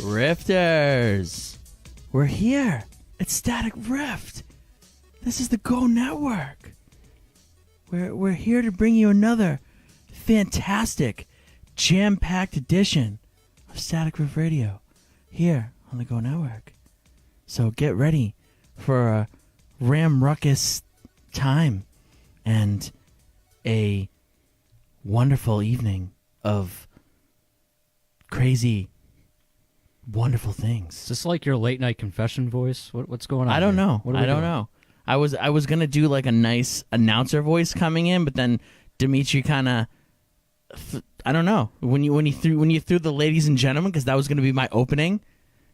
Rifters, we're here. It's Static Rift. This is the Go Network. We're here to bring you another fantastic, jam-packed edition of Static Rift Radio here on the Go Network. So get ready for a ram-ruckus time and a wonderful evening of crazy, wonderful things. Is this like your late night confession voice? What's going on? I don't here? know. What are I we don't doing? know. I was gonna do like a nice announcer voice coming in, but then Dimitri kind of, I don't know, when you threw the ladies and gentlemen, because that was gonna be my opening,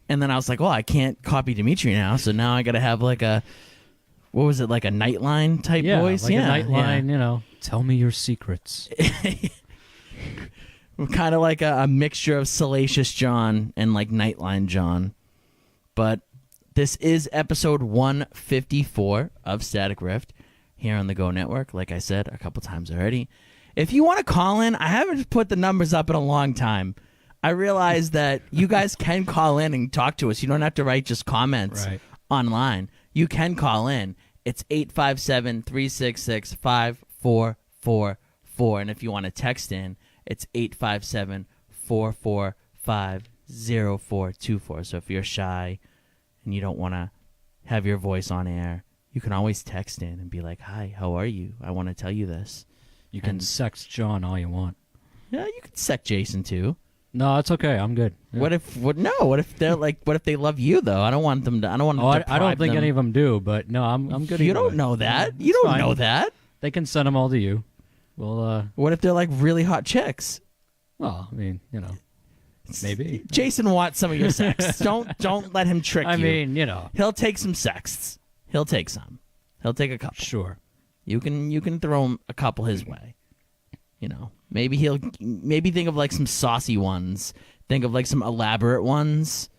and then I was like, well, I can't copy Dimitri now, so now I gotta have like a, what was it, like a Nightline type voice? Like a Nightline, you know. Tell me your secrets. Kind of like a mixture of Salacious John and like Nightline John. But this is episode 154 of Static Rift here on the Go Network, like I said a couple times already. If you want to call in, I haven't put the numbers up in a long time. I realize that you guys can call in and talk to us. You don't have to write just comments online. You can call in. It's 857-366-5444. And if you want to text in, it's 857-445-0424. So if you're shy and you don't want to have your voice on air, you can always text in and be like, hi, how are you? I want to tell you this. You can sex John all you want. Yeah, you can sex Jason too. No, it's okay. I'm good. Yeah. What if they're like, what if they love you though? I don't want them to, I don't want them to I don't think them. any of them do, but no, I'm good. You don't know that. You don't know that. They can send them all to you. Well, what if they're like really hot chicks? Well, I mean, you know, maybe. Jason wants some of your sex. Don't let him trick you. I mean, you know, he'll take some sexts. He'll take some. He'll take a couple. Sure. You can throw him a couple his way. You know, maybe think of like some saucy ones. Think of like some elaborate ones,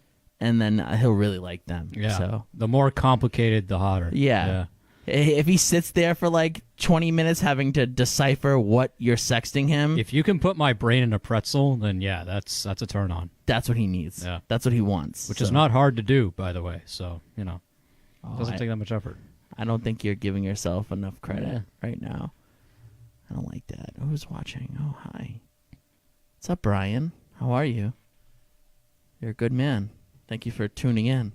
and then he'll really like them. Yeah. So the more complicated, the hotter. Yeah. If he sits there for like 20 minutes having to decipher what you're sexting him, if you can put my brain in a pretzel, then yeah, that's a turn on. That's what he needs. Yeah. That's what he wants. Which is not hard to do, by the way. So, you know, it doesn't take that much effort. I don't think you're giving yourself enough credit right now. I don't like that. Who's watching? Oh, hi. What's up, Brian? How are you? You're a good man. Thank you for tuning in.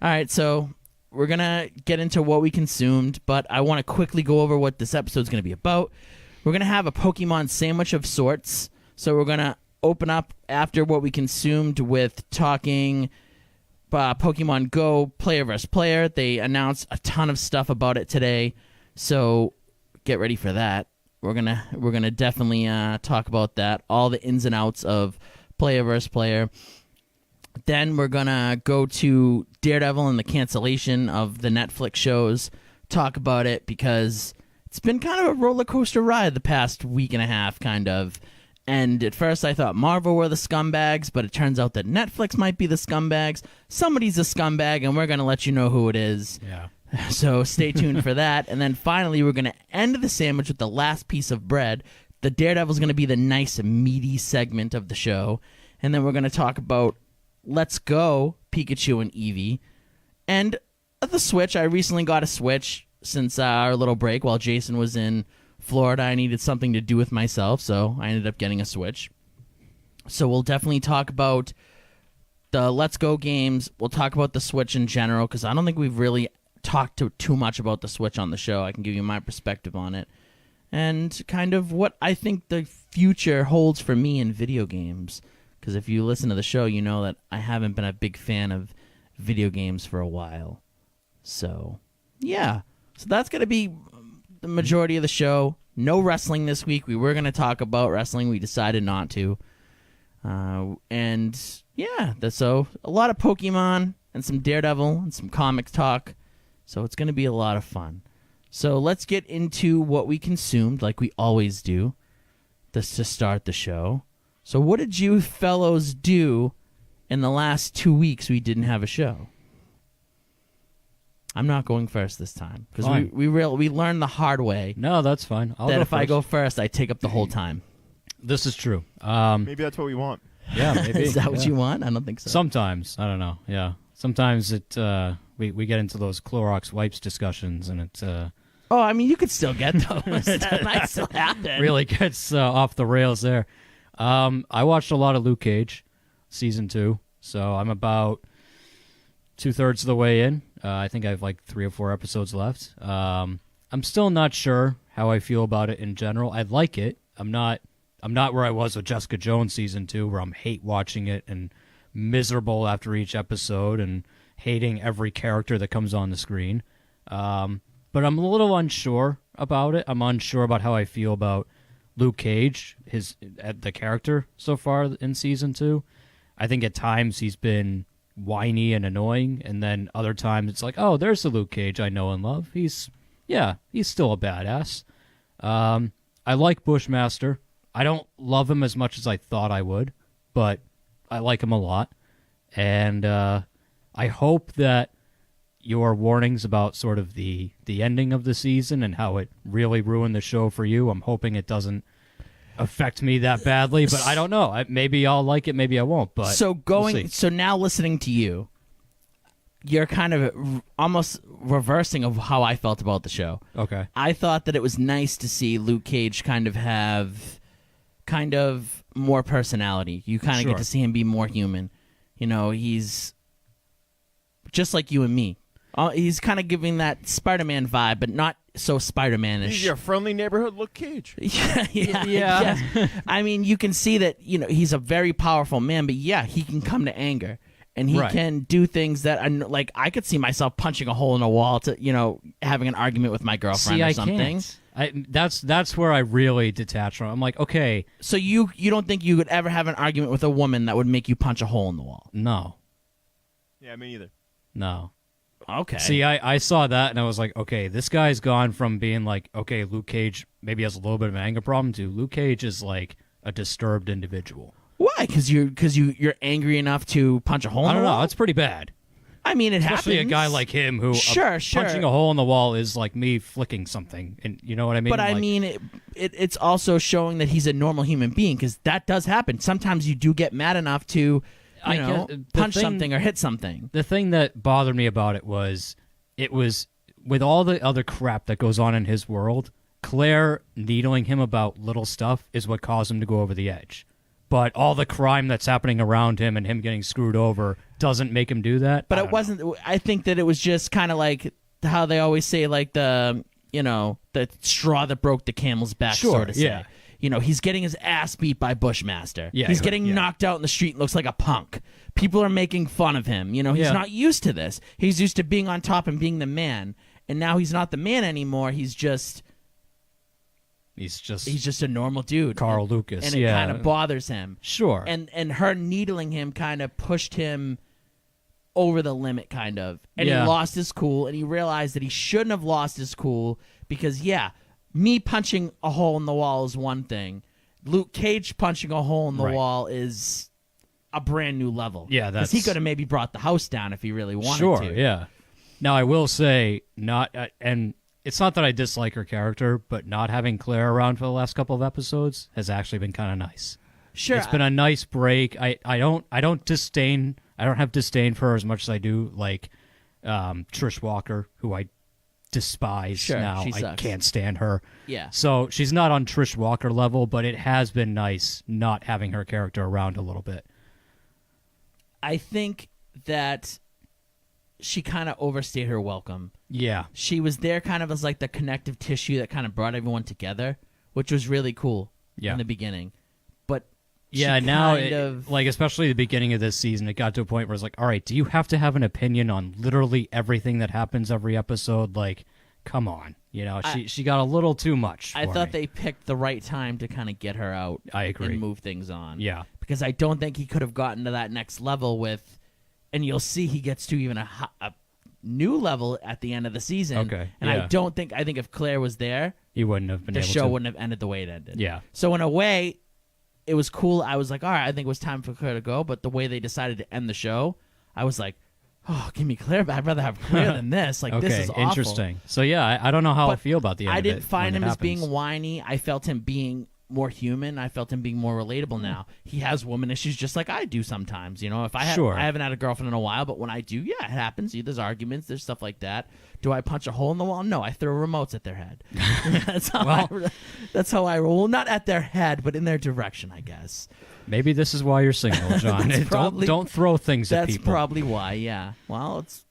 All right, so we're going to get into what we consumed, but I want to quickly go over what this episode is going to be about. We're going to have a Pokemon sandwich of sorts. So we're going to open up after what we consumed with talking Pokemon Go player versus player. They announced a ton of stuff about it today, so get ready for that. We're gonna definitely talk about that, all the ins and outs of player versus player. Then we're gonna go to Daredevil and the cancellation of the Netflix shows. Talk about it because it's been kind of a roller coaster ride the past week and a half, kind of. And at first I thought Marvel were the scumbags, but it turns out that Netflix might be the scumbags. Somebody's a scumbag, and we're gonna let you know who it is. Yeah. So stay tuned for that. And then finally, we're going to end the sandwich with the last piece of bread. The Daredevil's going to be the nice, meaty segment of the show. And then we're going to talk about Let's Go, Pikachu and Eevee. And the Switch. I recently got a Switch since our little break while Jason was in Florida. I needed something to do with myself, so I ended up getting a Switch. So we'll definitely talk about the Let's Go games. We'll talk about the Switch in general, because I don't think we've really talked too much about the Switch on the show. I can give you my perspective on it and kind of what I think the future holds for me in video games, because if you listen to the show, you know that I haven't been a big fan of video games for a while. So yeah, so that's going to be the majority of the show. No wrestling this week. We were going to talk about wrestling. We decided not to. And yeah, so a lot of Pokemon and some Daredevil and some comics talk. So it's going to be a lot of fun. So let's get into what we consumed, like we always do, this to start the show. So what did you fellows do in the last 2 weeks we didn't have a show? I'm not going first this time, because we learned the hard way. No, that's fine. That if I go first, I take up the whole time. This is true. Maybe that's what we want. Yeah, maybe. Is that what you want? I don't think so. Sometimes. I don't know. Yeah. Sometimes we get into those Clorox wipes discussions, and it Oh, I mean, you could still get those. That might still happen. really gets off the rails there. I watched a lot of Luke Cage, season 2, so I'm about 2/3 of the way in. I think I have like 3 or 4 episodes left. I'm still not sure how I feel about it in general. I like it. I'm not where I was with Jessica Jones season 2, where I'm hate watching it and miserable after each episode and hating every character that comes on the screen. But I'm a little unsure about it. I'm unsure about how I feel about Luke Cage, the character so far in season 2. I think at times he's been whiny and annoying, and then other times it's like, oh, there's the Luke Cage I know and love. He's still a badass. I like Bushmaster. I don't love him as much as I thought I would, but I like him a lot. And I hope that your warnings about sort of the ending of the season and how it really ruined the show for you, I'm hoping it doesn't affect me that badly, but I don't know. Maybe I'll like it, maybe I won't, but so now listening to you, you're kind of almost reversing of how I felt about the show. Okay. I thought that it was nice to see Luke Cage kind of have more personality. You kind of Sure. get to see him be more human. You know, he's just like you and me. He's kind of giving that Spider-Man vibe, but not so Spider-Man-ish. He's your friendly neighborhood Luke Cage. yeah. I mean, you can see that, you know, he's a very powerful man, but yeah, he can come to anger. And he Right. can do things that, like, I could see myself punching a hole in a wall to, you know, having an argument with my girlfriend See, or I something. can't. That's where I really detach from. I'm like, okay, So you don't think you could ever have an argument with a woman that would make you punch a hole in the wall? no. Yeah, me neither. No. Okay. See, I saw that and I was like, okay, this guy's gone from being like, okay, Luke Cage maybe has a little bit of an anger problem to Luke Cage is like a disturbed individual. Why? Because you're angry enough to punch a hole in I the don't wall? know. It's pretty bad. I mean, it Especially happens. a guy like him who Sure. punching a hole in the wall is like me flicking something, and you know what I mean. But I Like, mean, it's also showing that he's a normal human being, because that does happen. Sometimes you do get mad enough to, you I know, guess the punch thing- something or hit something. the thing that bothered me about it was with all the other crap that goes on in his world, Claire needling him about little stuff is what caused him to go over the edge. But all the crime that's happening around him and him getting screwed over doesn't make him do that. But I it don't wasn't. I think that it was just kind of like how they always say, like the straw that broke the camel's back, Sure, so to say. yeah. You know, he's getting his ass beat by Bushmaster. Yeah, he's right, getting yeah. knocked out in the street and looks like a punk. People are making fun of him. You know, he's Yeah. not used to this. He's used to being on top and being the man. And now he's not the man anymore. He's just He's just a normal dude. Carl and, Lucas. And it yeah. kind of bothers him. Sure. And her needling him kind of pushed him over the limit, kind of. And Yeah. he lost his cool, and he realized that he shouldn't have lost his cool because, yeah, me punching a hole in the wall is one thing. Luke Cage punching a hole in the Right. wall is a brand new level. Yeah, because he that's- could have maybe brought the house down if he really wanted sure, to. yeah. Now I will say and it's not that I dislike her character, but not having Claire around for the last couple of episodes has actually been kind of nice. Sure. It's been a nice break. I don't have disdain for her as much as I do like Trish Walker, who I despise Sure, now. she I sucks. can't stand her. Yeah. So she's not on Trish Walker level, but it has been nice not having her character around a little bit. I think that she kind of overstayed her welcome. Yeah. She was there kind of as like the connective tissue that kind of brought everyone together, which was really cool Yeah. in the beginning. But she Yeah, now, kind of, like, especially the beginning of this season, it got to a point where it's like, all right, do you have to have an opinion on literally everything that happens every episode? Like, come on. You know, she got a little too much I for thought me. they picked the right time to kind of get her out I agree. and move things on. Yeah. Because I don't think he could have gotten to that next level with, and you'll see he gets to even a new level at the end of the season. Okay, And yeah. I think if Claire was there, He wouldn't have been the able show to. wouldn't have ended the way it ended. Yeah. So in a way, it was cool. I was like, all right, I think it was time for Claire to go. But the way they decided to end the show, I was like, oh, give me Claire back. I'd rather have Claire than this. Like, Okay, this is awful. interesting. So, yeah, I don't know how I But feel about the end I of didn't it find when him it as being happens. whiny. I felt him being more human. I felt him being more relatable now. He has woman issues just like I do sometimes. If I Sure. I haven't had a girlfriend in a while, but when I do, yeah, it happens. There's arguments, there's stuff like that. Do I punch a hole in the wall? No, I throw remotes at their head. That's how I roll. Well, not at their head, but in their direction, I guess. Maybe this is why you're single, John. Don't throw things at people. That's probably why. Yeah. Well, it's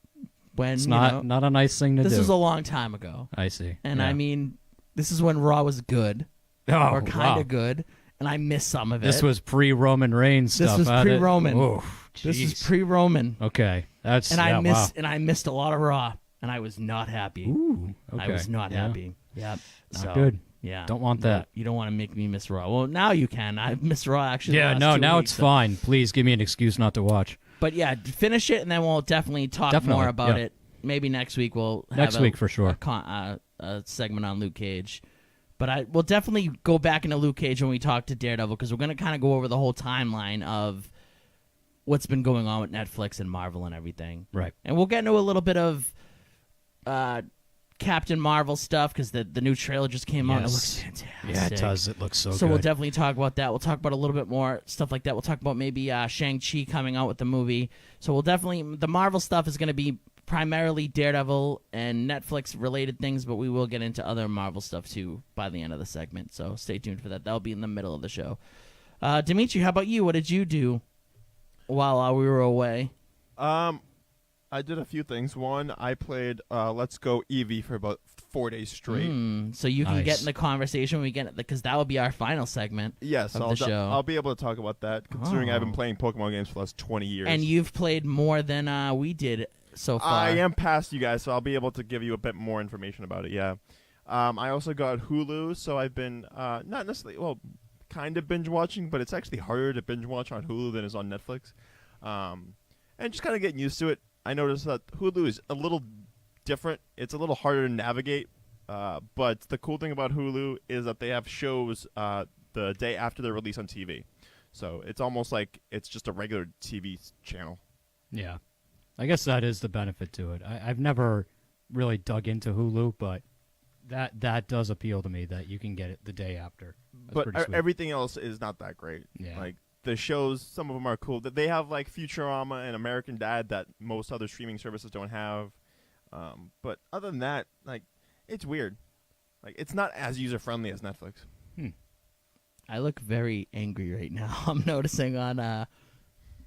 when it's not a nice thing to do. This was a long time ago. I see. And yeah. I mean, this is when Raw was good. Oh, or kind wow. of good, and I missed some of it. This was pre-Roman Reigns stuff. This was pre-Roman. Oh, this is pre-Roman. Okay, that's and I missed a lot of Raw, and I was not happy. Ooh, okay. I was not happy. Yep. Not good. Yeah. Don't want that. You don't want to make me miss Raw. Well, now you can. I've missed Raw actually. Yeah, the last 2 now weeks, it's fine. Please give me an excuse not to watch. But yeah, finish it, and then we'll definitely talk more about it. Maybe next week we'll have for sure a segment on Luke Cage. But we'll definitely go back into Luke Cage when we talk to Daredevil, because we're going to kind of go over the whole timeline of what's been going on with Netflix and Marvel and everything. Right. And we'll get into a little bit of Captain Marvel stuff, because the new trailer just came out. And it looks fantastic. Yeah, it does. It looks so good. So we'll definitely talk about that. We'll talk about a little bit more stuff like that. We'll talk about maybe Shang-Chi coming out with the movie. So we'll definitely... The Marvel stuff is going to be primarily Daredevil and Netflix-related things, but we will get into other Marvel stuff, too, by the end of the segment. So stay tuned for that. That'll be in the middle of the show. Dimitri, how about you? What did you do while we were away? I did a few things. One, I played Let's Go Eevee for about 4 days straight. So you can get in the conversation when we get it, because that will be our final segment. Yes, of the show. I'll be able to talk about that, considering I've been playing Pokemon games for the last 20 years. And you've played more than we did so far. I am past you guys, so I'll be able to give you a bit more information about it, yeah. I also got Hulu, so I've been not necessarily, kind of binge watching, but it's actually harder to binge watch on Hulu than it is on Netflix. And just kind of getting used to it. I noticed that Hulu is a little different. It's a little harder to navigate, but the cool thing about Hulu is that they have shows the day after they're released on TV. So it's almost like it's just a regular TV channel. Yeah. I guess that is the benefit to it. I've never really dug into Hulu, but that does appeal to me, that you can get it the day after. That's but everything else is not that great. Yeah. Like the shows, some of them are cool. They have like Futurama and American Dad that most other streaming services don't have. But other than that, like, it's weird. Like, it's not as user friendly as Netflix. I look very angry right now. I'm noticing on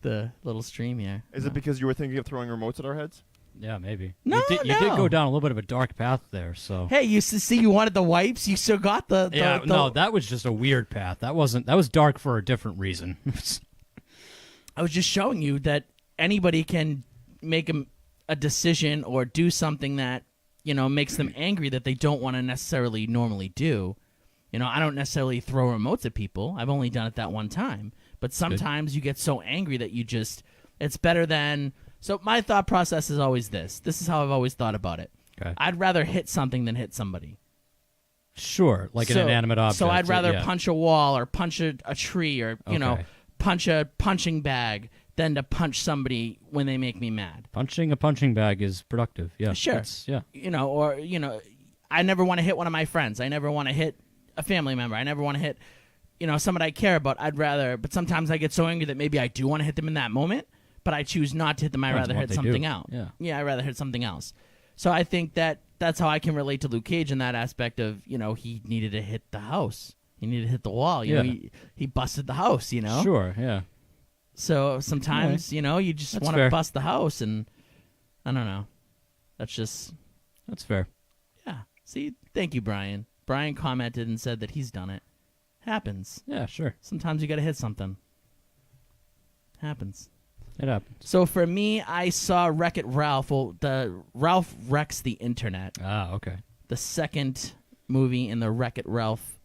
the little stream here. Is it because you were thinking of throwing remotes at our heads? Yeah, maybe. No, you did go down a little bit of a dark path there. So hey, you see, you wanted the wipes. You still got the no, that was just a weird path. That was dark for a different reason. I was just showing you that anybody can make a decision or do something that makes them angry that they don't want to necessarily normally do. I don't necessarily throw remotes at people. I've only done it that one time. But sometimes you get so angry that it's better than. So my thought process is always this. This is how I've always thought about it. Okay. I'd rather hit something than hit somebody. Sure, like an inanimate object. So I'd rather punch a wall or punch a tree or, punch a punching bag than to punch somebody when they make me mad. Punching a punching bag is productive, yeah. Sure. I never want to hit one of my friends. I never want to hit a family member. I never want to hit, somebody I care about. But sometimes I get so angry that maybe I do want to hit them in that moment, but I choose not to hit them. I'd rather hit something else. Yeah, I'd rather hit something else. So I think that's how I can relate to Luke Cage in that aspect of, he needed to hit the house. He needed to hit the wall. You know, he busted the house, Sure, yeah. So sometimes, you just want to bust the house, and I don't know. That's fair. Yeah. See, thank you, Brian. Brian commented and said that he's done it. Happens. Yeah, sure. Sometimes you got to hit something. Happens. It happens. So for me, I saw Wreck-It Ralph. Well, the Ralph Wrecks the Internet. Ah, okay. The second movie in the Wreck-It Ralph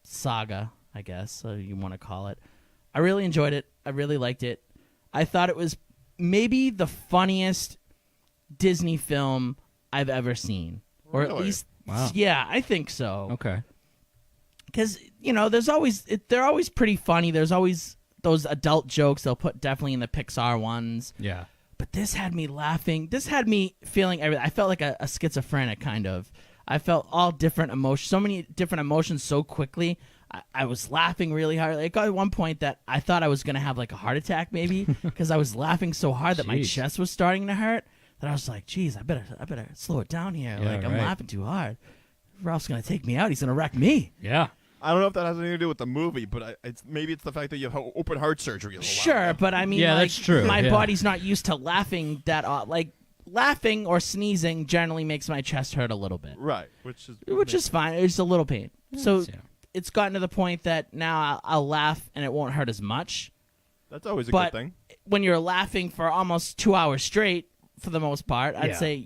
saga, I guess, so you want to call it. I really enjoyed it. I really liked it. I thought it was maybe the funniest Disney film I've ever seen. Or at least, yeah, I think so. Okay. Because, they're always pretty funny. There's always those adult jokes they'll put definitely in the Pixar ones. Yeah. But this had me laughing. This had me feeling everything. I felt like a schizophrenic, kind of. I felt all different emotions, so many different emotions so quickly. I was laughing really hard. It got at one point that I thought I was gonna have like a heart attack maybe because I was laughing so hard that my Jeez. chest was starting to hurt. That I was like, geez, I better slow it down here. Yeah, Like I'm right. laughing too hard. Ralph's gonna take me out. He's gonna wreck me. Yeah. I don't know if that has anything to do with the movie, but maybe it's the fact that you have open heart surgery. Sure, but I mean, Yeah, like, that's true, my yeah. body's not used to laughing that. Like laughing or sneezing generally makes my chest hurt a little bit, Right, which is fine. It's a little pain. So Yeah. it's gotten to the point that now I'll laugh and it won't hurt as much. that's always a But good thing. when you're laughing for almost 2 hours straight, for the most part, I'd Yeah. say,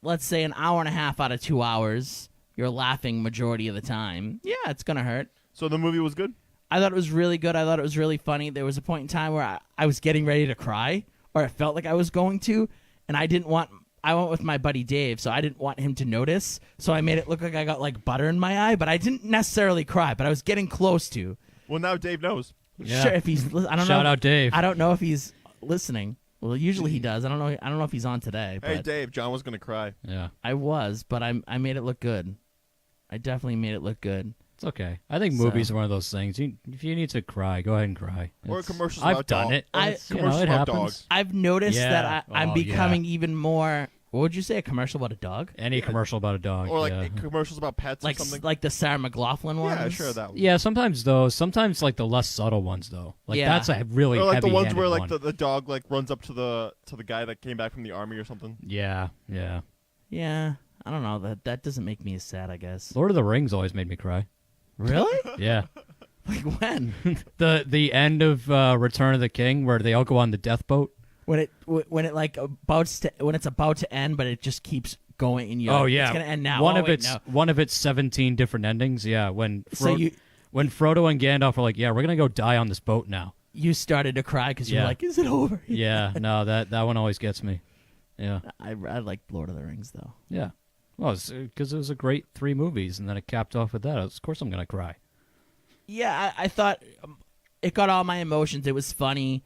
let's say an hour and a half out of 2 hours, you're laughing majority of the time. Yeah, it's going to hurt. So the movie was good. I thought it was really good. I thought it was really funny. There was a point in time where I was getting ready to cry, or it felt like I was going to, and I went with my buddy Dave, so I didn't want him to notice. So I made it look like I got like butter in my eye, but I didn't necessarily cry, but I was getting close to. Well, now Dave knows. Yeah. Sure, if he's, I don't know. Shout out Dave. I don't know if he's listening. Well, usually he does. I don't know if he's on today. Hey, But Dave, John was gonna cry. Yeah. I was, but I made it look good. I definitely made it look good. It's okay. I think movies are one of those things. If you need to cry, go ahead and cry. Or It's- commercials I've about done dog- it. I- It's, commercials it about happens. dogs. I've noticed Yeah. that I'm Oh, becoming even more. What would you say? A commercial about a dog? Any commercial about a dog. Or like yeah. commercials about pets Like or something. like the Sarah McLachlan ones? Yeah, sure that one. Yeah, sometimes like the less subtle ones though. Like Yeah. that's a really Or like the ones heavy-handed where like one. the dog like runs up to the guy that came back from the army or something. Yeah, yeah. Yeah. I don't know. That doesn't make me as sad, I guess. Lord of the Rings always made me cry. Really? Yeah. Like when? The end of Return of the King where they all go on the death boat. When it like when it's about to end, but it just keeps going, and you're Oh like, yeah. it's gonna end now. One Oh, of wait, its no. one of its 17 different endings. Yeah, when So when Frodo and Gandalf are like, "Yeah, we're going to go die on this boat now." you started to cry because you were Yeah. like, "Is it over?" Yeah, no, that one always gets me. Yeah. I like Lord of the Rings though. Yeah. Well, because it was a great 3 movies, and then it capped off with that. Of course, I'm gonna cry. Yeah, I thought it got all my emotions. It was funny.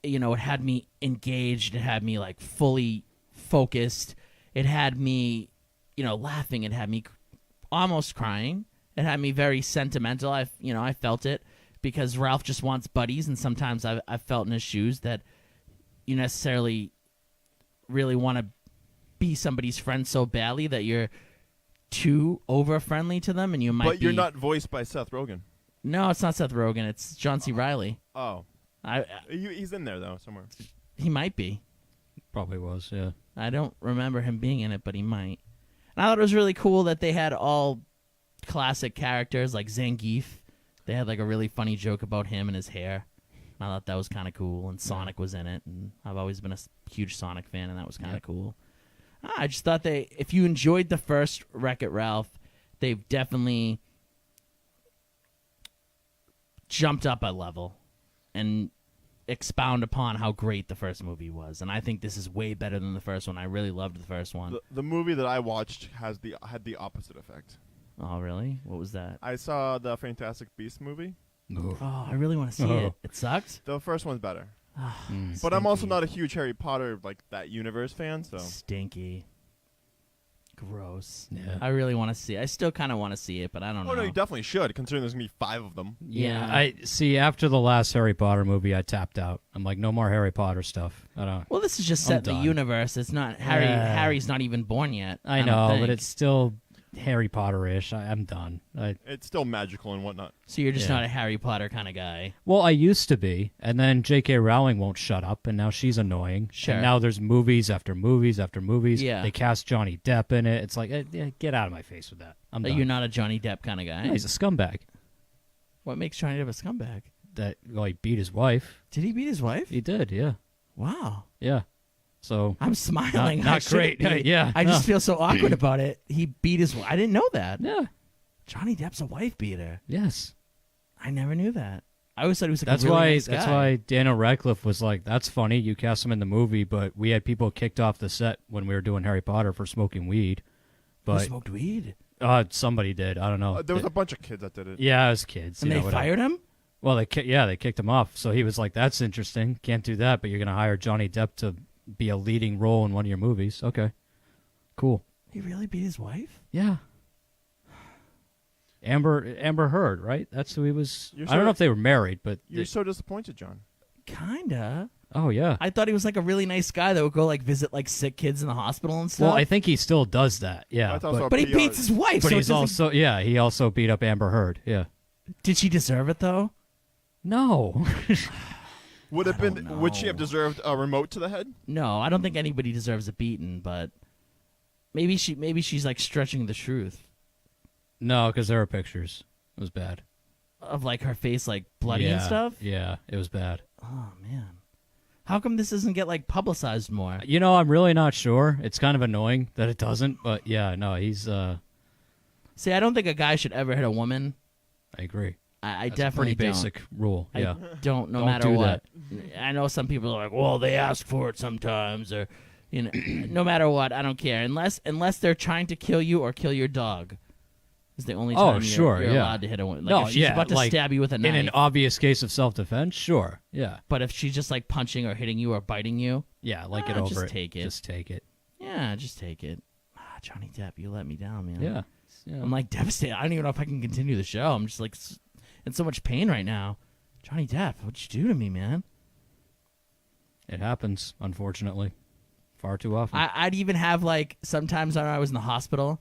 It had me engaged. It had me like fully focused. It had me, laughing. It had me almost crying. It had me very sentimental. I felt it because Ralph just wants buddies, and sometimes I've felt in his shoes that you necessarily really want to be somebody's friend so badly that you're too over friendly to them, and you might. But you're not voiced by Seth Rogen. No, it's not Seth Rogen. It's John C. Reilly. Oh, I he's in there though somewhere. he might be. Probably was. Yeah. I don't remember him being in it, but he might. And I thought it was really cool that they had all classic characters like Zangief. They had like a really funny joke about him and his hair. I thought that was kind of cool. And Sonic was in it, and I've always been a huge Sonic fan, and that was kind of cool. I just thought if you enjoyed the first Wreck-It Ralph, they've definitely jumped up a level and expound upon how great the first movie was. And I think this is way better than the first one. I really loved the first one. The movie that I watched had the opposite effect. Oh, really? What was that? I saw the Fantastic Beasts movie. Oh, I really want to see it. It sucked? The first one's better. Mm. But I'm also Stinky. not a huge Harry Potter like that universe fan, so Stinky. Gross. Yeah. I really want to see it. I still kind of want to see it, but I don't know. Oh no, you definitely should, considering there's gonna be 5 of them. Yeah. I see. After the last Harry Potter movie, I tapped out. I'm like, no more Harry Potter stuff. I don't. Well, this is just I'm set in the done. universe. It's not Harry. Yeah. Harry's not even born yet. I don't know, but think. it's still Harry Potter-ish. I'm done. It's still magical and whatnot. So you're just Yeah. not a Harry Potter kind of guy. Well, I used to be, and then J.K. Rowling won't shut up, and now she's annoying. Sure. And now there's movies after movies after movies. Yeah. They cast Johnny Depp in it. It's like, get out of my face with that. I'm But done. you're not a Johnny Depp kind of guy. Yeah, he's a scumbag. What makes Johnny Depp a scumbag? He beat his wife. Did he beat his wife? He did, yeah. Wow. Yeah. So, I'm smiling. Not I shouldn't great. be. Yeah, I just no. feel so awkward about it. He beat his wife. I didn't know that. yeah. Johnny Depp's a wife beater. Yes. I never knew that. I always thought he was like That's a really why. nice That's guy. why Daniel Radcliffe was like, "That's funny. You cast him in the movie, but we had people kicked off the set when we were doing Harry Potter for smoking weed." Who But smoked weed. somebody did. I don't know. There was a bunch of kids that did it. Yeah, it was kids. And you they know, whatever. fired him? Well, they kicked him off. So he was like, "That's interesting. Can't do that, but you're gonna hire Johnny Depp to be a leading role in one of your movies." Okay, cool. He really beat his wife? Yeah. Amber Heard, right? That's who he was. You're I don't so- know if they were married, but You're so disappointed, John. Kinda. oh yeah. I thought he was like a really nice guy that would go like visit like sick kids in the hospital and stuff. Well, I think he still does that. Yeah, I thought it was but he PR. beats his wife. but so he's it doesn't- also he also beat up Amber Heard. Yeah. Did she deserve it though? No. Would have I been. don't Would she know. have deserved a remote to the head? No, I don't think anybody deserves a beating, but maybe she's like stretching the truth No, because there are pictures. It was bad. of like her face like bloody yeah. and stuff. Yeah, it was bad. Oh man. How come this doesn't get like publicized more? You know, I'm really not sure. It's kind of annoying that it doesn't, but yeah, no, he's. See, I don't think a guy should ever hit a woman. I agree. I That's a definitely pretty don't. basic rule. I Yeah. don't, no Don't matter do what. I know some people are like, well, they ask for it sometimes, or you know, no matter what, I don't care. Unless they're trying to kill you or kill your dog, is the only Oh, time sure, you're yeah. allowed to hit a woman. Like No, if she's yeah, about to like, stab you with a In knife. an obvious case of self-defense, sure. Yeah. But if she's just like punching or hitting you or biting you, Yeah, like it Ah, over just it. take it. Just take it. yeah, just take it. Johnny Depp, you let me down, man. Yeah. Yeah. I'm like devastated. I don't even know if I can continue the show. I'm just like in so much pain right now. Johnny Depp, what'd you do to me, man? It happens, unfortunately. Far too often. I'd even have like sometimes when I was in the hospital,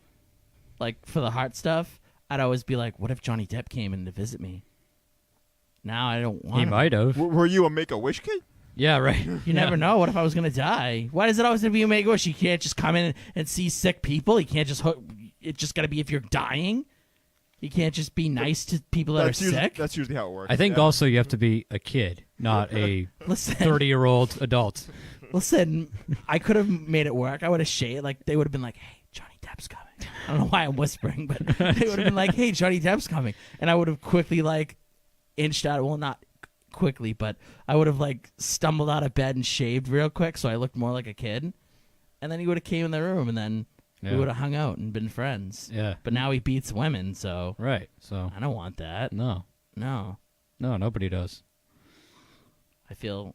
like for the heart stuff, I'd always be like, what if Johnny Depp came in to visit me? Now I don't want he him. might have. Were you a Make-A-Wish kid? Yeah, right. You never know. What if I was gonna die? Why does it always have to be a make-a-wish? You can't just come in and see sick people. You can't just hook. It's just gotta be if you're dying. You can't just be nice to people that are sick. That's usually how it works. I think yeah. also you have to be a kid, not a Listen, 30-year-old adult. listen. I could have made it work. I would have shaved. Like they would have been like, "Hey, Johnny Depp's coming." I don't know why I'm whispering, but they would have been like, "Hey, Johnny Depp's coming," and I would have quickly like inched out. Well, not quickly, but I would have like stumbled out of bed and shaved real quick, so I looked more like a kid. And then he would have came in the room, and then we Yeah. would have hung out and been friends. Yeah. But now he beats women, so Right. So, I don't want that. no. No, No, nobody does. I feel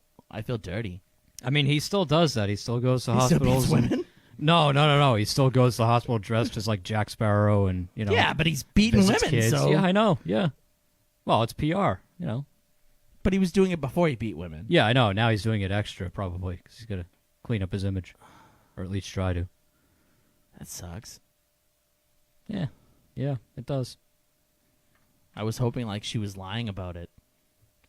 dirty. I mean, he still does that. He still goes to He still hospitals. beats and- women. No. He still goes to the hospital dressed as like Jack Sparrow and, you know. Yeah, but he's beating visits women. kids. So, Yeah, I know. Yeah. Well, it's PR, you know. but he was doing it before he beat women. Yeah, I know. Now he's doing it extra probably because he's going to clean up his image, or at least try to. That sucks. Yeah. Yeah, it does. I was hoping like she was lying about it.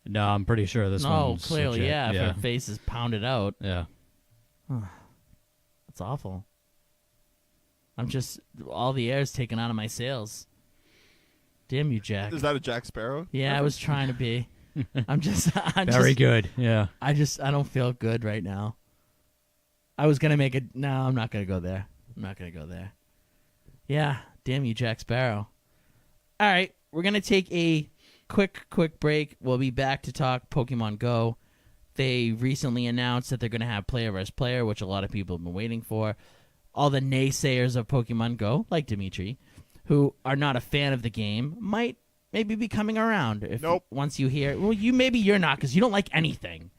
No, I'm pretty sure this No, one's clearly, legit. yeah. If Yeah. her face is pounded out, Yeah. that's awful. I'm just all the air's taken out of my sails. Damn you, Jack. Is that a Jack Sparrow? Yeah, I was trying to be. I'm Very good. Yeah. I don't feel good right now. I was gonna make it. No, I'm not gonna go there. I'm not gonna go there. Yeah, damn you, Jack Sparrow. All right, we're gonna take a quick break. We'll be back to talk Pokemon Go. They recently announced that they're gonna have player versus player, which a lot of people have been waiting for. All the naysayers of Pokemon Go, like Dimitri, who are not a fan of the game, might maybe be coming around. If Nope. Once you hear, well, you're not because you don't like anything.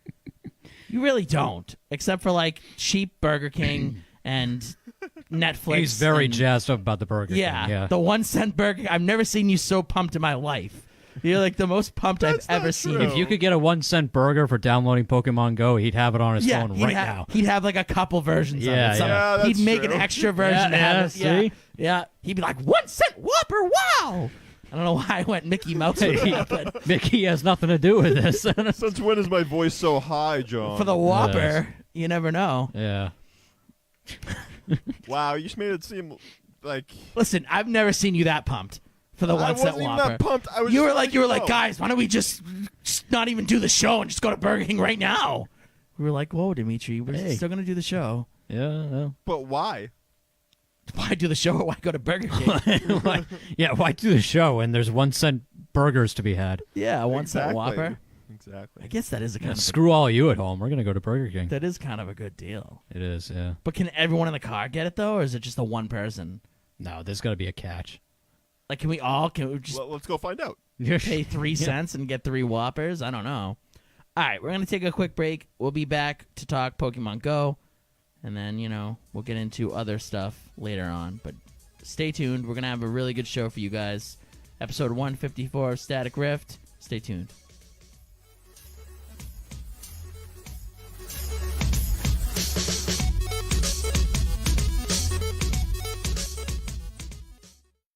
You really don't, except for like cheap Burger King and Netflix. He's very and, jazzed up about the Burger yeah, King. Yeah. the 1 cent burger. I've never seen you so pumped in my life. You're like the most pumped I've That's not ever seen. true. If you could get a 1 cent burger for downloading Pokemon Go, he'd have it on his phone right now. He'd have like a couple versions Yeah, of it. yeah. Yeah, He'd that's make an true. extra version. to have it. see? Yeah. He'd be like 1 cent Whopper. Wow. I don't know why I went Mickey Mouse with that, but Mickey has nothing to do with this. Since when is my voice so high, John? for the Whopper, Yes. you never know. Yeah. Wow, you just made it seem like Listen, I've never seen you that pumped for the I 1 cent wasn't even Whopper. that pumped. I was You just were like, no. guys, why don't we just not even do the show and just go to Burger King right now? We were like, whoa, Dimitri, we're Hey. still gonna do the show. Yeah. But why? Why do the show or why go to Burger King? Why do the show and there's 1 cent burgers to be had? Yeah, 1 cent Exactly. Whopper. Exactly. I guess that is a kind of Screw all you at home. We're going to go to Burger King. that is kind of a good deal. It is, yeah. But can everyone in the car get it though, or is it just the one person? No, there's got to be a catch. Like, can we just Let's go find out. pay 3 cents and get 3 Whoppers? I don't know. All right, we're gonna take a quick break. We'll be back to talk Pokemon Go, and then we'll get into other stuff later on. But stay tuned. We're gonna have a really good show for you guys episode 154 of Static Rift. Stay tuned.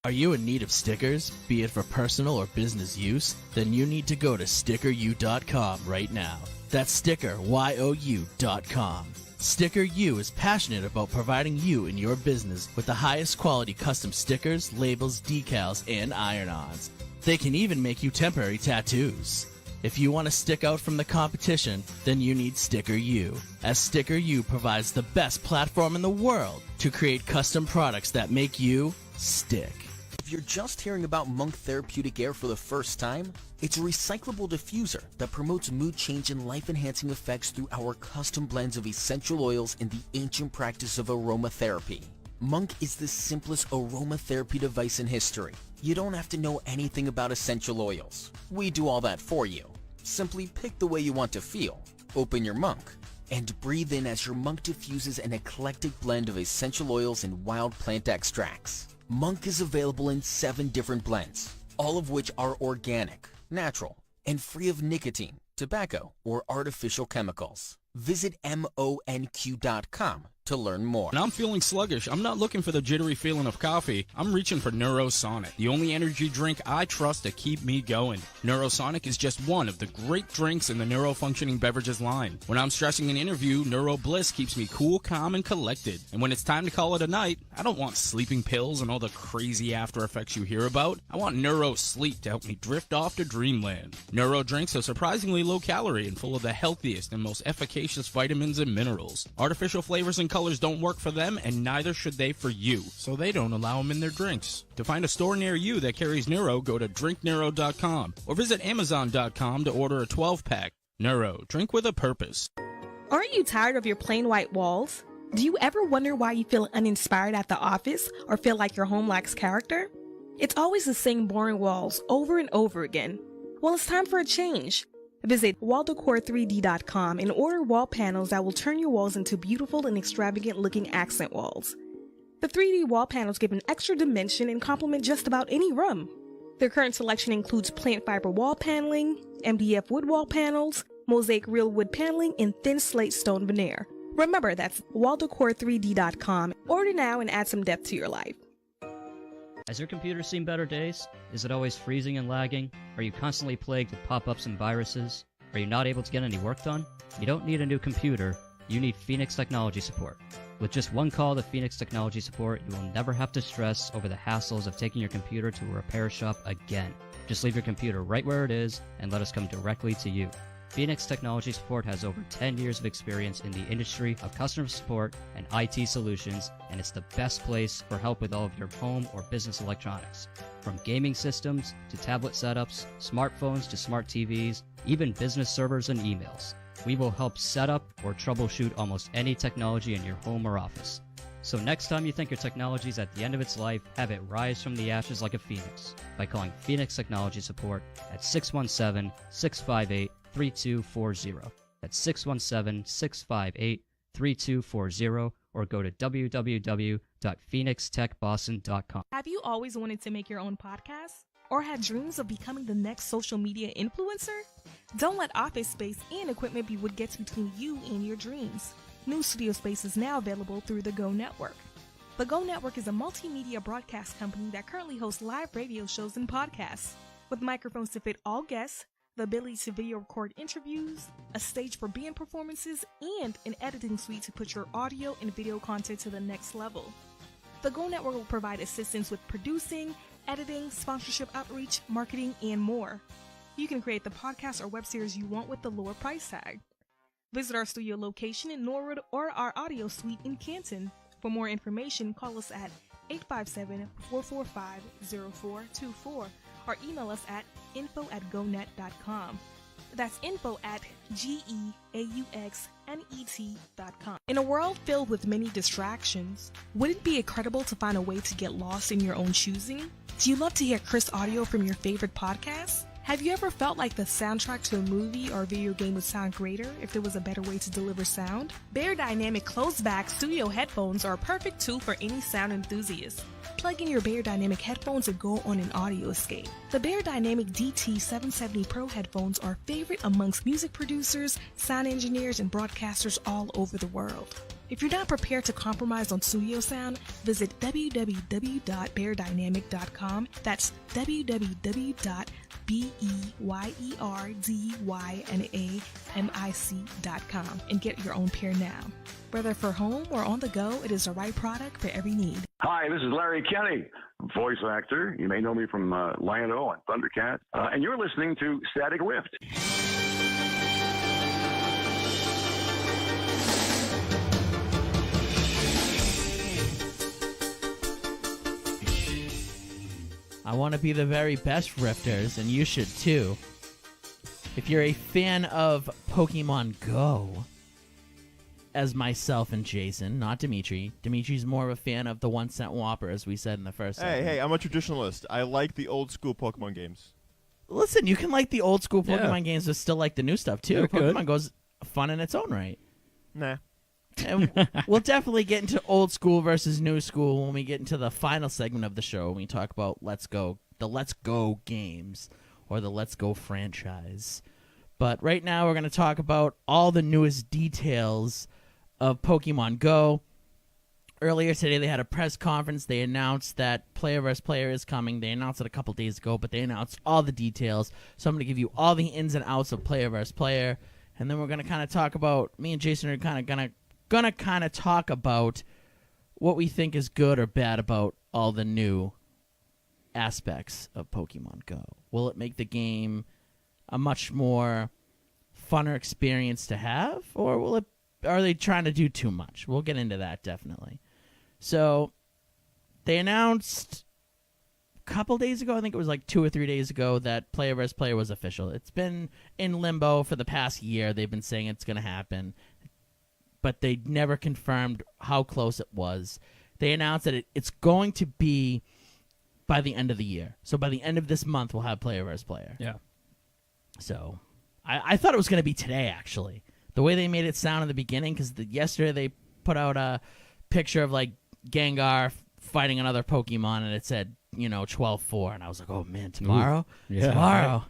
Are you in need of stickers, be it for personal or business use? Then you need to go to StickerU.com right now. That's StickerYOU.com. Sticker U is passionate about providing you and your business with the highest quality custom stickers, labels, decals, and iron-ons. They can even make you temporary tattoos. If you want to stick out from the competition, then you need Sticker U, as Sticker U provides the best platform in the world to create custom products that make you stick. If you're just hearing about Monk Therapeutic Air for the first time, it's a recyclable diffuser that promotes mood change and life-enhancing effects through our custom blends of essential oils and the ancient practice of aromatherapy. Monk is the simplest aromatherapy device in history. You don't have to know anything about essential oils. We do all that for you. Simply pick the way you want to feel, open your Monk, and breathe in as your Monk diffuses an eclectic blend of essential oils and wild plant extracts. Monk is available in 7 different blends, all of which are organic, natural, and free of nicotine, tobacco, or artificial chemicals. Visit monq.com to learn more. When I'm feeling sluggish, I'm not looking for the jittery feeling of coffee. I'm reaching for Neurosonic, the only energy drink I trust to keep me going. Neurosonic is just one of the great drinks in the neurofunctioning beverages line. When I'm stressing an interview, Neuro Bliss keeps me cool, calm, and collected. And when it's time to call it a night, I don't want sleeping pills and all the crazy after effects you hear about. I want Neuro Sleep to help me drift off to dreamland. Neuro drinks are surprisingly low calorie and full of the healthiest and most efficacious vitamins and minerals. Artificial flavors and colors don't work for them, and neither should they for you, so they don't allow them in their drinks. To find a store near you that carries Neuro, go to drinkneuro.com or visit amazon.com to order a 12-pack. Neuro, drink with a purpose. Aren't you tired of your plain white walls? Do you ever wonder why you feel uninspired at the office or feel like your home lacks character? It's always the same boring walls over and over again. Well, it's time for a change. Visit walldecor3d.com and order wall panels that will turn your walls into beautiful and extravagant looking accent walls. The 3D wall panels give an extra dimension and complement just about any room. Their current selection includes plant fiber wall paneling, MDF wood wall panels, mosaic real wood paneling, and thin slate stone veneer. Remember, that's walldecor3d.com. Order now and add some depth to your life. Has your computer seen better days? Is it always freezing and lagging? Are you constantly plagued with pop-ups and viruses? Are you not able to get any work done? You don't need a new computer, you need Phoenix Technology Support. With just one call to Phoenix Technology Support, you will never have to stress over the hassles of taking your computer to a repair shop again. Just leave your computer right where it is and let us come directly to you. Phoenix Technology Support has over 10 years of experience in the industry of customer support and IT solutions, and it's the best place for help with all of your home or business electronics. From gaming systems to tablet setups, smartphones to smart TVs, even business servers and emails. We will help set up or troubleshoot almost any technology in your home or office. So next time you think your technology is at the end of its life, have it rise from the ashes like a phoenix by calling Phoenix Technology Support at 617-658-3240. That's 617-658-3240, or go to www.phoenixtechboston.com. Have you always wanted to make your own podcast? Or had dreams of becoming the next social media influencer? Don't let office space and equipment be what gets between you and your dreams. New studio space is now available through the Go Network. The Go Network is a multimedia broadcast company that currently hosts live radio shows and podcasts. With microphones to fit all guests, the ability to video record interviews, a stage for band performances, and an editing suite to put your audio and video content to the next level. The Go Network will provide assistance with producing, editing, sponsorship outreach, marketing, and more. You can create the podcast or web series you want with the lower price tag. Visit our studio location in Norwood or our audio suite in Canton. For more information, call us at 857-445-0424 or email us at info@gonet.com. That's info@GEAUXNET.com. In a world filled with many distractions, would it be incredible to find a way to get lost in your own choosing? Do you love to hear crisp audio from your favorite podcasts? Have you ever felt like the soundtrack to a movie or video game would sound greater if there was a better way to deliver sound? Bare Dynamic closed-back studio headphones are a perfect tool for any sound enthusiast. Plug in your Beyerdynamic headphones and go on an audio escape. The Beyerdynamic DT770 Pro headphones are favorite amongst music producers, sound engineers, and broadcasters all over the world. If you're not prepared to compromise on studio sound, visit www.beyerdynamic.com. That's www.beyerdynamic.com and get your own pair now. Whether for home or on the go, it is the right product for every need. Hi, this is Larry Kenny, voice actor. You may know me from Lion-O and Thundercat. And you're listening to Static Rift. I want to be the very best Rifters, and you should too. If you're a fan of Pokemon Go, as myself and Jason, not Dimitri. Dimitri's more of a fan of the 1 cent Whopper, as we said in the first segment. Hey, I'm a traditionalist. I like the old school Pokemon games. Listen, you can like the old school Pokemon games, but still like the new stuff too. Yeah, Pokemon Go's fun in its own right. Nah. And we'll definitely get into old school versus new school when we get into the final segment of the show, when we talk about the Let's Go games, or the Let's Go franchise. But right now we're going to talk about all the newest details of Pokemon Go. Earlier today they had a press conference. They announced that Player vs. Player is coming. They announced it a couple days ago, but they announced all the details. So I'm going to give you all the ins and outs of Player vs. Player, and then we're going to kind of talk about, me and Jason are kind of going to talk about what we think is good or bad about all the new aspects of Pokemon Go. Will it make the game a much more funner experience to have, or are they trying to do too much? We'll get into that definitely. So they announced a couple days ago, I think it was like 2 or 3 days ago, that Player vs. Player was official. It's been in limbo for the past year. They've been saying it's going to happen, but they never confirmed how close it was. They announced that it's going to be by the end of the year. So by the end of this month, we'll have Player vs. Player. Yeah. So I thought it was going to be today, actually. The way they made it sound in the beginning, because yesterday they put out a picture of like Gengar fighting another Pokemon, and it said, 12-4, and I was like, oh man, tomorrow? Ooh, yeah. Tomorrow.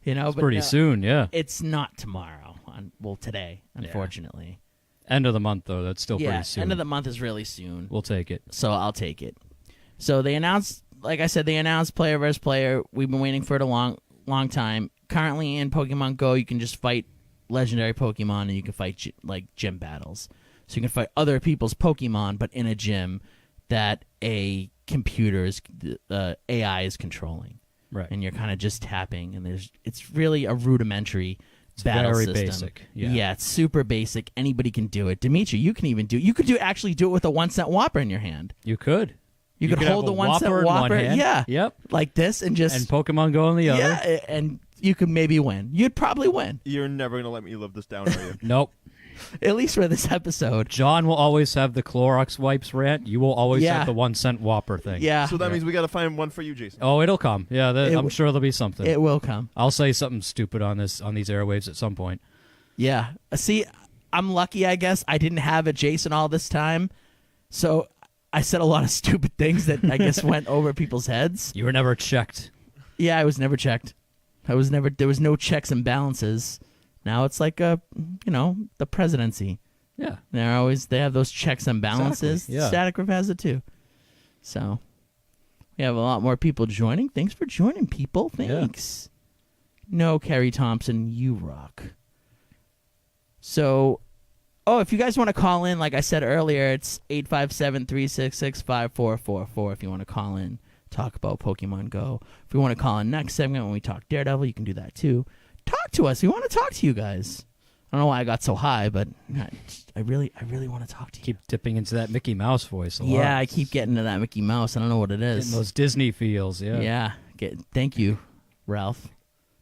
But pretty soon, yeah. It's not tomorrow. Today, unfortunately. End of the month, though. That's still pretty soon. End of the month is really soon. We'll take it. So I'll take it. So they announced, like I said, Player vs. Player. We've been waiting for it a long time. Currently in Pokemon Go, you can just fight legendary Pokemon, and you can fight gym battles. So you can fight other people's Pokemon, but in a gym that a computer's AI is controlling. Right. And you're kind of just tapping, and it's really a rudimentary battle very system. Basic. Yeah, it's super basic. Anybody can do it. Dimitri, you can even do it. You could actually do it with a 1 cent Whopper in your hand. You could. You could hold the 1 cent in Whopper, one hand. yeah, Yep. like this, and Pokemon Go on the other. Yeah, and you could maybe win. You'd probably win. You're never going to let me live this down, are you? Nope. At least for this episode. John will always have the Clorox wipes rant. You will always have the 1 cent Whopper thing. Yeah. So that means we got to find one for you, Jason. Oh, it'll come. Yeah, I'm sure there'll be something. It will come. I'll say something stupid on these airwaves at some point. Yeah. See, I'm lucky, I guess. I didn't have a Jason all this time, so I said a lot of stupid things that I guess went over people's heads. You were never checked. Yeah, I was never checked. There was no checks and balances. Now it's like the presidency. Yeah. They have those checks and balances. Exactly. Yeah. Static Rift has it too. So we have a lot more people joining. Thanks for joining, people. Thanks. Yeah. No, Carrie Thompson, you rock. So, if you guys want to call in, like I said earlier, it's 857-366-5444 if you want to call in, talk about Pokemon Go. If you want to call in next segment when we talk Daredevil, you can do that too. Talk to us. We want to talk to you guys. I don't know why I got so high, but I really want to talk to you. Keep dipping into that Mickey Mouse voice a lot. Yeah, I keep getting to that Mickey Mouse. I don't know what it is. Getting those Disney feels, yeah. Yeah. Thank you, Ralph.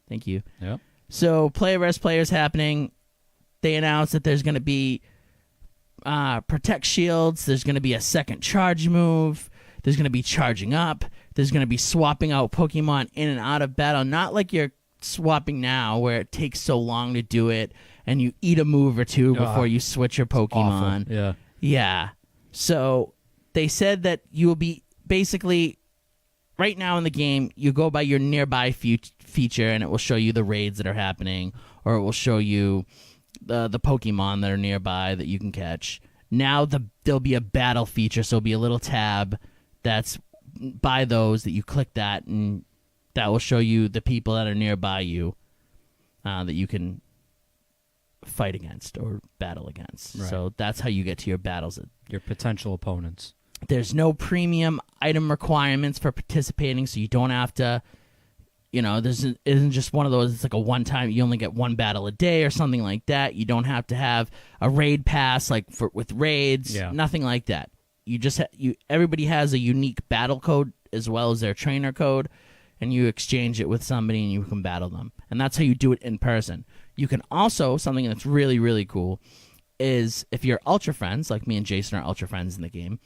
Thank you. Yep. So, Player vs. Player is happening. They announced that there's going to be Protect Shields. There's going to be a second charge move. There's going to be charging up. There's going to be swapping out Pokemon in and out of battle. Not like you're swapping now where it takes so long to do it and you eat a move or two before you switch your Pokemon. Awful. Yeah. Yeah. So they said that you will be basically right now in the game, you go by your nearby feature, and it will show you the raids that are happening, or it will show you the Pokemon that are nearby that you can catch. Now there'll be a battle feature, so it'll be a little tab that's by those that you click that, and that will show you the people that are nearby you that you can fight against or battle against. Right. So that's how you get to your battles. Your potential opponents. There's no premium item requirements for participating, so you don't have to, it isn't just one of those, it's like a one-time, you only get one battle a day or something like that. You don't have to have a raid pass with raids, nothing like that. You just everybody has a unique battle code as well as their trainer code, and you exchange it with somebody and you can battle them. And that's how you do it in person. You can also, something that's really, really cool, is if you're Ultra Friends, like me and Jason are Ultra Friends in the game,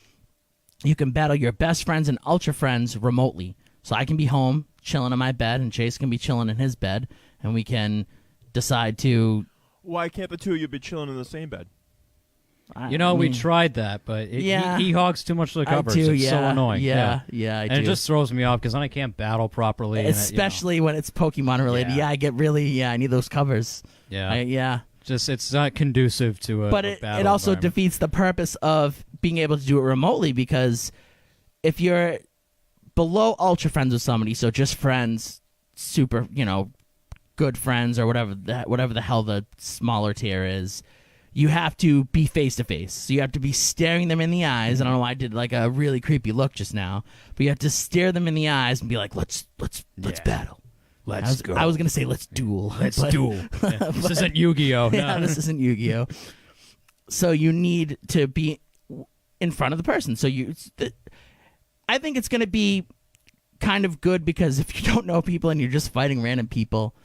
you can battle your best friends and Ultra Friends remotely. So I can be home, chilling in my bed, and Jason can be chilling in his bed, and we can decide to... Why can't the two of you be chilling in the same bed? We tried that, but he hogs too much of the covers. It's so annoying. Yeah, I do. And it just throws me off because then I can't battle properly. Especially when it's Pokemon related. Yeah, I get really, I need those covers. Yeah. Just it's not conducive to a But a battle it also environment. defeats the purpose of being able to do it remotely, because if you're below Ultra Friends with somebody, so just friends, super, good friends or whatever the hell the smaller tier is, you have to be face to face. So you have to be staring them in the eyes. I don't know why I did like a really creepy look just now, but you have to stare them in the eyes and be like, let's battle. Let's go. I was gonna say let's duel. Let's duel. This isn't Yu-Gi-Oh. Yeah, this isn't Yu-Gi-Oh. So you need to be in front of the person. So I think it's gonna be kind of good, because if you don't know people and you're just fighting random people,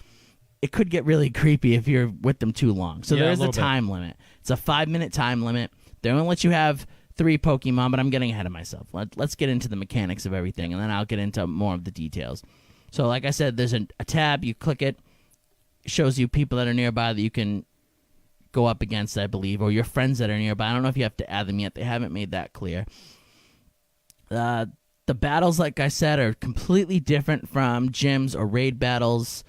it could get really creepy if you're with them too long. So there is a time limit. It's a 5-minute time limit. They only let you have 3 Pokemon, but I'm getting ahead of myself. Let's get into the mechanics of everything, and then I'll get into more of the details. So like I said, there's a tab. You click it. It shows you people that are nearby that you can go up against, I believe, or your friends that are nearby. I don't know if you have to add them yet. They haven't made that clear. The battles, like I said, are completely different from gyms or raid battles.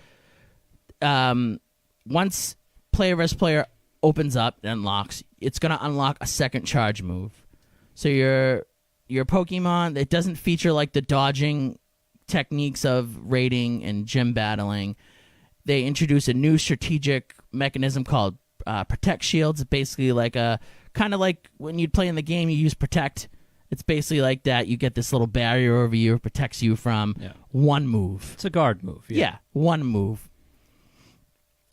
Once player versus player opens up and unlocks, it's going to unlock a second charge move. So your Pokemon, it doesn't feature like the dodging techniques of raiding and gym battling. They introduce a new strategic mechanism called Protect Shields. It's basically like kind of like when you'd play in the game, you use Protect. It's basically like that. You get this little barrier over you, protects you from one move. It's a guard move. Yeah, one move,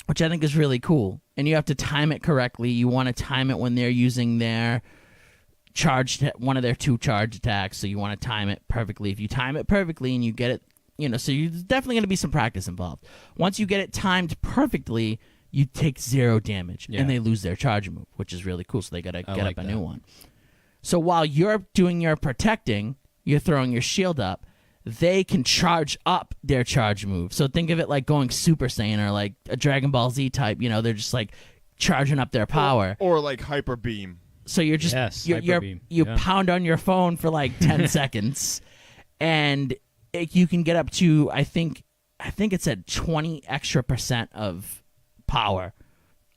which I think is really cool. And you have to time it correctly. You want to time it when they're using their one of their 2 charge attacks, so you want to time it perfectly. If you time it perfectly and you get it, so there's definitely going to be some practice involved. Once you get it timed perfectly, you take 0 damage, and they lose their charge move, which is really cool, so they got to get up a new one. So while you're doing your protecting, you're throwing your shield up, they can charge up their charge move. So think of it like going Super Saiyan or like a Dragon Ball Z type, they're just like charging up their power. Or like Hyper Beam. So you're just you pound on your phone for like 10 seconds, and you can get up to I think it's at 20 extra % of power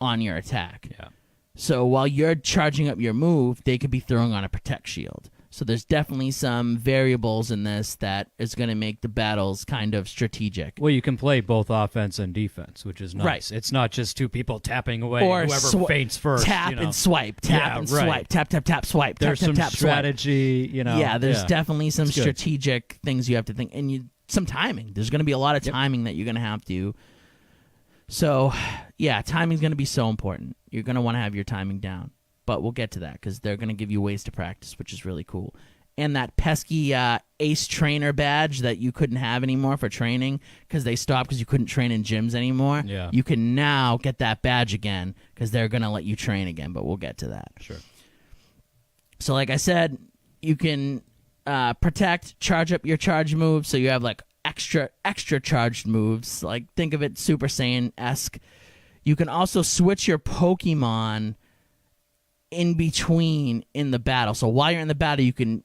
on your attack. Yeah. So while you're charging up your move, they could be throwing on a Protect Shield. So there's definitely some variables in this that is going to make the battles kind of strategic. Well, you can play both offense and defense, which is nice. Right. It's not just 2 people tapping away, or whoever faints first. Tap and swipe, tap and swipe, tap, tap, tap, swipe, there's tap, some tap, strategy, swipe. Yeah, there's definitely some strategic things you have to think, and some timing. There's going to be a lot of timing that you're going to have to. So, yeah, timing's going to be so important. You're going to want to have your timing down. But we'll get to that because they're going to give you ways to practice, which is really cool. And that pesky Ace Trainer badge that you couldn't have anymore for training because they stopped because you couldn't train in gyms anymore. Yeah. You can now get that badge again because they're going to let you train again, but we'll get to that. Sure. So like I said, you can protect, charge up your charge moves, so you have like extra charged moves. Like think of it Super Saiyan-esque. You can also switch your Pokemon in between in the battle. So while you're in the battle, you can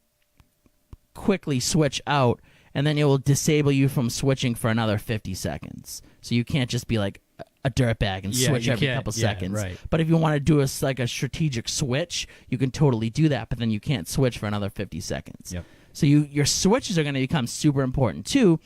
quickly switch out, and then it will disable you from switching for another 50 seconds. So you can't just be like a dirtbag and Yeah, switch you every can't- couple yeah, seconds. right. But if you want to do a strategic switch, you can totally do that, but then you can't switch for another 50 seconds. Yep. So your switches are going to become super important too,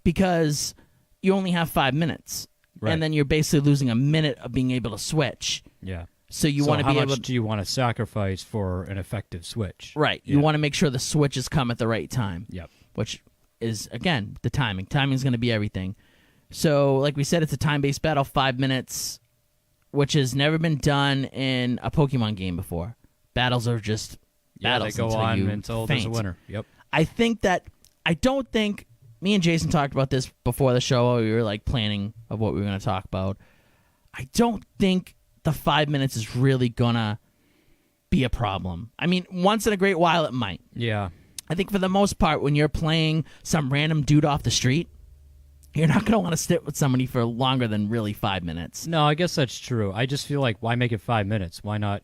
because you only have 5 minutes. Right. And then you're basically losing a minute of being able to switch. Yeah. So you So want to how be much able do you want to sacrifice for an effective switch? Right. Yeah. You want to make sure the switches come at the right time. Yep. Which is, again, the timing. Timing is going to be everything. So, like we said, it's a time-based battle, 5 minutes, which has never been done in a Pokemon game before. Battles are just battles they go until on you until faint. there's a winner. Yep. I don't think, me and Jason talked about this before the show while we were like planning of what we were going to talk about. I don't think the 5 minutes is really going to be a problem. I mean, once in a great while it might. Yeah. I think for the most part, when you're playing some random dude off the street, you're not going to want to sit with somebody for longer than really 5 minutes. No, I guess that's true. I just feel like, why make it 5 minutes? Why not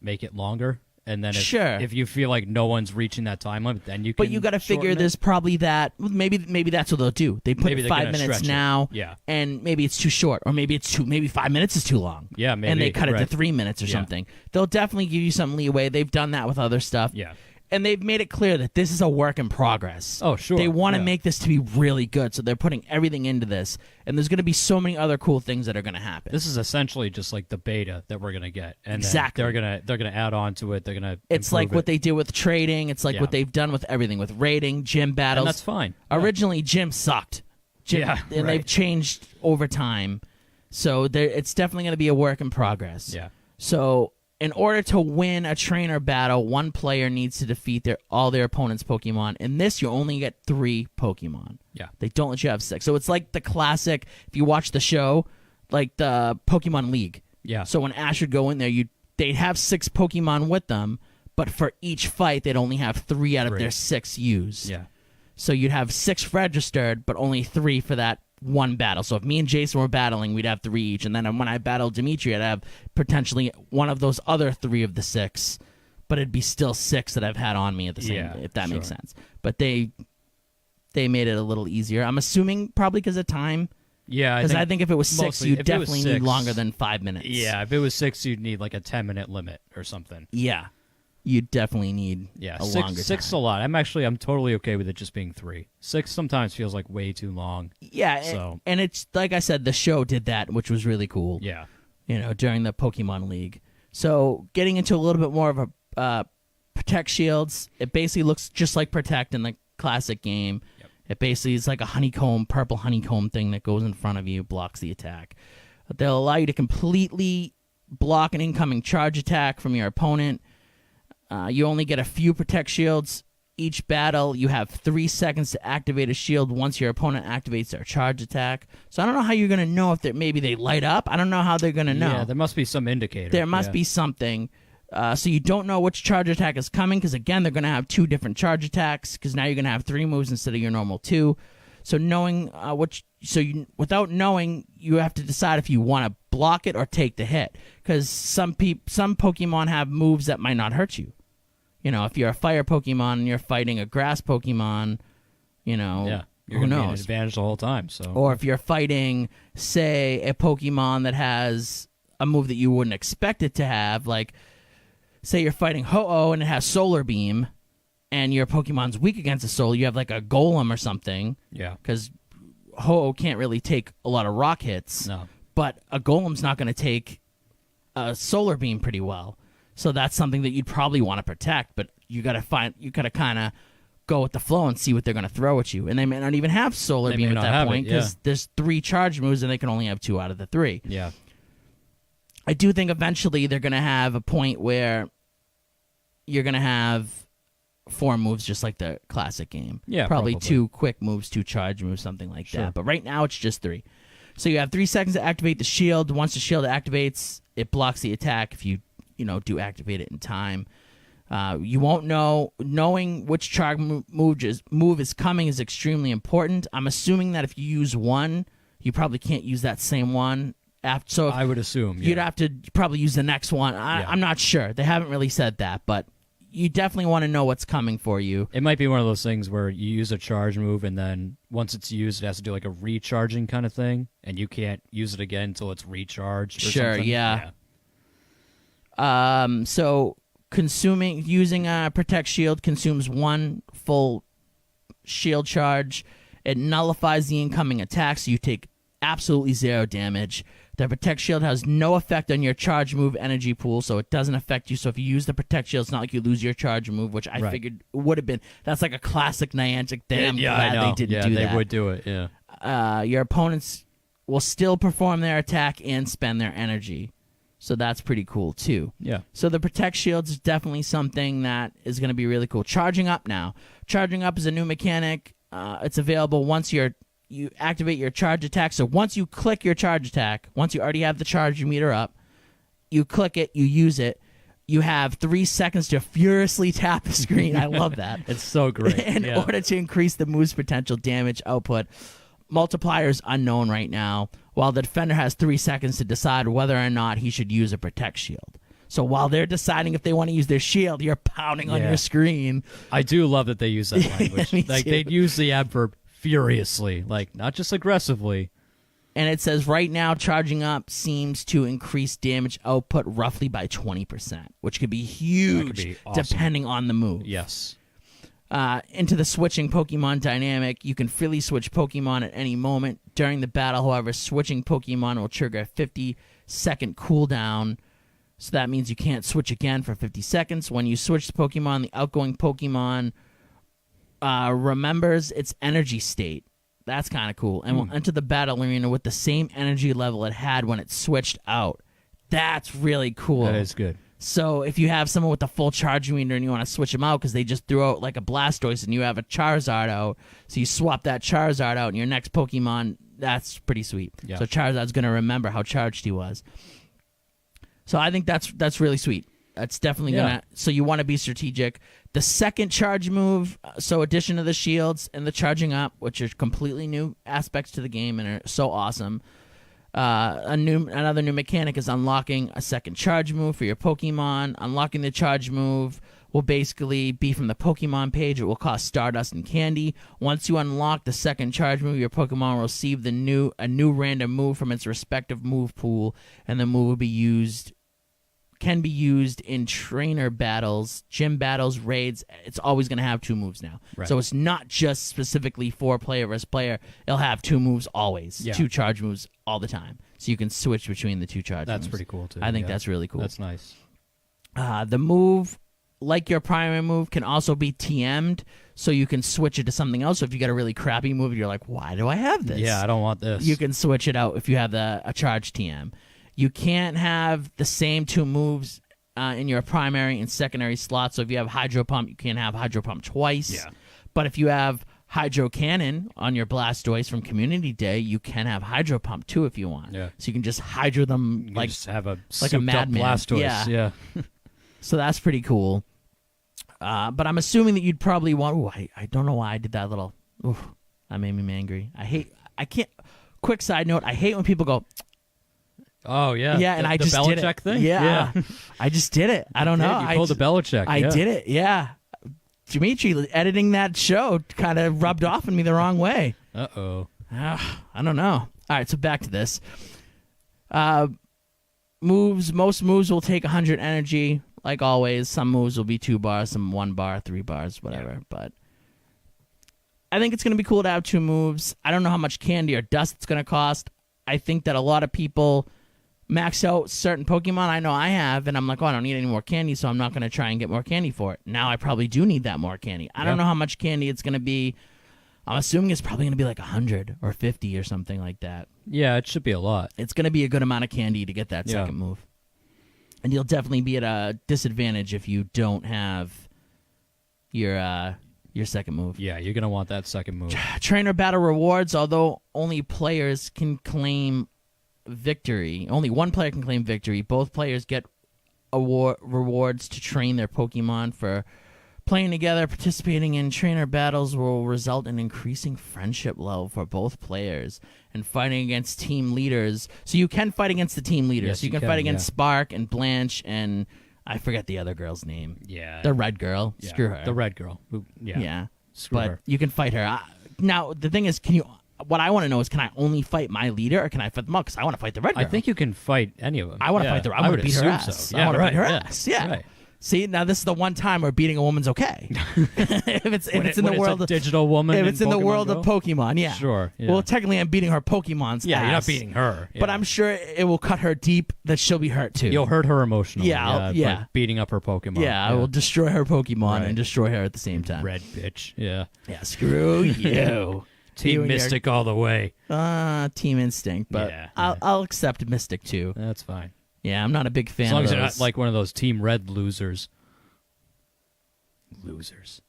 make it longer? And then if you feel like no one's reaching that time limit, then you can. But you got to figure shorten it. there's probably that. Maybe that's what they'll do. They put Maybe they're 5 gonna minutes stretch it. now, Yeah. and maybe it's too short, or maybe it's too. Maybe 5 minutes is too long. Yeah, maybe. And they cut it to right. 3 minutes or Yeah. something. They'll definitely give you some leeway. They've done that with other stuff. Yeah. And they've made it clear that this is a work in progress. Oh, sure. They want to Yeah. make this to be really good, so they're putting everything into this. And there's going to be so many other cool things that are going to happen. This is essentially just like the beta that we're gonna get, and then Exactly. they're gonna add on to it. They're gonna. It's like improve what they did with trading. It's like Yeah. what they've done with everything, with rating, gym battles. and that's fine. Yeah. Originally, gym sucked. Yeah, and right. they've changed over time. So it's definitely going to be a work in progress. Yeah. So in order to win a trainer battle, one player needs to defeat all their opponent's Pokemon. In this, you only get 3 Pokemon. Yeah. They don't let you have 6. So it's like the classic, if you watch the show, like the Pokemon League. Yeah. So when Ash would go in there, they'd have 6 Pokemon with them, but for each fight, they'd only have 3 out of their 6 used. Yeah. So you'd have 6 registered, but only 3 for that one battle. So if me and Jason were battling, we'd have 3 each. And then when I battled Dimitri, I'd have potentially one of those other 3 of the 6, but it'd be still 6 that I've had on me at the same Yeah, if that makes sure. sense. But they made it a little easier. I'm assuming probably because of time. Yeah, Because I think if it was 6, mostly- you'd if it was definitely need 6 longer than 5 minutes. Yeah, if it was 6, you'd need like a 10-minute limit or something. Yeah. You'd definitely need Yeah, a 6 longer is time. a lot. I'm totally okay with it just being 3. 6 sometimes feels like way too long. Yeah, So- and it's like I said, the show did that, which was really cool. Yeah. During the Pokemon League. So getting into a little bit more of a Protect Shields, it basically looks just like Protect in the classic game. Yep. It basically is like a purple honeycomb thing that goes in front of you, blocks the attack. They'll allow you to completely block an incoming charge attack from your opponent. You only get a few Protect Shields each battle. You have 3 seconds to activate a shield once your opponent activates their charge attack. So I don't know how you're going to know if maybe they light up. I don't know how they're going to know. Yeah, there must be some indicator. There must Yeah. be something. So you don't know which charge attack is coming because, again, they're going to have 2 different charge attacks because now you're going to have 3 moves instead of your normal 2. So knowing without knowing, you have to decide if you want to block it or take the hit because some Pokemon have moves that might not hurt you. If you're a fire Pokemon and you're fighting a grass Pokemon, Yeah. You're who gonna be at an knows? advantage the whole time. So. Or if you're fighting, say, a Pokemon that has a move that you wouldn't expect it to have, like, say you're fighting Ho-Oh and it has Solar Beam, and your Pokemon's weak against the Solar, you have like a Golem or something, Yeah. because Ho-Oh can't really take a lot of rock hits, No. but a Golem's not going to take a Solar Beam pretty well. So that's something that you'd probably want to protect, but you got to kind of go with the flow and see what they're going to throw at you. And they may not even have Solar They Beam may at not that have point it, yeah. because there's 3 charge moves and they can only have 2 out of the 3. Yeah. I do think eventually they're going to have a point where you're going to have 4 moves just like the classic game. Yeah, Probably probably. 2 quick moves, 2 charge moves, something like Sure. that. But right now it's just 3. So you have 3 seconds to activate the shield. Once the shield activates, it blocks the attack if you do activate it in time. You won't know. Knowing which charge move is coming is extremely important. I'm assuming that if you use one, you probably can't use that same one. So I would assume. you'd Yeah. have to probably use the next one. Yeah. I'm not sure. They haven't really said that, but you definitely want to know what's coming for you. It might be one of those things where you use a charge move, and then once it's used, it has to do like a recharging kind of thing, and you can't use it again until it's recharged. Or Sure, something. yeah. So using a Protect Shield consumes 1 full shield charge. It nullifies the incoming attack, so you take absolutely 0 damage. The Protect Shield has no effect on your charge move energy pool, so it doesn't affect you. So if you use the Protect Shield, it's not like you lose your charge move, which I figured would have been. That's like a classic Niantic thing. I'm glad they didn't do that. They would do it, yeah. Your opponents will still perform their attack and spend their energy. So that's pretty cool, too. Yeah. So the Protect Shields is definitely something that is going to be really cool. Charging Up now. Charging Up is a new mechanic. It's available once you activate your charge attack. So once you click your charge attack, once you already have the charge meter up, you click it, you use it, you have 3 seconds to furiously tap the screen. I love that. It's so great. In order to increase the move's potential damage output. Multiplier is unknown right now, while the defender has 3 seconds to decide whether or not he should use a Protect Shield. So while they're deciding if they want to use their shield, you're pounding on your screen. I do love that they use that language. Like they'd use the adverb furiously, like not just aggressively. And it says right now, Charging Up seems to increase damage output roughly by 20%, which could be huge, could be awesome. depending on the move. Yes. Into the switching Pokemon dynamic, you can freely switch Pokemon at any moment. During the battle, however, switching Pokemon will trigger a 50-second cooldown. So that means you can't switch again for 50 seconds. When you switch the Pokemon, the outgoing Pokemon remembers its energy state. That's kind of cool. And will enter the battle arena with the same energy level it had when it switched out. That's really cool. That is good. So if you have someone with a full charge meter and you want to switch them out because they just threw out like a Blastoise and you have a Charizard out, so you swap that Charizard out and your next Pokemon, that's pretty sweet. Yeah. So Charizard's going to remember how charged he was. So I think that's really sweet. That's definitely going to... So you want to be strategic. The second charge move, so addition to the shields and the charging up, which are completely new aspects to the game and are so awesome. Another new mechanic is unlocking a second charge move for your Pokemon. Unlocking the charge move will basically be from the Pokemon page. It will cost Stardust and Candy. Once you unlock the second charge move, your Pokemon will receive a new random move from its respective move pool, and the move will can be used in trainer battles, gym battles, raids. It's always going to have 2 moves now. Right. So it's not just specifically for player versus player. It'll have 2 moves always, 2 charge moves all the time. So you can switch between the 2 charge moves. That's pretty cool, too. I think that's really cool. That's nice. The move, like your primary move, can also be TM'd, so you can switch it to something else. So if you got a really crappy move, you're like, why do I have this? Yeah, I don't want this. You can switch it out if you have a charge TM. You can't have the same 2 moves in your primary and secondary slots. So if you have Hydro Pump, you can't have Hydro Pump twice. Yeah. But if you have Hydro Cannon on your Blastoise from Community Day, you can have Hydro Pump too if you want. Yeah. So you can just Hydro them You like just have a like a madman. Blastoise. Yeah. So that's pretty cool. But I'm assuming that you'd probably want... Ooh, I don't know why I did that little... Ooh, that made me angry. I can't... Quick side note, I hate when people go... Oh, yeah. Yeah, and I just did it. Belichick thing? Yeah. I just did it. I don't know. You pulled the Belichick. I did it, yeah. Dimitri, editing that show kind of rubbed off on me the wrong way. Uh-oh. I don't know. All right, so back to this. Most moves will take 100 energy, like always. Some moves will be 2 bars, some 1 bar, 3 bars, whatever. Yeah. But I think it's going to be cool to have 2 moves. I don't know how much candy or dust it's going to cost. I think that a lot of people max out certain Pokemon. I know I have, and I'm like, oh, I don't need any more candy, so I'm not going to try and get more candy for it. Now I probably do need that more candy. I don't know how much candy it's going to be. I'm assuming it's probably going to be like 100 or 50 or something like that. Yeah, it should be a lot. It's going to be a good amount of candy to get that second move. And you'll definitely be at a disadvantage if you don't have your second move. Yeah, you're going to want that second move. Trainer battle rewards, although only players can claim victory. Only one player can claim victory. Both players get rewards to train their Pokemon for playing together. Participating in trainer battles will result in increasing friendship level for both players and fighting against team leaders. So you can fight against the team leaders. Yes, so you can fight against Spark and Blanche and I forget the other girl's name. Yeah. The red girl. Yeah. Screw her. The red girl. Yeah. Yeah. Screw But her. you can fight her. Now, the thing is, what I want to know is, can I only fight my leader, or can I fight them all? Because I want to fight the red girl. I think you can fight any of them. I want to fight the. I want to beat her ass. So. I want to right, beat her yeah. ass. Yeah. Right. See, now this is the one time where beating a woman's okay. if it's in the world of of digital woman, if it's in the Pokemon world Go? of Pokemon, yeah. Sure. Yeah. Well, technically, I'm beating her Pokemon's yeah, ass. you're not beating her. But Yeah. I'm sure it will cut her deep that she'll be hurt too. You'll hurt her emotionally. Yeah, by beating up her Pokemon. Yeah, I will destroy her Pokemon Right. and destroy her at the same time. Red bitch. Yeah. Yeah, screw you. Team You and your- Mystic all the way. Team Instinct, but Yeah, I'll accept Mystic too. That's fine. Yeah, I'm not a big fan As long of as you're those. not like one of those Team Red losers. Losers.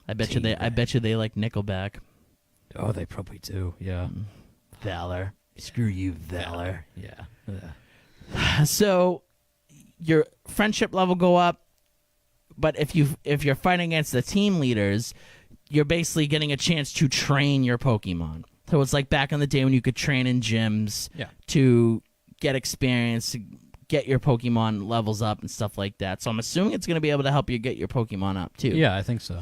I bet Team you they like Nickelback. Oh, they probably do. Yeah. Valor. Screw you, Valor. Yeah. So your friendship level go up, but if you're fighting against the team leaders, you're basically getting a chance to train your Pokemon. So it's like back in the day when you could train in gyms Yeah. to get experience, to get your Pokemon levels up and stuff like that. So I'm assuming it's going to be able to help you get your Pokemon up too. Yeah, I think so.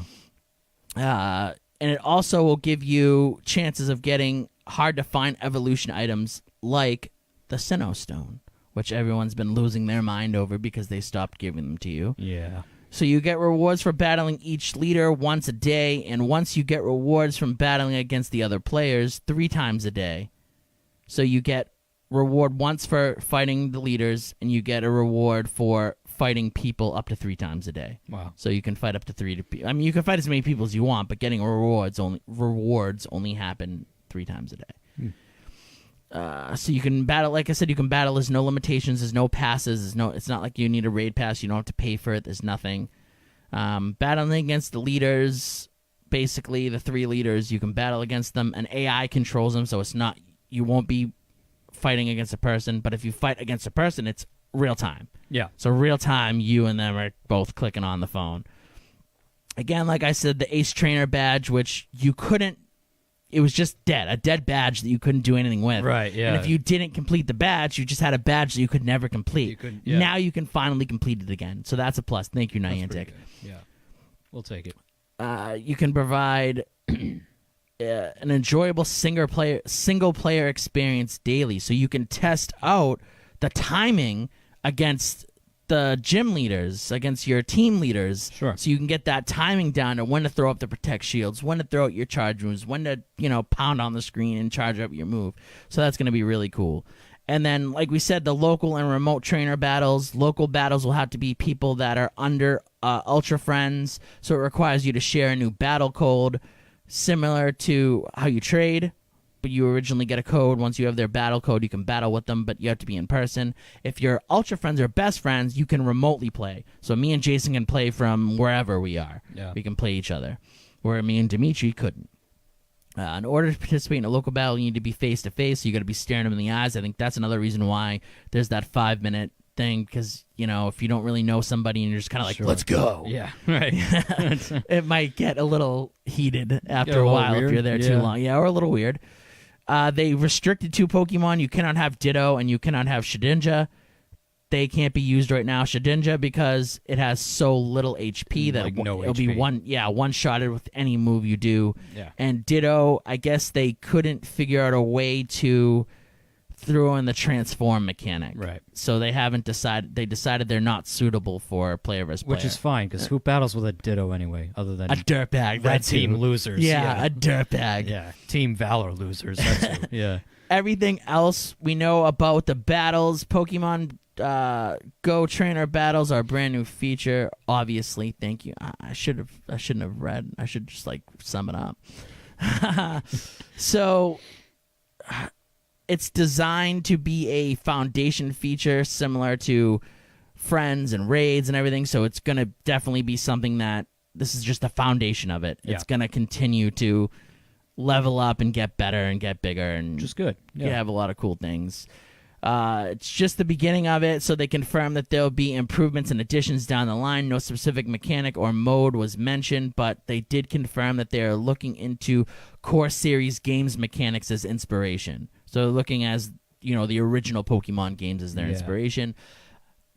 And it also will give you chances of getting hard to find evolution items like the Sinnoh Stone, which everyone's been losing their mind over because they stopped giving them to you. Yeah. So you get rewards for battling each leader once a day, and once you get rewards from battling against the other players 3 times a day. So you get reward once for fighting the leaders, and you get a reward for fighting people up to 3 times a day. Wow. So you can fight up to 3 I mean, you can fight as many people as you want, but getting rewards only happen 3 times a day. So you can battle, like I said, you can battle. There's no limitations. There's no passes. It's not like you need a raid pass. You don't have to pay for it. There's nothing. Battling against the leaders, basically the 3 leaders, you can battle against them. An AI controls them, so it's not, you won't be fighting against a person. But if you fight against a person, it's real time. Yeah. So real time, you and them are both clicking on the phone. Again, like I said, the Ace Trainer badge, which you couldn't, it was just a dead badge that you couldn't do anything with. Right, yeah. And if you didn't complete the badge, you just had a badge that you could never complete. You couldn't- yeah. Now you can finally complete it again. So that's a plus. Thank you, That's Niantic. pretty good. Yeah. We'll take it. You can provide an enjoyable single player experience daily, so you can test out the timing against the gym leaders, against your team leaders. Sure. So you can get that timing down to when to throw up the protect shields, when to throw out your charge moves, when to pound on the screen and charge up your move. So that's going to be really cool. And then, like we said, the local and remote trainer battles. Local battles will have to be people that are under Ultra Friends, so it requires you to share a new battle code, similar to how you trade, but you originally get a code. Once you have their battle code, you can battle with them, but you have to be in person. If your Ultra Friends are best friends, you can remotely play. So me and Jason can play from wherever we are. Yeah. We can play each other, where me and Dimitri couldn't. In order to participate in a local battle, you need to be face-to-face, so you got to be staring them in the eyes. I think that's another reason why there's that 5-minute thing, because, if you don't really know somebody and you're just kind of like, Sure. let's go. Yeah. Right. It might get a little heated after Get a a little while weird. if you're there too Yeah. long. Yeah, or a little weird. They restricted 2 Pokemon. You cannot have Ditto and you cannot have Shedinja. They can't be used right now, Shedinja, because it has so little HP that Like no it'll be HP. one-shotted with any move you do. Yeah. And Ditto, I guess they couldn't figure out a way to throw in the transform mechanic. Right. So they haven't decided. They decided they're not suitable for player versus player. Which is fine, because who battles with a Ditto anyway, other than a dirtbag. Red That Team too. losers? Yeah, a dirtbag. Yeah. Team Valor losers. That's who. Yeah. Everything else we know about the battles, Pokemon Go Trainer battles are a brand new feature. Obviously, thank you. I shouldn't have read. I should just sum it up. So it's designed to be a foundation feature similar to Friends and Raids and everything. So it's gonna definitely be something that this is just the foundation of it. Yeah. It's gonna continue to level up and get better and get bigger and Just good. you have a lot of cool things. It's just the beginning of it, so they confirmed that there'll be improvements and additions down the line. No specific mechanic or mode was mentioned, but they did confirm that they are looking into core series games mechanics as inspiration. So looking the original Pokemon games as their Yeah. inspiration.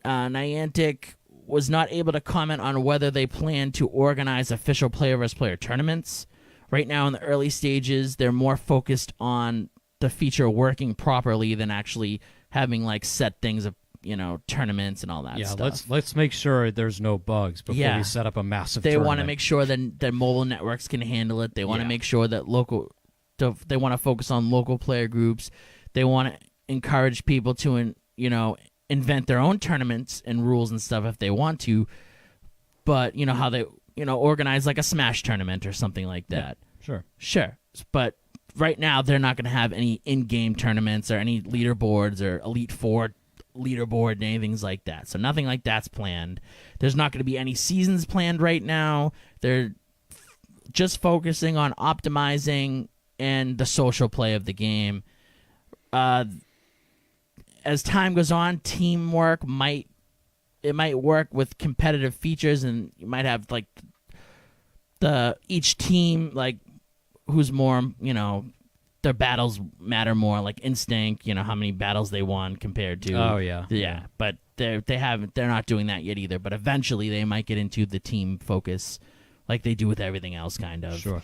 Niantic was not able to comment on whether they plan to organize official player versus player tournaments. Right now, in the early stages, they're more focused on the feature working properly than actually having like set things of tournaments and all that Yeah, stuff. let's make sure there's no bugs before we set up a massive They tournament. want to make sure that mobile networks can handle it. They want to Yeah. make sure that they want to focus on local player groups. They want to encourage people to invent their own tournaments and rules and stuff if they want to. But how they organize like a Smash tournament or something like that. Sure. But right now they're not going to have any in-game tournaments or any leaderboards or Elite Four leaderboard and anything like that. So nothing like that's planned. There's not going to be any seasons planned right now. They're just focusing on optimizing and the social play of the game. As time goes on, teamwork might work with competitive features, and you might have like each team like who's more their battles matter more, like instinct, how many battles they won compared to. Oh, yeah. Yeah, but they're not doing that yet either. But eventually they might get into the team focus like they do with everything else, kind of. Sure.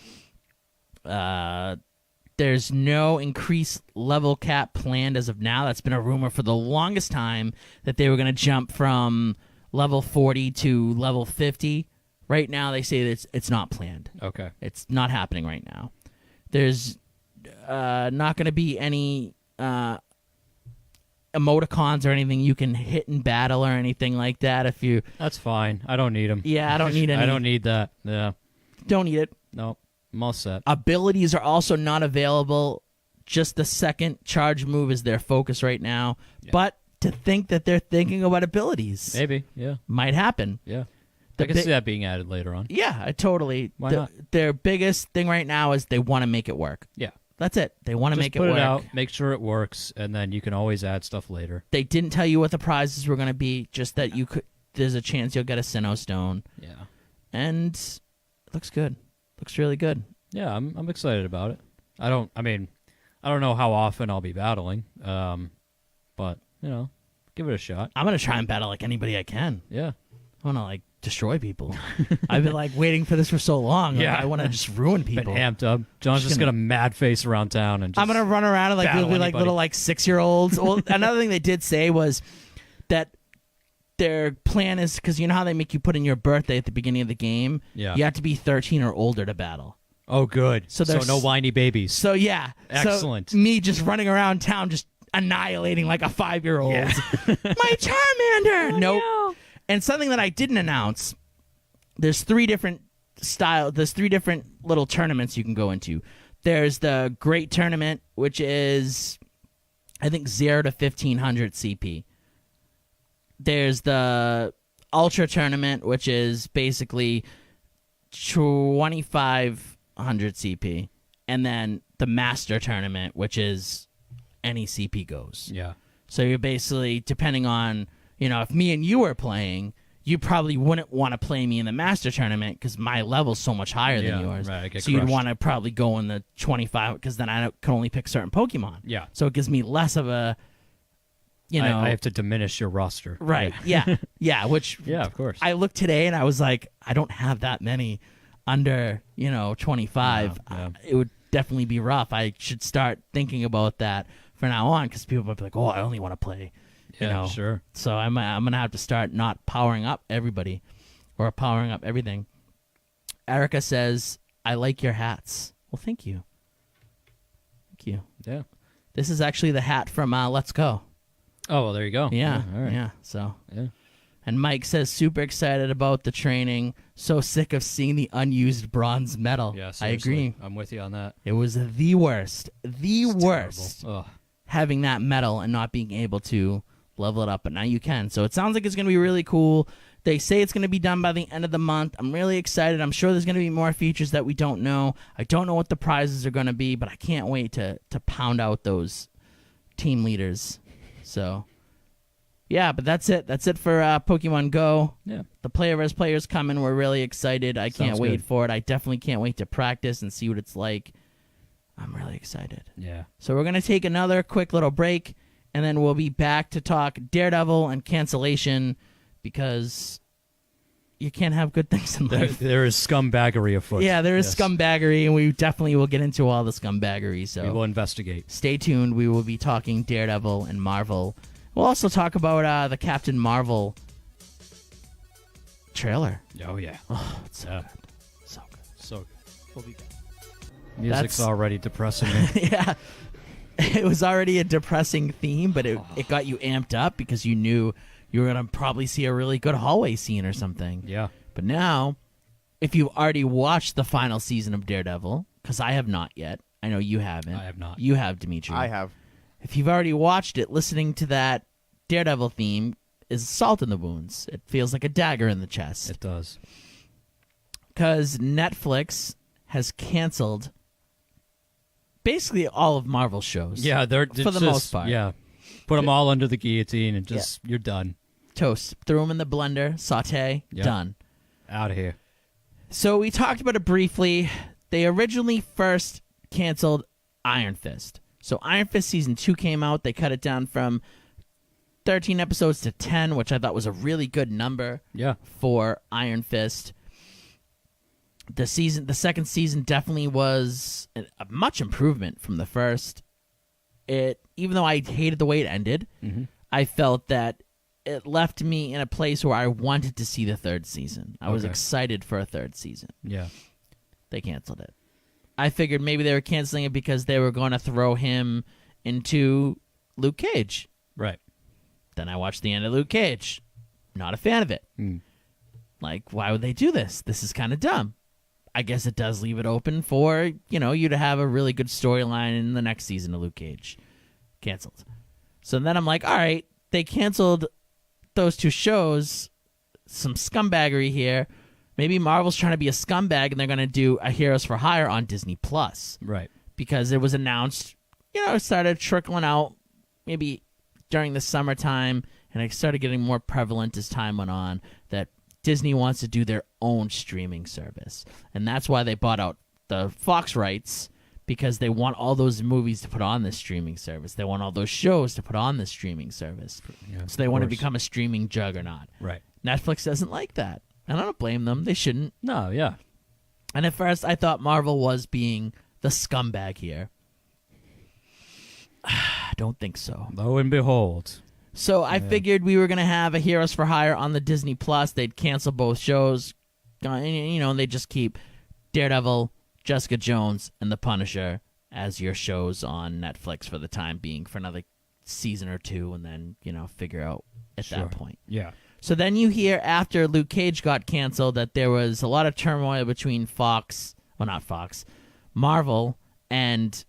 There's no increased level cap planned as of now. That's been a rumor for the longest time that they were going to jump from level 40 to level 50. Right now they say that it's not planned. Okay. It's not happening right now. There's not going to be any emoticons or anything you can hit in battle or anything like that. That's fine. I don't need them. Yeah, I don't need any. I don't need that. Yeah. Don't need it. No. I'm all set. Abilities are also not available. Just the second charge move is their focus right now. Yeah. But to think that they're thinking about abilities, maybe, yeah, might happen. Yeah. I can see that being added later on. Yeah, totally. Why not? Their biggest thing right now is they want to make it work. Yeah. That's it. They want to make it work. Put it out, make sure it works, and then you can always add stuff later. They didn't tell you what the prizes were going to be, just that there's a chance you'll get a Sinnoh Stone. Yeah. And it looks good. Looks really good. Yeah, I'm excited about it. I don't know how often I'll be battling, but, give it a shot. I'm going to try and battle like anybody I can. Yeah. I want to destroy people. I've been waiting for this for so long. Yeah. I want to just ruin people. Been amped up. John's just gonna mad face around town and just I'm gonna run around and we'll be like little 6-year-olds. Well, another thing they did say was that their plan is, because you know how they make you put in your birthday at the beginning of the game. Yeah. You have to be 13 or older to battle. Oh, good. So no whiny babies. So yeah. Excellent. So me just running around town just annihilating like a 5-year-old. Yeah. My Charmander. Oh, nope. no. And something that I didn't announce, there's 3 different little tournaments you can go into. There's the Great Tournament, which is, I think, 0 to 1,500 CP. There's the Ultra Tournament, which is basically 2,500 CP. And then the Master Tournament, which is any CP goes. Yeah. So you're basically, depending on, if me and you were playing, you probably wouldn't want to play me in the Master Tournament because my level's so much higher than yours. Right, I get so you'd crushed. want to probably go in the 25 because then I can only pick certain Pokemon. Yeah. So it gives me less of a, I have to diminish your roster. Right. Yeah. Yeah. Which. Yeah, of course. I looked today and I was like, I don't have that many under 25. Yeah. It would definitely be rough. I should start thinking about that from now on because people will be like, oh, I only want to play. Yeah, sure. So I'm gonna have to start not powering up everybody, or powering up everything. Erica says, "I like your hats." Well, thank you. Thank you. Yeah. This is actually the hat from Let's Go. Oh, well, there you go. Yeah. All right. Yeah. So. Yeah. And Mike says, super excited about the training. So sick of seeing the unused bronze medal. Yeah, I seriously. agree. I'm with you on that. It was the worst. The worst. Ugh. Having that medal and not being able to level it up, but now you can. So it sounds like it's going to be really cool. They say it's going to be done by the end of the month. I'm really excited. I'm sure there's going to be more features that we don't know. I don't know what the prizes are going to be, but I can't wait to pound out those team leaders. So, yeah, but that's it. That's it for Pokemon Go. Yeah. The player versus players coming. We're really excited. I can't wait good. for it. I definitely can't wait to practice and see what it's like. I'm really excited. Yeah. So we're going to take another quick little break. and then we'll be back to talk Daredevil and cancellation, because you can't have good things in life. There is scumbaggery afoot. Yeah, there is Yes. scumbaggery, and we definitely will get into all the scumbaggery. So We will investigate. stay tuned. We will be talking Daredevil and Marvel. We'll also talk about the Captain Marvel trailer. Oh, yeah. Oh, it's so Yeah. good. So good. So good. We'll be back. Music's That's- already depressing me. Yeah. It was already a depressing theme, but it got you amped up because you knew you were going to probably see a really good hallway scene or something. Yeah. But now, if you've already watched the final season of Daredevil, because I have not yet. I know you haven't. I have not. You have, Dimitri. I have. If you've already watched it, listening to that Daredevil theme is salt in the wounds. It feels like a dagger in the chest. It does. Because Netflix has canceled basically all of Marvel's shows. Yeah, they're For the most part. Yeah. Put them all under the guillotine and just, you're done. Toast. Threw them in the blender, saute, Yep. done. Out of here. So we talked about it briefly. They originally first canceled Iron Fist. So Iron Fist season 2 came out. They cut it down from 13 episodes to 10, which I thought was a really good number Yeah. for Iron Fist. The second season definitely was a much improvement from the first. Even though I hated the way it ended, I felt that it left me in a place where I wanted to see the third season. I was Okay. excited for a third season. Yeah. They canceled it. I figured maybe they were canceling it because they were going to throw him into Luke Cage. Right. Then I watched the end of Luke Cage. Not a fan of it. Like, why would they do this? This is kind of dumb. I guess it does leave it open for, you to have a really good storyline in the next season of Luke Cage. Canceled. So then I'm like, all right, they canceled those two shows. Some scumbaggery here. Maybe Marvel's trying to be a scumbag and they're going to do a Heroes for Hire on Disney Plus. Right. Because it was announced, it started trickling out maybe during the summertime, and it started getting more prevalent as time went on, that Disney wants to do their own streaming service. And that's why they bought out the Fox rights, because they want all those movies to put on this streaming service. They want all those shows to put on this streaming service. Yeah, So they of want to course. become a streaming juggernaut. Right. Netflix doesn't like that. And I don't blame them. They shouldn't. No, yeah. And at first, I thought Marvel was being the scumbag here. I don't think so. Lo and behold. So I figured we were going to have a Heroes for Hire on the Disney Plus. They'd cancel both shows. And they'd just keep Daredevil, Jessica Jones, and The Punisher as your shows on Netflix for the time being, for another season or two, and then, figure out at Sure. that point. Yeah. So then you hear after Luke Cage got canceled that there was a lot of turmoil between Marvel and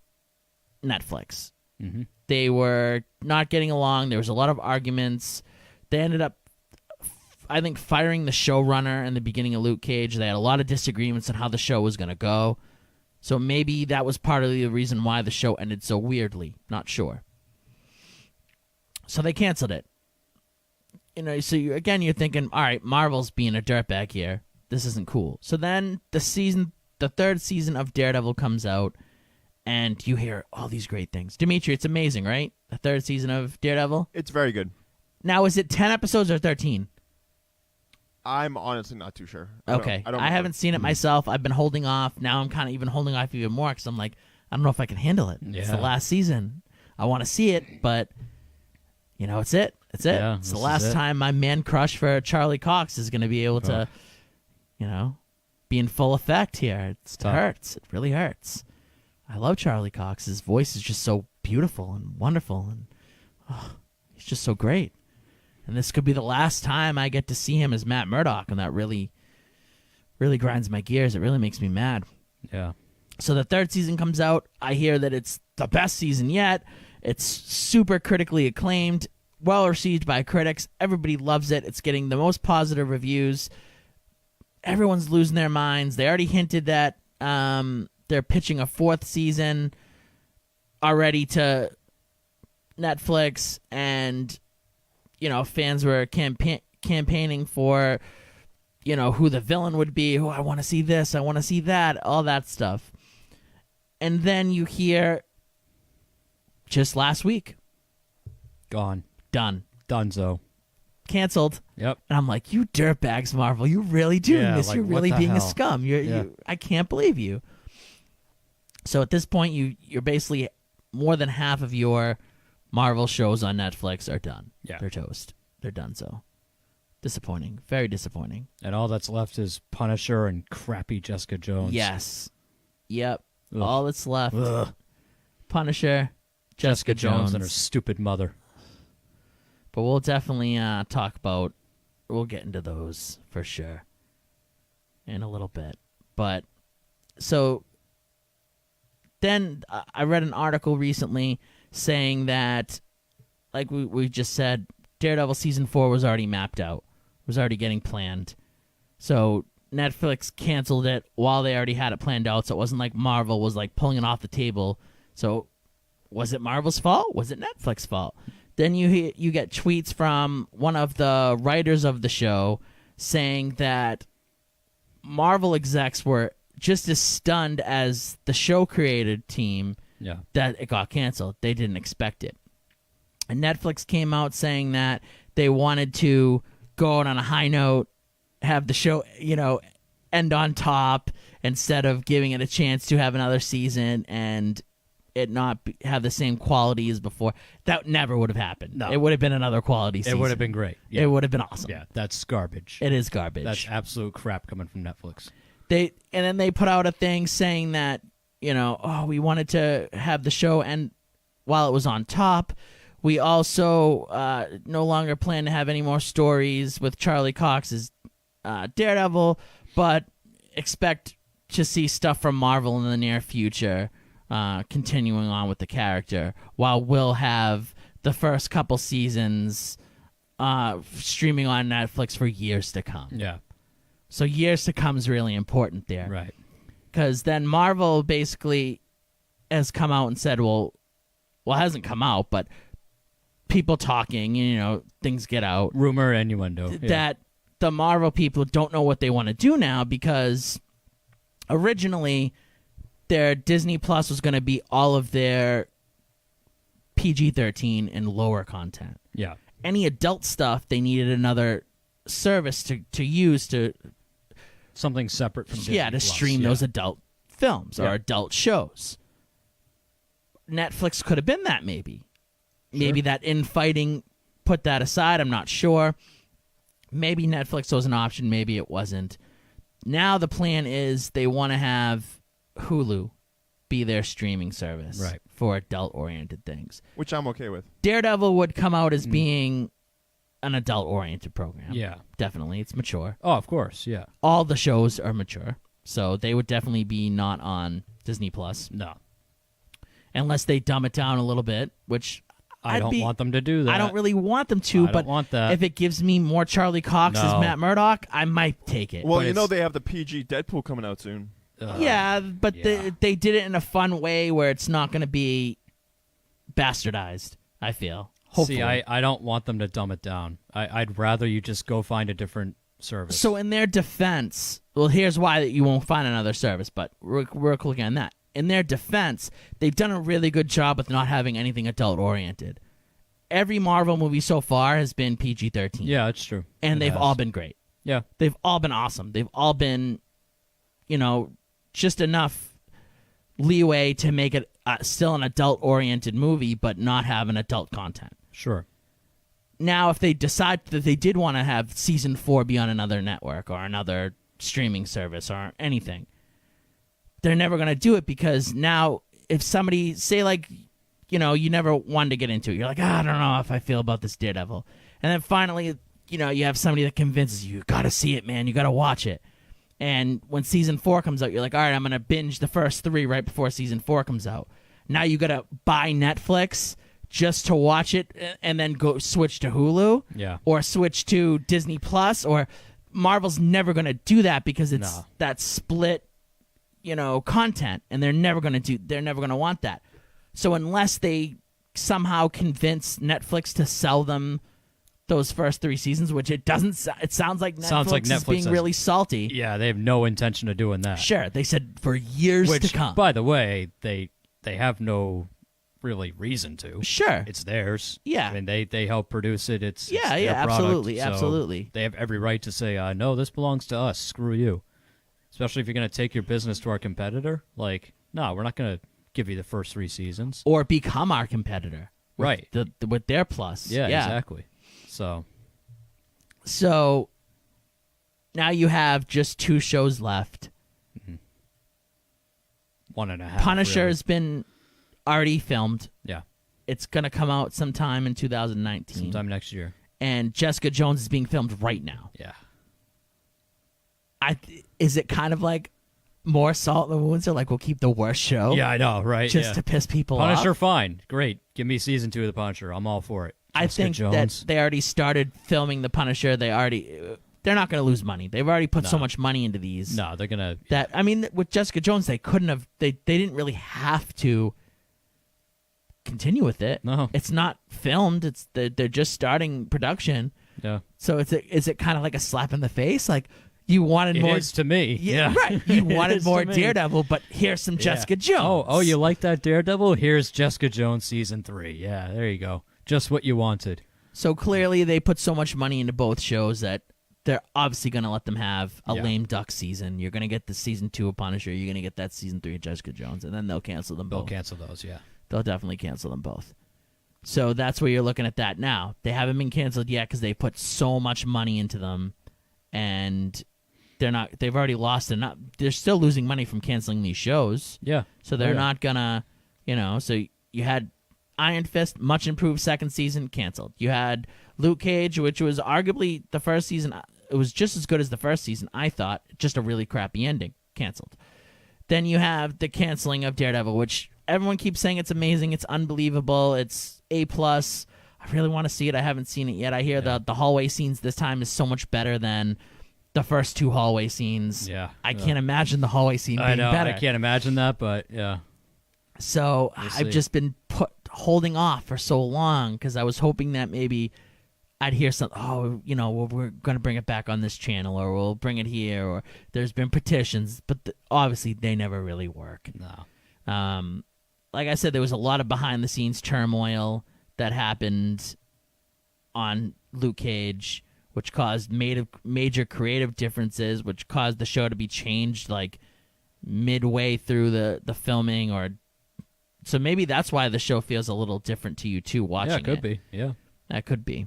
Netflix. Mm-hmm. They were not getting along. There was a lot of arguments. They ended up, I think, firing the showrunner in the beginning of Luke Cage. They had a lot of disagreements on how the show was going to go. So maybe that was part of the reason why the show ended so weirdly. Not sure. So they canceled it. So you're thinking, all right, Marvel's being a dirtbag here. This isn't cool. So then the third season of Daredevil comes out, and you hear all these great things. Dimitri, it's amazing, right? The third season of Daredevil. It's very good. Now, is it 10 episodes or 13? I'm honestly not too sure. Okay. I haven't seen it myself. I've been holding off. Now I'm kind of even holding off even more because I'm like, I don't know if I can handle it. It's the Yeah. last season. I want to see it, but, it's it. It's it. Yeah, It's the this is last it. time my man crush for Charlie Cox is going to be able to, be in full effect here. It tough. hurts. It really hurts. I love Charlie Cox. His voice is just so beautiful and wonderful, and he's just so great. And this could be the last time I get to see him as Matt Murdock, and that really, really grinds my gears. It really makes me mad. Yeah. So the third season comes out. I hear that it's the best season yet. It's super critically acclaimed, well received by critics. Everybody loves it. It's getting the most positive reviews. Everyone's losing their minds. They already hinted that they're pitching a fourth season already to Netflix, and fans were campaigning for who the villain would be. Oh, I want to see this, I want to see that, all that stuff. And then you hear just last week Gone. Done. Dunzo. Canceled. Yep. And I'm like, you dirtbags, Marvel. You're really doing Yeah, this. like, You're what really the being a hell? scum. Yeah. I can't believe you. So at this point, you're basically more than half of your Marvel shows on Netflix are done. Yeah. They're toast. They're done. So disappointing. Very disappointing. And all that's left is Punisher and crappy Jessica Jones. Yes. Yep. Ugh. All that's left. Ugh. Punisher, Jessica Jones, and her stupid mother. But we'll definitely talk about. We'll get into those for sure in a little bit. But so then I read an article recently saying that, like we just said, Daredevil season 4 was already mapped out, was already getting planned. So Netflix canceled it while they already had it planned out. So it wasn't like Marvel was like pulling it off the table. So was it Marvel's fault? Was it Netflix's fault? Then you get tweets from one of the writers of the show saying that Marvel execs were just as stunned as the show created team that it got canceled. They didn't expect it. And Netflix came out saying that they wanted to go out on a high note, have the show, end on top instead of giving it a chance to have another season and it not have the same quality as before. That never would have happened. No. It would have been another quality season. It would have been great. Yeah. It would have been awesome. Yeah, that's garbage. It is garbage. That's absolute crap coming from Netflix. And then they put out a thing saying that, we wanted to have the show end while it was on top. We also no longer plan to have any more stories with Charlie Cox's Daredevil, but expect to see stuff from Marvel in the near future, continuing on with the character, while we'll have the first couple seasons streaming on Netflix for years to come. Yeah. So years to come is really important there. Right. Because then Marvel basically has come out and said, well, it hasn't come out, but people talking, things get out. Rumor, innuendo. That the Marvel people don't know what they want to do now because originally their Disney Plus was going to be all of their PG-13 and lower content. Yeah. Any adult stuff, they needed another service to use to... Something separate from Disney Plus. stream those adult films or Yeah. adult shows. Netflix could have been that maybe. Maybe that infighting put that aside. I'm not sure. Maybe Netflix was an option. Maybe it wasn't. Now the plan is they want to have Hulu be their streaming service for adult-oriented things. Which I'm okay with. Daredevil would come out as being an adult-oriented program. Yeah. Definitely. It's mature. Oh, of course, yeah. All the shows are mature. So they would definitely be not on Disney Plus. No. Unless they dumb it down a little bit, which I don't want them to do that. I don't really want them to, I but don't want that. if it gives me more Charlie Cox as No. Matt Murdock, I might take it. Well, But they have the PG Deadpool coming out soon. Yeah, but yeah. They did it in a fun way where it's not going to be bastardized, I feel. Hopefully. See, I don't want them to dumb it down. I'd rather you just go find a different service. So in their defense, well, here's why that you won't find another service, but we're clicking on that. In their defense, they've done a really good job with not having anything adult-oriented. Every Marvel movie so far has been PG-13. Yeah, it's true. And It they've has. all been great. Yeah. They've all been awesome. They've all been, just enough leeway to make it still an adult-oriented movie, but not have an adult content. Sure. Now, if they decide that they did want to have season 4 be on another network or another streaming service or anything, they're never going to do it because now if somebody, say like, you never wanted to get into it. You're like, I don't know if I feel about this Daredevil. And then finally, you have somebody that convinces you got to see it, man. You got to watch it. And when season 4 comes out, you're like, all right, I'm going to binge the first 3 right before season 4 comes out. Now you got to buy Netflix just to watch it and then go switch to Hulu or switch to Disney Plus, or Marvel's never going to do that because it's that split, content, and they're never going to want that. So unless they somehow convince Netflix to sell them those first 3 seasons, which it doesn't, it sounds like Netflix is being really salty. Yeah, they have no intention of doing that. Sure, they said for years to come. By the way, they have no really reason to. Sure. It's theirs. Yeah. I mean, they help produce it. It's Yeah, their yeah, product, absolutely, so absolutely. They have every right to say, no, this belongs to us. Screw you. Especially if you're going to take your business to our competitor. Like, no, we're not going to give you the first 3 seasons. Or become our competitor. With Right. With their plus. Yeah, exactly. So now you have just 2 shows left. 1.5. Punisher really. has been already filmed. Yeah. It's going to come out sometime in 2019. Sometime next year. And Jessica Jones is being filmed right now. Yeah. Is it kind of like more salt in the wounds? Or like we'll keep the worst show? Yeah, I know, right? Just to piss people Punisher, off? fine. Great. Give me season 2 of The Punisher. I'm all for it. I Jessica think Jones. that they already started filming The Punisher. They're not going to lose money. They've already put so much money into these. No, they're going to... That I mean, with Jessica Jones, they couldn't have. They didn't really have to continue with it. No. It's not filmed. They're just starting production. Yeah. So is it kind of like a slap in the face? Like you wanted It more is to me. Yeah, Yeah. right. You It wanted is more to me. Daredevil, but here's some Jessica Jones. Oh, you like that Daredevil? Here's Jessica Jones season 3. Yeah, there you go. Just what you wanted. So clearly, they put so much money into both shows that they're obviously going to let them have a Yeah. lame duck season. You're going to get the season 2 of Punisher. You're going to get that season 3 of Jessica Jones, and then they'll cancel them They'll both. cancel those, yeah. They'll definitely cancel them both. So that's where you're looking at that now. They haven't been canceled yet because they put so much money into them, and they've already lost enough. They're still losing money from canceling these shows. Yeah. So they're Oh, yeah. not gonna, so you had Iron Fist, much improved second season, canceled. You had Luke Cage, which was arguably the first season. It was just as good as the first season, I thought. Just a really crappy ending, canceled. Then you have the canceling of Daredevil, which everyone keeps saying it's amazing, it's unbelievable, it's A+. I really want to see it. I haven't seen it yet. I hear the hallway scenes this time is so much better than the first 2 hallway scenes. Yeah. I can't imagine the hallway scene being I know. better. I can't imagine that, but yeah. So We'll I've see. just been holding off for so long because I was hoping that maybe I'd hear something. Oh, we're going to bring it back on this channel, or we'll bring it here, or there's been petitions, but obviously they never really work. No. Like I said, there was a lot of behind the scenes turmoil that happened on Luke Cage, which caused major creative differences, which caused the show to be changed like midway through the filming, or so maybe that's why the show feels a little different to you too. Watching Yeah, it could be. Yeah. that could be.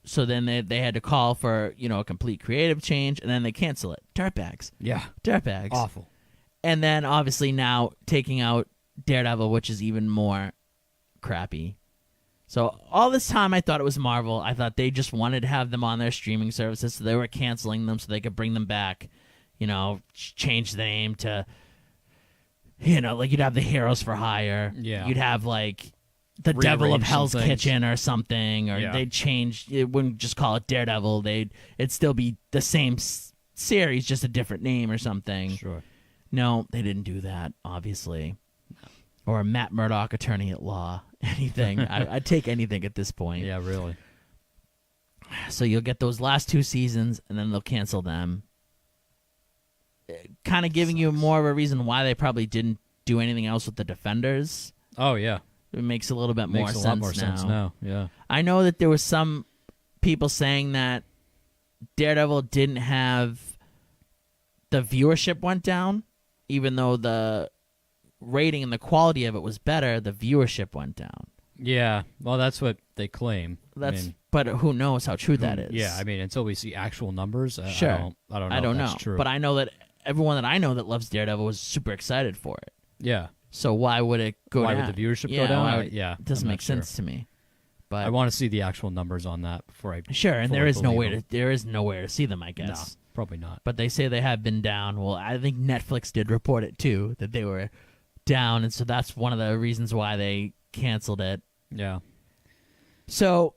So then they had to call for a complete creative change, and then they cancel it. Dirtbags, Yeah. dirtbags, Awful. and then obviously now taking out Daredevil, which is even more crappy. So all this time I thought it was Marvel. I thought they just wanted to have them on their streaming services, so they were canceling them so they could bring them back. Change the name to, like you'd have the Heroes for Hire. Yeah. You'd have like the Devil of Rearrange some Hell's things. Kitchen or something, or Yeah. they'd change. It wouldn't just call it Daredevil. It'd still be the same series, just a different name or something. Sure. No, they didn't do that, obviously. Or Matt Murdock, attorney at law. Anything. I'd take anything at this point. Yeah, really. So you'll get those last 2 seasons, and then they'll cancel them. Kind of giving you more of a reason why they probably didn't do anything else with the Defenders. Oh, yeah. It makes a little bit more Makes sense a lot more sense now. Yeah. I know that there was some people saying that Daredevil didn't have the viewership went down, even though the rating and the quality of it was better. The viewership went down. Yeah. Well, that's what they claim. But who knows how true that is? Yeah, I mean, until we see actual numbers, Sure. I don't know. I don't if know. that's true. But I know that everyone that I know that loves Daredevil was super excited for it. yeah. So why would it go Why down? would the viewership Yeah, go down? why would- Yeah. It doesn't I'm not make sure. sense to me. But I want to see the actual numbers on that before I. sure, and fully there is believe nowhere to see them, I them. guess. No, probably not. But they say they have been down. Well, I think Netflix did report it too, that they were down, and so that's one of the reasons why they canceled it. Yeah. So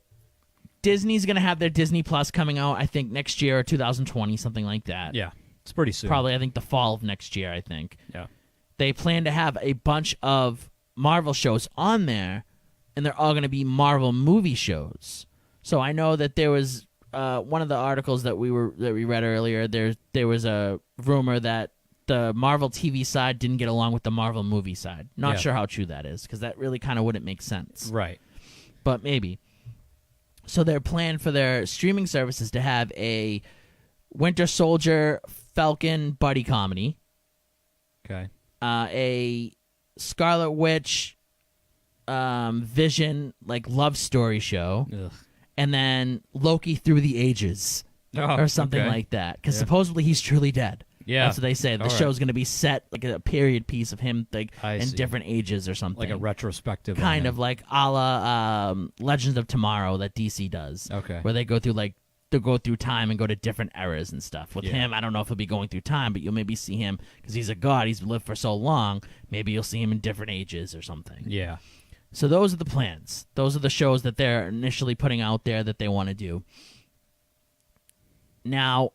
Disney's going to have their Disney Plus coming out, I think, next year or 2020, something like that. Yeah. It's pretty soon. Probably, I think, the fall of next year, I think. Yeah. They plan to have a bunch of Marvel shows on there, and they're all going to be Marvel movie shows. So I know that there was one of the articles that we read earlier. There was a rumor that the Marvel TV side didn't get along with the Marvel movie side. Not Yeah. sure how true that is, because that really kind of wouldn't make sense. Right. But maybe. So their plan for their streaming service is to have a Winter Soldier Falcon buddy comedy, Okay. a Scarlet Witch Vision like love story show, Ugh. and then Loki through the ages Oh, or something okay. like that. Because Yeah. supposedly he's truly dead. Yeah. That's what they say. The All right. show's going to be set like a period piece of him like I in see. different ages or something. Like a retrospective. on kind him. of like a la Legends of Tomorrow that DC does. Okay. Where they go through they'll go through time and go to different eras and stuff. With Yeah. him, I don't know if he'll be going through time, but you'll maybe see him because he's a god. He's lived for so long. Maybe you'll see him in different ages or something. Yeah. So those are the plans. Those are the shows that they're initially putting out there that they want to do. Now,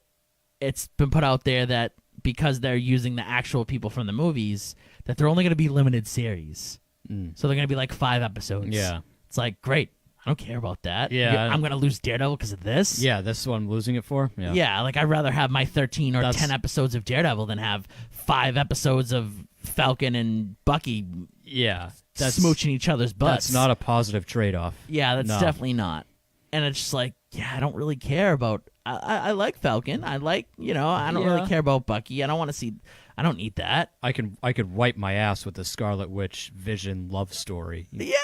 it's been put out there that because they're using the actual people from the movies, that they're only going to be limited series. Mm. So they're going to be like 5 episodes. Yeah. It's like, great. I don't care about that. Yeah. I'm going to lose Daredevil because of this. Yeah, this is what I'm losing it for. Yeah. Yeah, like I'd rather have my 13 or That's- 10 episodes of Daredevil than have 5 episodes of Falcon and Bucky Yeah. smooching each other's butts. That's not a positive trade-off. Yeah, that's No. definitely not. And it's just like, yeah, I don't really care about. I like Falcon. I like, I don't really Yeah. care about Bucky. I don't want to see. I don't need that. I could wipe my ass with the Scarlet Witch Vision love story. Yeah,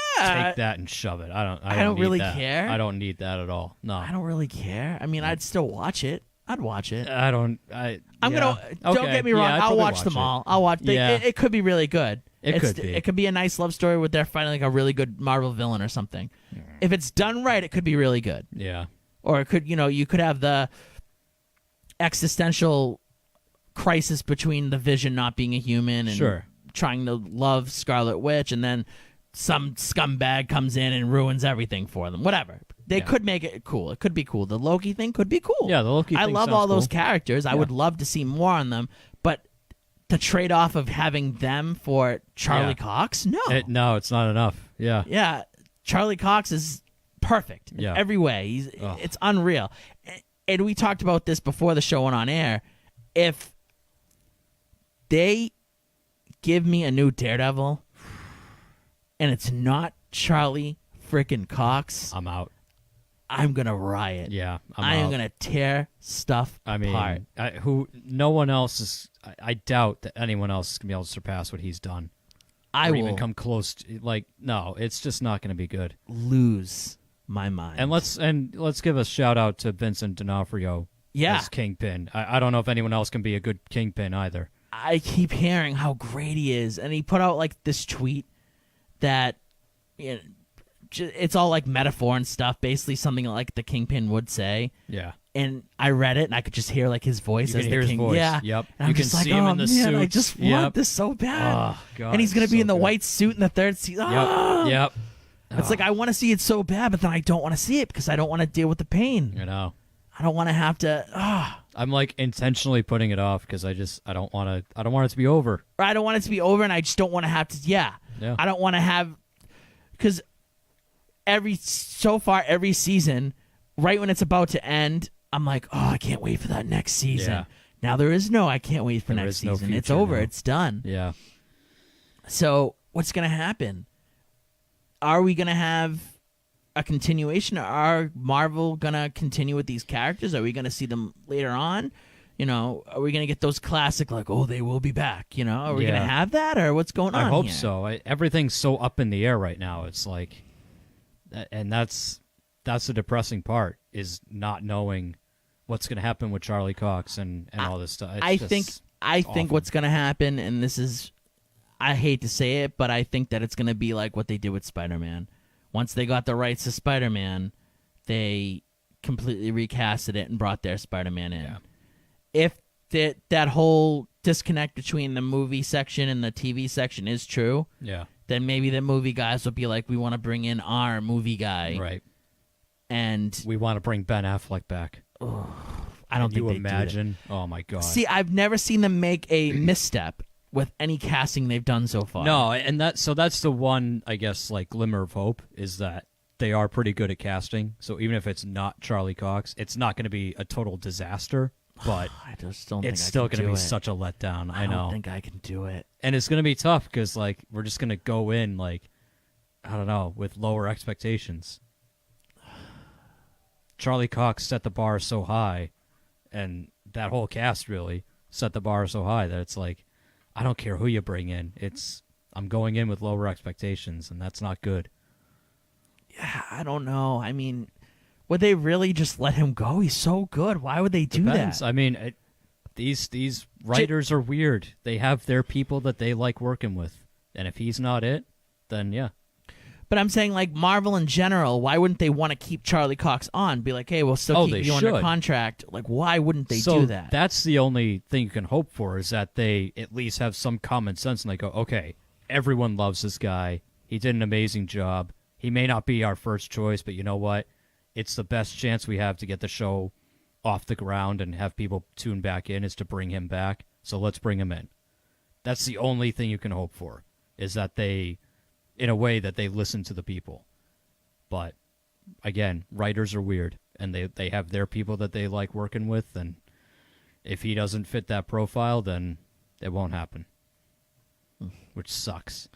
Take that and shove it. I don't don't need really that. care. I don't need that at all. No. I don't really care. I mean, I'd still watch it. I'd watch it. I'm I'm yeah. gonna. Don't Okay. get me wrong. Yeah, I'd I'll probably watch them it. all. I'll watch. Yeah. It could be really good. It could be. It could be a nice love story where they're fighting like a really good Marvel villain or something. If it's done right, it could be really good. Yeah. Or it could, you could have the existential crisis between the Vision not being a human and Sure. trying to love Scarlet Witch, and then some scumbag comes in and ruins everything for them. Whatever. They Yeah. could make it cool. It could be cool. The Loki thing could be cool. Yeah, the Loki I thing love sounds all those cool. characters. I would love to see more on them, but the trade-off of having them for Charlie Yeah. Cox? No. No, it's not enough. Yeah. Yeah, Charlie Cox is perfect in Yeah. every way. Ugh. It's unreal. And we talked about this before the show went on air. If they give me a new Daredevil and it's not Charlie freaking Cox, I'm out. I'm going to riot. Yeah. I am out. going to tear stuff I mean, apart. no one else is. I doubt that anyone else is gonna be able to surpass what he's done. I or will even come close. No, it's just not gonna be good. lose my mind. And let's give a shout out to Vincent D'Onofrio Yeah. as Kingpin. I don't know if anyone else can be a good Kingpin either. I keep hearing how great he is, and he put out like this tweet that it's all like metaphor and stuff, basically something like the Kingpin would say. Yeah. And I read it, and I could just hear like his voice You as can the hear his king. voice. Yeah, Yep. And I'm You can just like, see him oh in the man, I suit. just Yep. want this so bad. Oh God. and he's gonna be so in the good. white suit in the 3rd season. Yep. It's like I want to see it so bad, but then I don't want to see it because I don't want to deal with the pain. You know. I don't want to have to. I'm like intentionally putting it off because I don't want it to be over. Or I don't want it to be over, and I just don't want to have to. Yeah. I don't want to have, because every season, right when it's about to end, I'm like, oh, I can't wait for that next season. Yeah. Now there is no, I can't wait for There next is no season. It's future, over. no. It's done. Yeah. So what's gonna happen? Are we gonna have a continuation? Are Marvel gonna continue with these characters? Are we gonna see them later on? Are we gonna get those classic like, oh, they will be back? Are we gonna Yeah. have that, or what's going on? I hope here? so. Everything's so up in the air right now. It's like, and that's the depressing part, is not knowing what's going to happen with Charlie Cox and all this stuff. I think awful. what's gonna happen, and this is, I hate to say it, but I think that it's gonna be like what they did with Spider-Man. Once they got the rights to Spider-Man, they completely recasted it and brought their Spider-Man in. Yeah. If that whole disconnect between the movie section and the TV section is true, Yeah. then maybe the movie guys will be like, we want to bring in our movie guy. Right. And We want to bring Ben Affleck back. I don't Can think you they imagine? Oh my God. See, I've never seen them make a misstep with any casting they've done so far. No, and that's the one, I guess, like glimmer of hope, is that they are pretty good at casting. So even if it's not Charlie Cox, it's not going to be a total disaster. but I just don't think it's I still can going to do be it. such a letdown. I I know. don't think I can do it. And it's going to be tough because, like, we're just going to go in, like, I don't know, with lower expectations. Charlie Cox set the bar so high, and that whole cast really set the bar so high that it's like, I don't care who you bring in. I'm going in with lower expectations, and that's not good. Yeah, I don't know. I mean, would they really just let him go? He's so good. Why would they do Depends. that? I mean, these writers are weird. They have their people that they like working with, and if he's not it, then yeah. But I'm saying, like, Marvel in general, why wouldn't they want to keep Charlie Cox on? Be like, hey, we'll still keep you under should. contract. Like, why wouldn't they So do that? that's the only thing you can hope for, is that they at least have some common sense and they go, okay, everyone loves this guy. He did an amazing job. He may not be our first choice, but you know what? It's the best chance we have to get the show off the ground and have people tune back in is to bring him back. So let's bring him in. That's the only thing you can hope for, is that they, in a way, that they listen to the people. But again, writers are weird, and they have their people that they like working with, and if he doesn't fit that profile, then it won't happen, which sucks.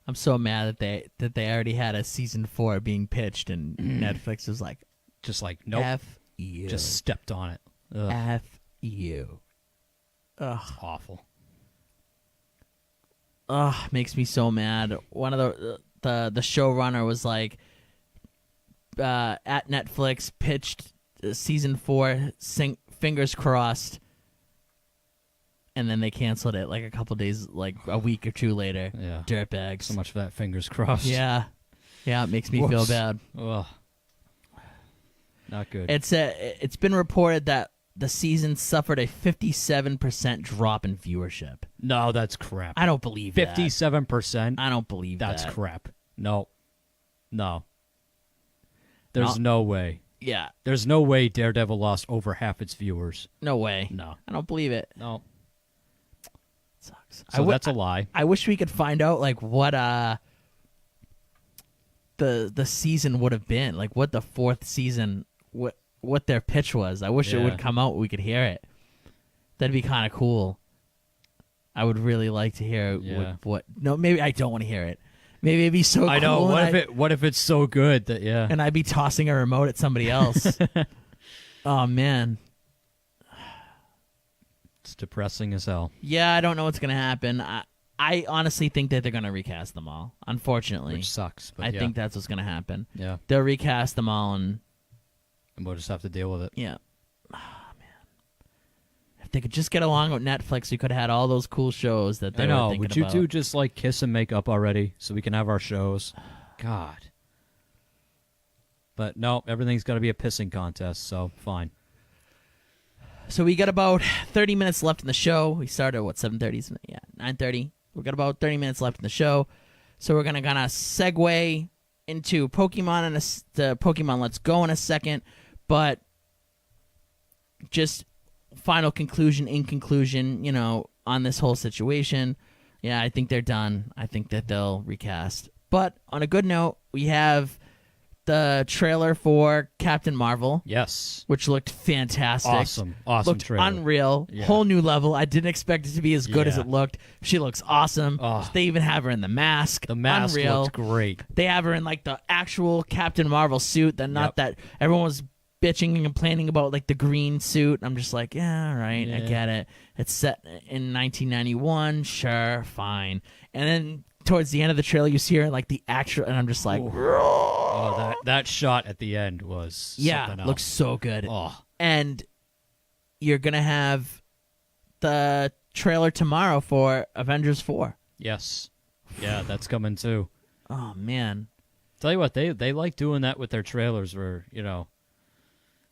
I'm so mad that they already had a season 4 being pitched, and Netflix was like, Just like, nope, F you. just stepped on it. Ugh, F you. Ugh. awful. Ugh, makes me so mad. One of the showrunner was like, at Netflix, pitched season 4, fingers crossed, and then they canceled it like a couple days, like a week or two later. Yeah. Dirtbags. So much for that fingers crossed. Yeah, it makes me feel Whoops. bad. Ugh. Not good. It's been reported that the season suffered a 57% drop in viewership. No, that's crap. I don't believe that. 57%? I don't believe That's that. crap. No. There's no way. Yeah, There's no way Daredevil lost over half its viewers. no way. No. I don't believe it. No. Sucks. So that's a lie. I wish we could find out like what the season would have been, like what the 4th season, what their pitch was. I wish it Yeah. would come out, we could hear it. That'd be kind of cool. I would really like to hear Yeah. what. No, maybe I don't want to hear it. Maybe it'd be so cool. I know. and What if it's so good that and I'd be tossing a remote at somebody else. Oh man. It's depressing as hell. Yeah, I don't know what's gonna happen. I honestly think that they're gonna recast them all. Unfortunately, Which sucks. But I yeah. think that's what's gonna happen. Yeah. They'll recast them all, and We'll just have to deal with it. yeah. Oh man, if they could just get along with Netflix, we could have had all those cool shows that they I know. were thinking Would you about. two just like kiss and make up already so we can have our shows? God. But no, everything's got to be a pissing contest, so fine. So we got about 30 minutes left in the show. We started at 7:30? Yeah, 9:30. We got about 30 minutes left in the show. So we're gonna kind of segue into Pokemon and the Pokemon Let's Go in a second, but just final conclusion, in conclusion, on this whole situation. Yeah, I think they're done. I think that they'll recast. But on a good note, we have the trailer for Captain Marvel, Yes. which looked fantastic. Awesome Looked trailer. unreal. Yeah. Whole new level. I didn't expect it to be as good as Yeah. it looked. She looks awesome. Oh. They even have her in the mask. The mask unreal. looked great. They have her in like the actual Captain Marvel suit. That not Yep. that everyone was bitching and complaining about like the green suit. I'm just like, yeah, all right, I Yeah. get it. It's set in 1991. Sure, fine. And then towards the end of the trailer, you see her in like the actual, and I'm just like, Oh, that shot at the end was yeah, something else. looks so good. Oh, And you're gonna have the trailer tomorrow for Avengers 4. yes. Yeah, that's coming too. Oh man. Tell you what, they like doing that with their trailers where,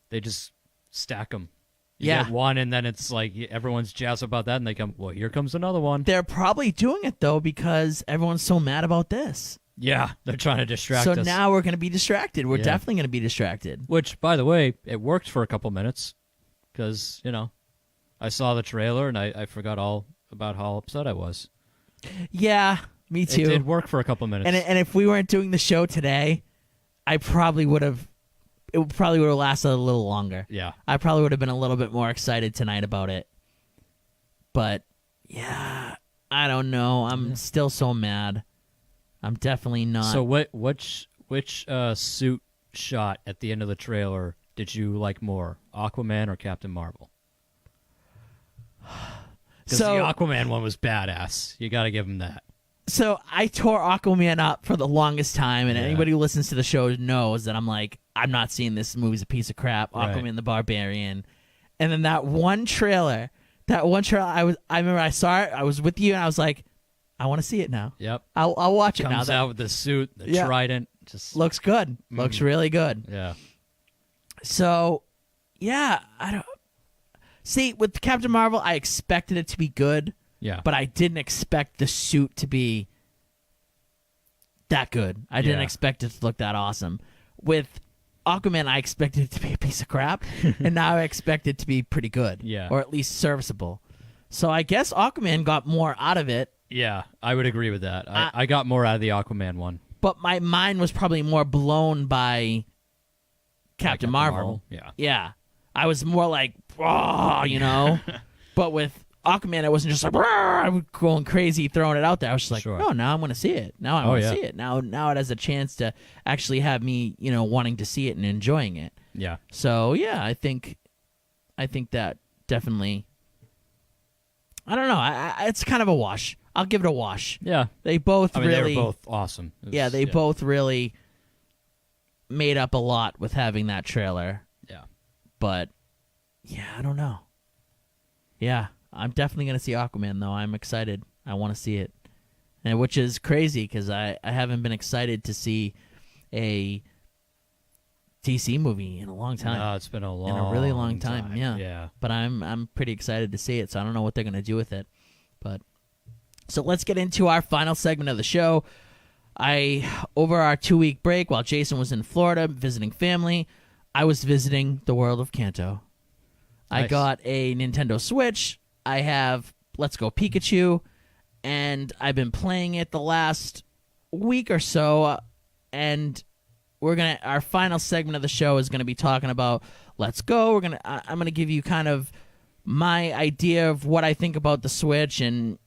they just stack them. You Yeah. get one, and then it's like everyone's jazzed about that, and they come, well, here comes another one. They're probably doing it though because everyone's so mad about this. Yeah, they're trying to distract So us. now we're gonna be distracted. We're Yeah. definitely gonna be distracted. Which, by the way, it worked for a couple minutes because, I saw the trailer and I forgot all about how upset I was. Yeah, me too. It did work for a couple minutes. And if we weren't doing the show today, I probably would have it probably would have lasted a little longer. Yeah. I probably would have been a little bit more excited tonight about it. But yeah, I don't know. I'm still so mad. I'm definitely not. So which suit shot at the end of the trailer did you like more, Aquaman or Captain Marvel? Because the Aquaman one was badass. You got to give him that. So I tore Aquaman up for the longest time, and anybody who listens to the show knows that I'm like, I'm not seeing this movie's a piece of crap. Aquaman the Barbarian, and then that one trailer, I remember I saw it. I was with you, and I was like, I want to see it now. Yep. I'll watch it now. Comes out with the suit, the trident, just looks good. Looks really good. Yeah. So, yeah, I don't see with Captain Marvel. I expected it to be good. Yeah. But I didn't expect the suit to be that good. I didn't expect it to look that awesome. With Aquaman, I expected it to be a piece of crap, and now I expect it to be pretty good. Yeah. Or at least serviceable. So I guess Aquaman got more out of it. Yeah, I would agree with that. I got more out of the Aquaman one. But my mind was probably more blown by Captain Marvel. Yeah. Yeah. I was more like, oh, you know? But with Aquaman, I wasn't just like, I'm going crazy throwing it out there. I was just like, no, now I'm going to see it. Now I want to see it. Now it has a chance to actually have me, wanting to see it and enjoying it. Yeah. So, yeah, I think that definitely, I don't know. It's kind of a wash. I'll give it a wash. Yeah. They both they really. were both awesome. They both really made up a lot with having that trailer. Yeah. But, yeah, I don't know. Yeah. I'm definitely going to see Aquaman, though. I'm excited. I want to see it. And which is crazy because I haven't been excited to see a DC movie in a long time. No, it's been a really long time. Yeah. Yeah. But I'm pretty excited to see it, so I don't know what they're going to do with it. But so let's get into our final segment of the show. Over our 2-week break, while Jason was in Florida visiting family, I was visiting the world of Kanto. Nice. I got a Nintendo Switch. I have Let's Go Pikachu, and I've been playing it the last week or so, and our final segment of the show is gonna be talking about Let's Go. I'm gonna give you kind of my idea of what I think about the Switch and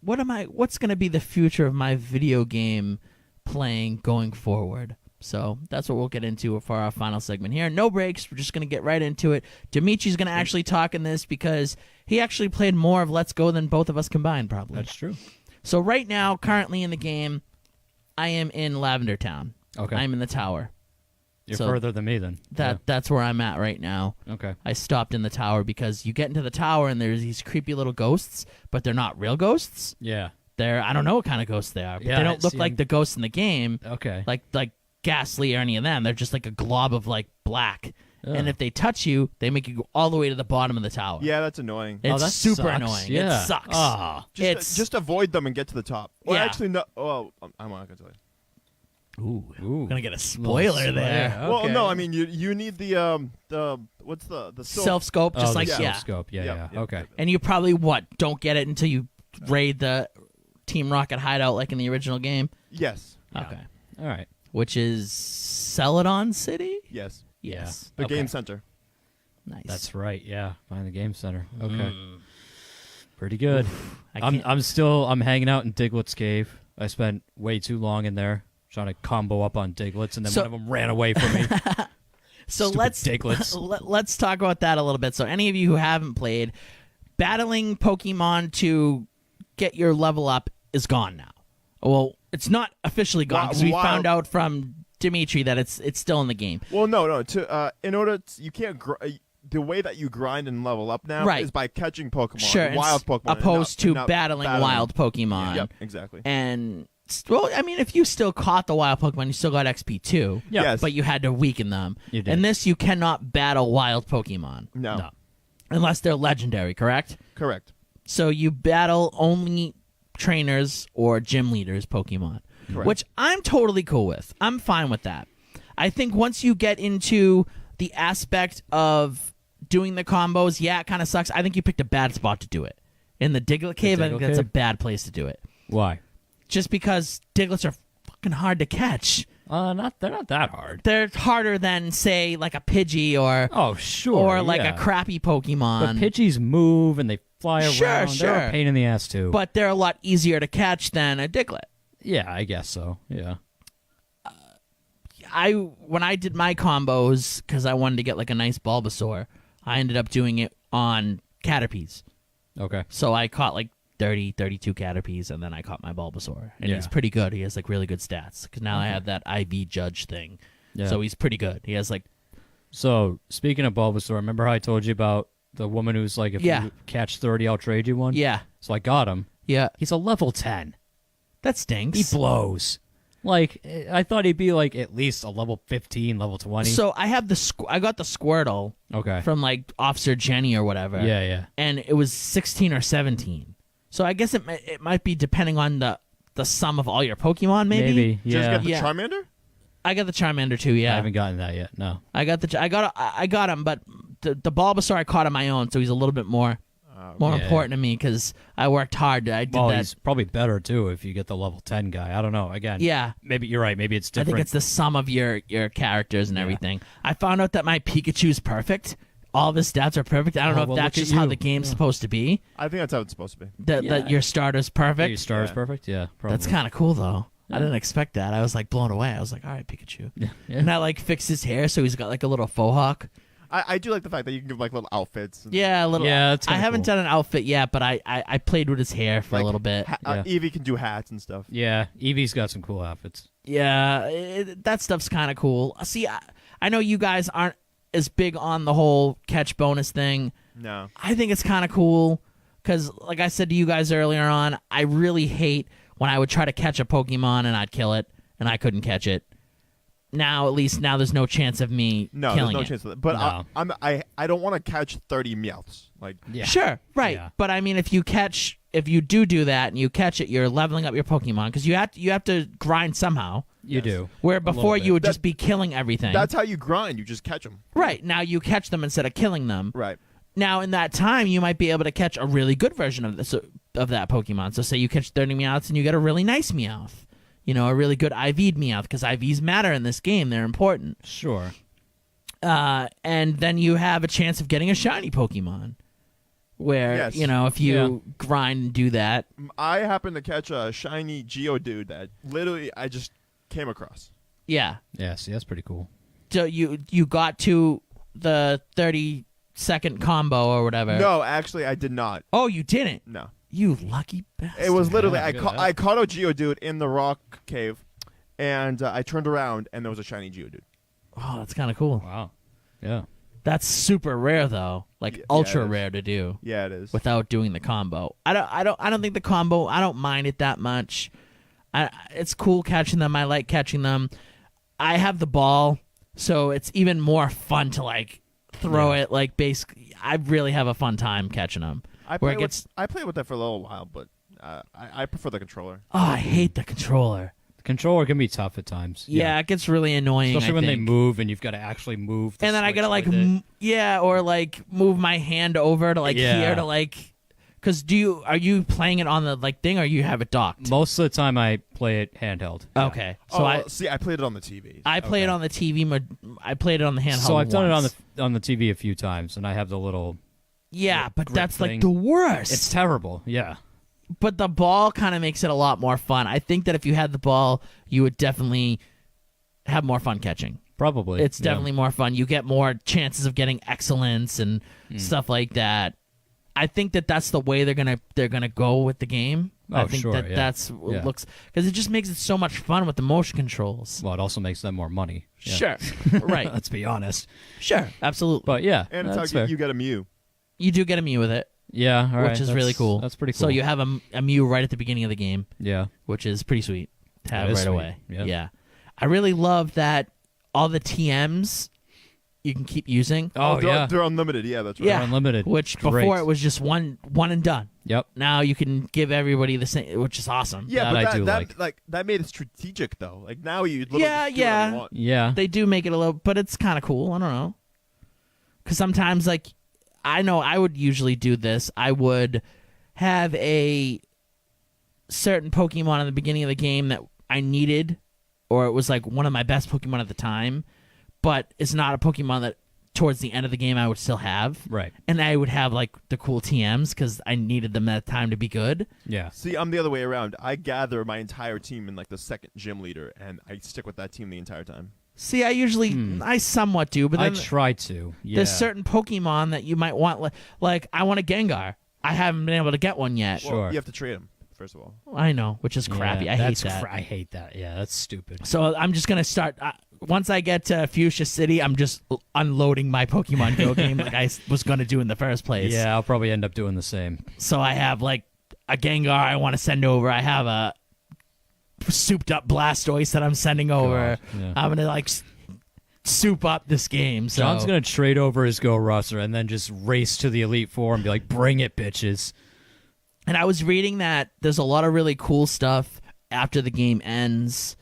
what's gonna be the future of my video game playing going forward. So that's what we'll get into for our final segment here. No breaks. We're just going to get right into it. Dimitri's going to actually talk in this because he actually played more of Let's Go than both of us combined, probably. That's true. So right now, currently in the game, I am in Lavender Town. Okay. I'm in the tower. You're further than me then. That's where I'm at right now. Okay. I stopped in the tower because you get into the tower and there's these creepy little ghosts, but they're not real ghosts. Yeah. I don't know what kind of ghosts they are, but they don't look like the ghosts in the game. Okay. Like Ghastly or any of them. They're just like a glob of like black. And if they touch you, they make you go all the way to the bottom of the tower. Yeah, that's annoying. It's that super sucks. annoying. Yeah. It sucks. Ah. Just avoid them and get to the top. Well, Yeah. actually, no. Oh, I'm not gonna tell you. Ooh. Gonna get a spoiler there. Okay. Well, no, I mean you need the what's the Self scope, just like scope. Yeah. Okay. And you probably don't get it until you raid the Team Rocket hideout like in the original game. Yes. Okay. All right. Which is Celadon City? Yes. Yes. The Okay. game center. Nice. That's right. Yeah. Find the game center. Okay. Pretty good. I I'm hanging out in Diglett's cave. I spent way too long in there trying to combo up on Diglets, and then one of them ran away from me. So Stupid let's Diglets. let's talk about that a little bit. So any of you who haven't played, battling Pokemon to get your level up is gone now. Well, it's not officially gone because we found out from Dimitri that it's still in the game. Well, no. In order you can't. The way that you grind and level up now is by catching Pokemon, Sure, wild Pokemon, opposed to not battling wild Pokemon. Yep, exactly. And well, I mean, if you still caught the wild Pokemon, you still got XP too. Yeah. Yes. But you had to weaken them. You did. In this, you cannot battle wild Pokemon No. unless they're legendary. Correct. Correct. So you battle only trainers or gym leaders Pokemon, Correct. which I'm totally cool with. I'm fine with that. I think once you get into the aspect of doing the combos, it kind of sucks. I think you picked a bad spot to do it. In the Diglett Cave, I think that's a bad place to do it. Why? Just because Diglets are fucking hard to catch. They're not that hard. They're harder than, say, like a Pidgey or Oh, sure. or like yeah. a crappy Pokemon. But Pidgeys move and they fly Sure, around. They're sure. a pain in the ass too. But they're a lot easier to catch than a Diglett. yeah, I guess so. Yeah. When I did my combos, because I wanted to get like a nice Bulbasaur, I ended up doing it on Caterpies. Okay. So I caught like 30, 32 Caterpies, and then I caught my Bulbasaur. And Yeah. he's pretty good. He has like really good stats. Because now I have that IV judge thing. Yeah. So he's pretty good. He has like, So speaking of Bulbasaur, remember how I told you about the woman who's like, if Yeah. you catch 30, I'll trade you one? yeah, So I got him. yeah. He's a level 10. That stinks. He blows. Like, I thought he'd be like at least a level 15, level 20. So I have I got the Squirtle okay. from like Officer Jenny or whatever. Yeah, yeah. And it was 16 or 17. So I guess it might be depending on the sum of all your Pokemon, maybe. Just yeah. get the Yeah. Charmander? I got the Charmander too. I Yeah, haven't gotten that yet, no. I got him, but the Bulbasaur I caught on my own, so he's a little bit more Yeah. important to me because I worked hard. I did Well, that. he's probably better, too, if you get the level 10 guy. I don't know. Again, Yeah, maybe you're right. Maybe it's I different. think it's the sum of your characters and Yeah. everything. I found out that my Pikachu's perfect. All of his stats are perfect. I don't Oh, know if well, that's look at just how you. the game's supposed to be. I think that's how it's supposed to be. That Yeah. your starter's Yeah, perfect. your star is Yeah. perfect? Yeah, probably. That's kind of cool though. Yeah. I didn't expect that. I was like blown away. I was like, all right, Pikachu. Yeah. And I like fixed his hair so he's got like a little faux hawk. I do like the fact that you can give like little outfits. And Yeah, a little. Yeah, that's I kinda haven't cool. done an outfit yet, but I played with his hair for a like, little bit. Yeah. Eevee can do hats and stuff. Yeah, Eevee's got some cool outfits. Yeah, that stuff's kind of cool. See, I know you guys aren't as big on the whole catch bonus thing. No. I think it's kind of cool because, like I said to you guys earlier on, I really hate when I would try to catch a Pokemon and I'd kill it and I couldn't catch it. Now, at least now, there's no chance of me No, killing there's no it. chance of that. But No. I don't want to catch 30 Meowths. Like, Yeah. Sure, right. Yeah. But I mean, if you do that and you catch it, you're leveling up your Pokemon because you have to grind somehow. You do. Where before bit. you would That- just be killing everything. that's how you grind. You just catch them. right. Now you catch them instead of killing them. Right. Now in that time, you might be able to catch a really good version of that Pokemon. So say you catch 30 Meowths and you get a really nice Meowth. You know, a really good IV'd Meowth because IVs matter in this game. They're important. Sure. And then you have a chance of getting a shiny Pokemon. Where, Yes. you know, if you grind and do that. I happened to catch a shiny Geodude that literally I just came across. Yeah. Yeah, see, that's pretty cool. So you got to the 30-second combo or whatever. No, actually, I did not. Oh, you didn't? No. You lucky bastard. It was literally Yeah, I look at caught that. I caught a Geodude in the rock cave, and I turned around and there was a shiny Geodude. Oh, that's kind of cool. Wow. Yeah. That's super rare though. Like Yeah, ultra it is. rare to do Yeah, it is. without doing the combo. I don't think the combo, I don't mind it that much. It's cool catching them. I like catching them. I have the ball, so it's even more fun to like throw it like basically I really have a fun time catching them. I where played it gets with that for a little while, but I prefer the controller. Oh, I hate the controller. The controller can be tough at times. Yeah, it gets really annoying. Especially I when they think. move and you've got to actually move. The And then I gotta switch like, with it. or like move my hand over to like Yeah. here to like, because are you playing it on the like thing or you have it docked? Most of the time I play it handheld. Yeah. Okay, so I played it on the TV. I play it on the TV. I played it on the handheld. So I've done it once. on the TV a few times, and I have the little. Yeah, but grip that's thing. like the worst. It's terrible. Yeah. But the ball kind of makes it a lot more fun. I think that if you had the ball, you would definitely have more fun catching. Probably. It's yeah. definitely more fun. You get more chances of getting excellence and stuff like that. I think that that's the way they're gonna go with the game. I Oh, think sure, that yeah. that's what Yeah. looks because it just makes it so much fun with the motion controls. Well, it also makes them more money. Yeah. Sure, right? Let's be honest. Sure, absolutely. But yeah, And it's that's how fair. you get a Mew. You do get a Mew with it, Yeah, all right. which is really cool. That's pretty cool. So you have a Mew right at the beginning of the game, yeah. which is pretty sweet to have That is right sweet. away. Yeah. I really love that all the TMs you can keep using. Oh, they're, yeah. they're unlimited. Yeah, that's right. Yeah. Unlimited. Which Great. before it was just one and done. Yep. Now you can give everybody the same, which is awesome. Yeah, That but I do like. that made it strategic though. Like now you literally Yeah, just do whatever yeah. you want. Yeah. They do make it a little, but it's kind of cool. I don't know. Because sometimes, like, I know I would usually do this. I would have a certain Pokemon in the beginning of the game that I needed or it was like one of my best Pokemon at the time, but it's not a Pokemon that towards the end of the game I would still have. Right. And I would have like the cool TMs because I needed them at the time to be good. Yeah. See, I'm the other way around. I gather my entire team in like the second gym leader, and I stick with that team the entire time. See, I usually, I somewhat do, but I then try to. Yeah. there's certain Pokemon that you might want. Like I want a Gengar. I haven't been able to get one yet. Sure. Well, you have to trade him first of all. I know, which is crappy. Yeah, I hate that's that. I hate that. Yeah, that's stupid. So I'm just gonna start. Once I get to Fuchsia City, I'm just unloading my Pokemon Go game like I was gonna do in the first place. Yeah, I'll probably end up doing the same. So I have like a Gengar I want to send over. I have a souped up Blastoise that I'm sending over. God, yeah. I'm gonna like soup up this game. So John's gonna trade over his Go Russer and then just race to the Elite Four and be like, "Bring it, bitches!" And I was reading that there's a lot of really cool stuff after the game ends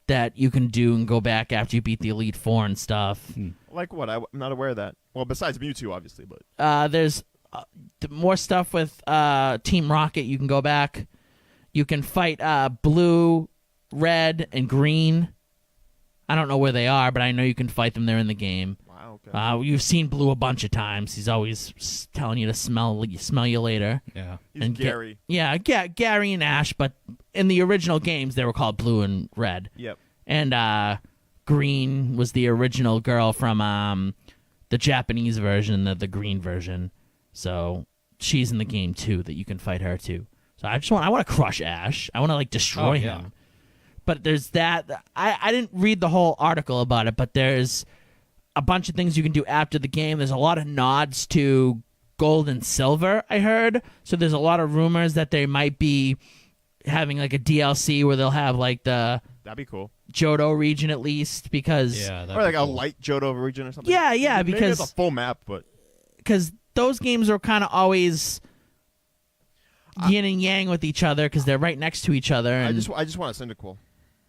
that you can do and go back after you beat the Elite Four and stuff. Like what? I'm not aware of that. Well, besides Mewtwo, obviously, but There's more stuff with Team Rocket. You can go back. You can fight blue, red, and green. I don't know where they are, but I know you can fight them. They're in the game. wow. Okay. You've seen Blue a bunch of times. He's always telling you to smell you later. Yeah. He's and Gary. Gary and Ash, but in the original games, they were called Blue and Red. Yep. And Green was the original girl from the Japanese version, the green version. So she's in the game too. That you can fight her too. So I want to crush Ash. I want to like destroy yeah. him. But there's that. I didn't read the whole article about it, but there's a bunch of things you can do after the game. There's a lot of nods to Gold and Silver, I heard. So there's a lot of rumors that they might be having like a DLC where they'll have like the That'd be cool. Johto region at least because Yeah. Or like a light Johto region or something. Yeah, Maybe because- it's a full map, but those games are kind of always yin and yang with each other because they're right next to each other. And I just want a Cyndaquil.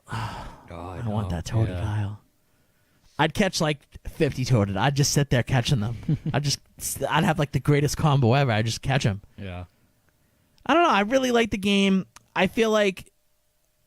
I want that Totodile. I'd catch like 50 Totodile. I'd just sit there catching them. I'd have like the greatest combo ever. I'd just catch them. Yeah. I don't know. I really like the game. I feel like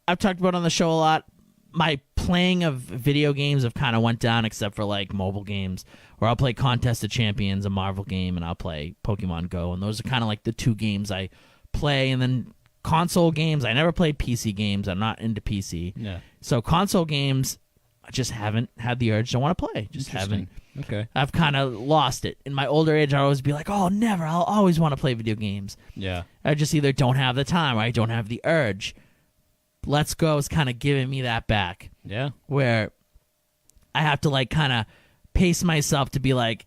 I've talked about it on the show a lot. My playing of video games have kind of went down except for like mobile games where I'll play Contest of Champions, a Marvel game, and I'll play Pokemon Go. And those are kind of like the two games I play. And then console games, I never played PC games. I'm not into PC. Yeah. So console games, I just haven't had the urge to want to play. Just haven't. Okay. I've kind of lost it. In my older age, I'd always be like, oh, never. I'll always want to play video games. Yeah. I just either don't have the time or I don't have the urge. Let's Go is kind of giving me that back Yeah. where I have to like kind of pace myself to be like,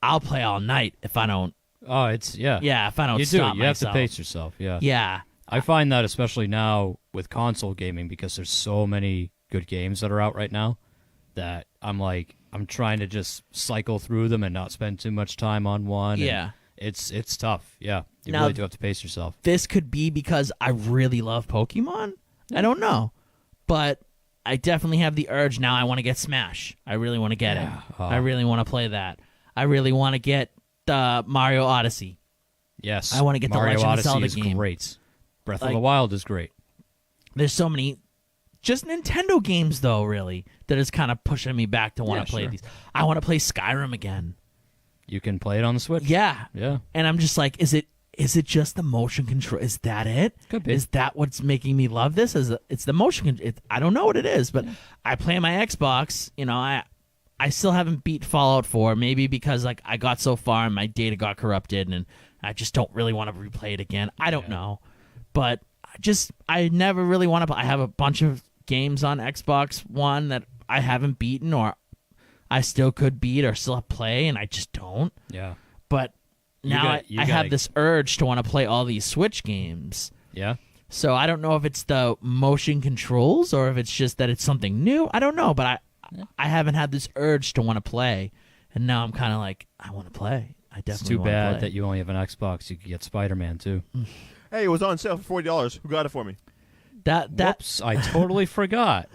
I'll play all night if I don't. Oh, it's if I don't you stop do. You have to myself. pace yourself. Yeah. Yeah. I find that especially now with console gaming because there's so many good games that are out right now that I'm trying to just cycle through them and not spend too much time on one. Yeah. And it's tough. Yeah. You Now- really do have to pace yourself. This could be because I really love Pokemon. I don't know. But I definitely have the urge now. I want to get Smash. I really want to get it. Oh. I really want to play that. I really want to get the Mario Odyssey. Yes. I wanna get the Mario Legend of Odyssey Zelda is game. great. Breath of Like- the Wild is great. There's so many just Nintendo games though, really, that is kind of pushing me back to want Yeah, to play sure. these. I want to play Skyrim again. You can play it on the Switch. Yeah. Yeah. And I'm just like, is it just the motion control? Is that it? Could be. Is that what's making me love this? It's the motion control. I don't know what it is, but I play my Xbox. You know, I still haven't beat Fallout 4. Maybe because like I got so far and my data got corrupted, and I just don't really want to replay it again. I don't know, but I never really want to. I have a bunch of games on Xbox One that I haven't beaten, or I still could beat, or still play, and I just don't. Yeah. But now you I gotta- have this urge to want to play all these Switch games. Yeah. So I don't know if it's the motion controls or if it's just that it's something new. I don't know, but I haven't had this urge to want to play, and now I'm kind of like I want to play. I definitely It's too wanna bad play. that you only have an Xbox. You could get Spider-Man too. Hey, it was on sale for $40. Who got it for me? that Whoops! I totally forgot.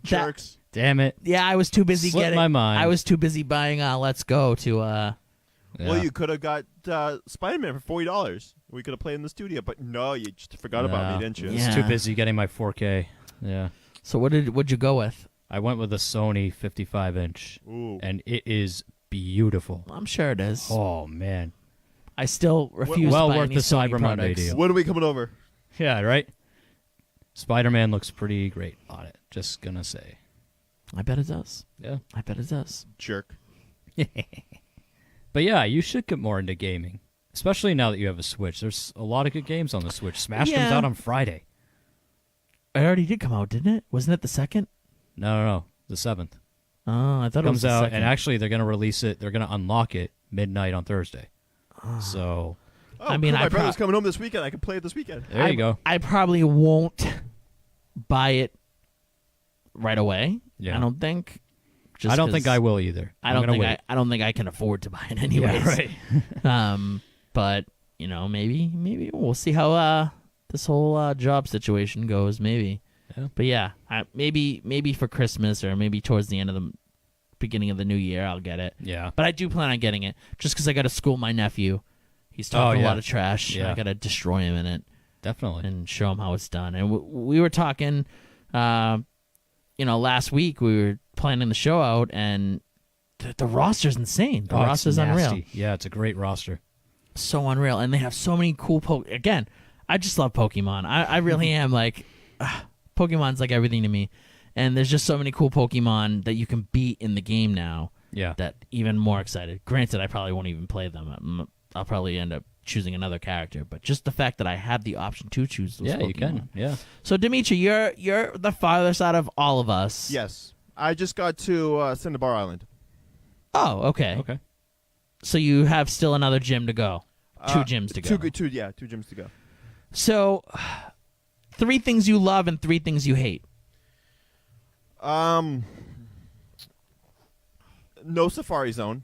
Jerks. Damn it! yeah, I was too busy Slipped getting. my mind. I was too busy buying Let's Go to. Yeah. Well, you could have got Spider-Man for $40. We could have played in the studio, but no, you just forgot about me, didn't you? Yeah. Too busy getting my 4K. Yeah. So what'd you go with? I went with a Sony 55-inch, Ooh. and it is beautiful. I'm sure it is. Oh man, I still refuse well to buy worth any the Sony Cyber Monday products. deal. When are we coming over? yeah, right. Spider-Man looks pretty great on it. Just gonna say, I bet it does. yeah. I bet it does. Jerk. But yeah, you should get more into gaming, especially now that you have a Switch. There's a lot of good games on the Switch. Smash comes Yeah. out on Friday. It already did come out, didn't it? Wasn't it the 2nd? No, the 7th. Oh, I thought it was Comes the out, 2nd. and actually they're gonna release it. They're gonna unlock it midnight on Thursday. So Oh, I mean, cool. I my brother's pro- coming home this weekend. I can play it this weekend. there you go. I probably won't buy it right away. Yeah. I don't think. I don't think 'cause I will either. I I'm don't gonna think wait. I don't think I can afford to buy it anyways. Yeah, right. But maybe we'll see how this whole job situation goes. Maybe. Yeah. But yeah, maybe for Christmas or maybe towards the end of the beginning of the new year I'll get it. Yeah. But I do plan on getting it just because I got to school my nephew. He's talking a yeah. lot of trash. Yeah. I got to destroy him in it Definitely. and show him how it's done. And we were talking, last week we were planning the show out, and the roster's insane. The Oh, it's roster's unreal, nasty. Yeah, it's a great roster. so unreal, and they have so many cool Again, I just love Pokemon. I really am like, Pokemon's like everything to me, and there's just so many cool Pokemon that you can beat in the game now. Yeah. That even more excited. Granted, I probably won't even play them. I'll probably end up choosing another character, but just the fact that I have the option to choose those Yeah, Pokemon. you can. Yeah. So, Dimitri, you're the farthest out of all of us. Yes. I just got to Cinnabar Island. Oh, okay. Okay. So you have still another gym to go. Two gyms to go. Two gyms to go. So, 3 things you love and 3 things you hate. No Safari Zone.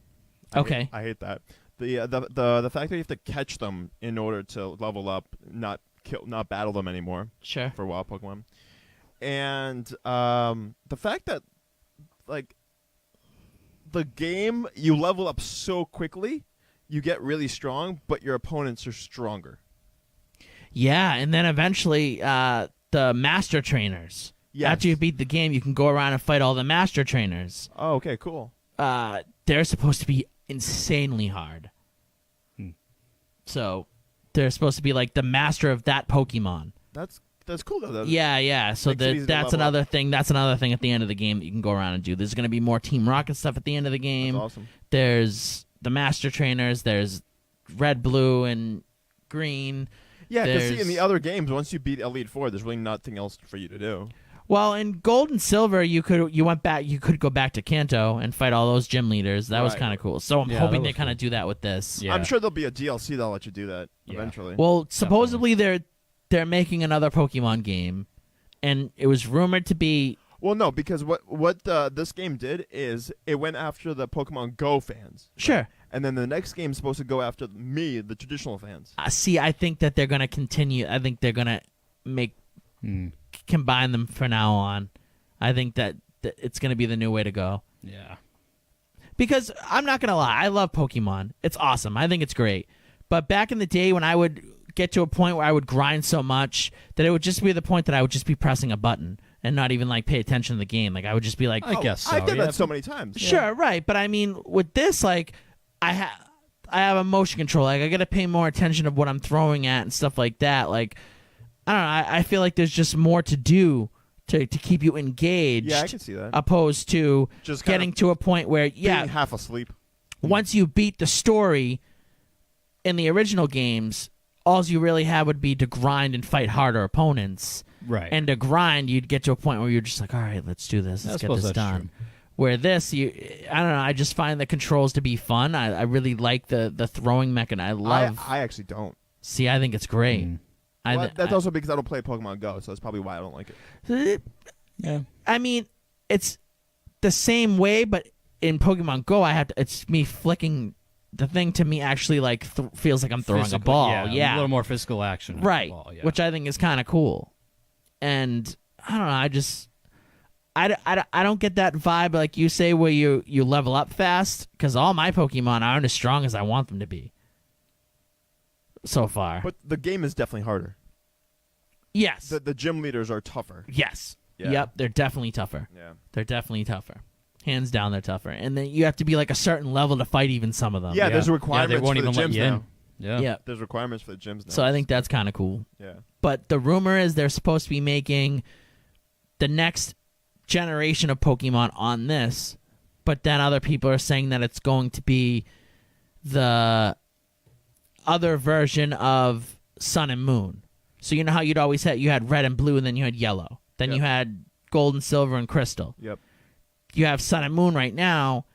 Okay. I hate that. The fact that you have to catch them in order to level up, not battle them anymore Sure. for wild Pokemon, and the fact that like the game you level up so quickly, you get really strong, but your opponents are stronger. Yeah, and then eventually the master trainers. Yes. After you beat the game, you can go around and fight all the master trainers. Oh, okay, cool. They're supposed to be insanely hard. So they're supposed to be like the master of that Pokemon. That's cool though. Yeah. So Makes it easy to that's level up. another thing. That's another thing at the end of the game that you can go around and do. There's going to be more Team Rocket stuff at the end of the game. That's awesome. There's the master trainers. There's red, blue, and green. Yeah, because see, in There's- the other games, once you beat Elite Four, there's really nothing else for you to do. Well, in Gold and Silver, you could go back to Kanto and fight all those gym leaders. That was Right. kind of cool. So I'm Yeah, hoping that they was kind cool. of do that with this. Yeah. I'm sure there'll be a DLC that'll let you do that Yeah. eventually. Well, supposedly they're making another Pokemon game, and it was rumored to be. Well, no, because what this game did is it went after the Pokemon Go fans. Sure. And then the next game's supposed to go after me, the traditional fans. See, I think that they're going to continue. I think they're going to combine them from now on. I think that it's going to be the new way to go. Yeah. Because I'm not going to lie, I love Pokemon. It's awesome. I think it's great. But back in the day when I would get to a point where I would grind so much that it would just be the point that I would just be pressing a button and not even like pay attention to the game. Like I would just be like, I guess so. I've done yeah. that so many times. sure, right. But I mean, with this, like, I have a motion control. Like, I got to pay more attention of what I'm throwing at and stuff like that. Like, I don't know. I feel like there's just more to do to keep you engaged. Yeah, I can see that. Opposed to Just kind getting of to a point where, Being half asleep. once you beat the story in the original games, all you really had would be to grind and fight harder opponents. Right. And to grind, you'd get to a point where you're just like, all right, let's do this. I Let's get suppose this that's done. true. Where this, I don't know, I just find the controls to be fun. I really like the throwing mechanism. I love. I actually don't. See, I think it's great. Well, that's also because I don't play Pokemon Go, so that's probably why I don't like it. Yeah. I mean, it's the same way, but in Pokemon Go, it's me flicking the thing to me actually like feels like I'm throwing a ball. Yeah. A little more physical action. with the Right, ball, yeah. which I think is kind of cool. And I don't know, I don't get that vibe like you say where you level up fast, because all my Pokemon aren't as strong as I want them to be so far. But the game is definitely harder. Yes. The gym leaders are tougher. Yes. Yeah. Yep, they're definitely tougher. Yeah. They're definitely tougher. Hands down, they're tougher. And then you have to be like a certain level to fight even some of them. Yeah, there's they requirements won't for the even let gyms you in. now. Yeah. Yeah. There's requirements for the gyms now. So I think that's kind of cool. Yeah. But the rumor is they're supposed to be making the next generation of Pokemon on this, but then other people are saying that it's going to be the other version of Sun and Moon. So you know how you had red and blue, and then you had yellow. Then Yep. you had gold and silver and crystal. Yep. You have Sun and Moon right now.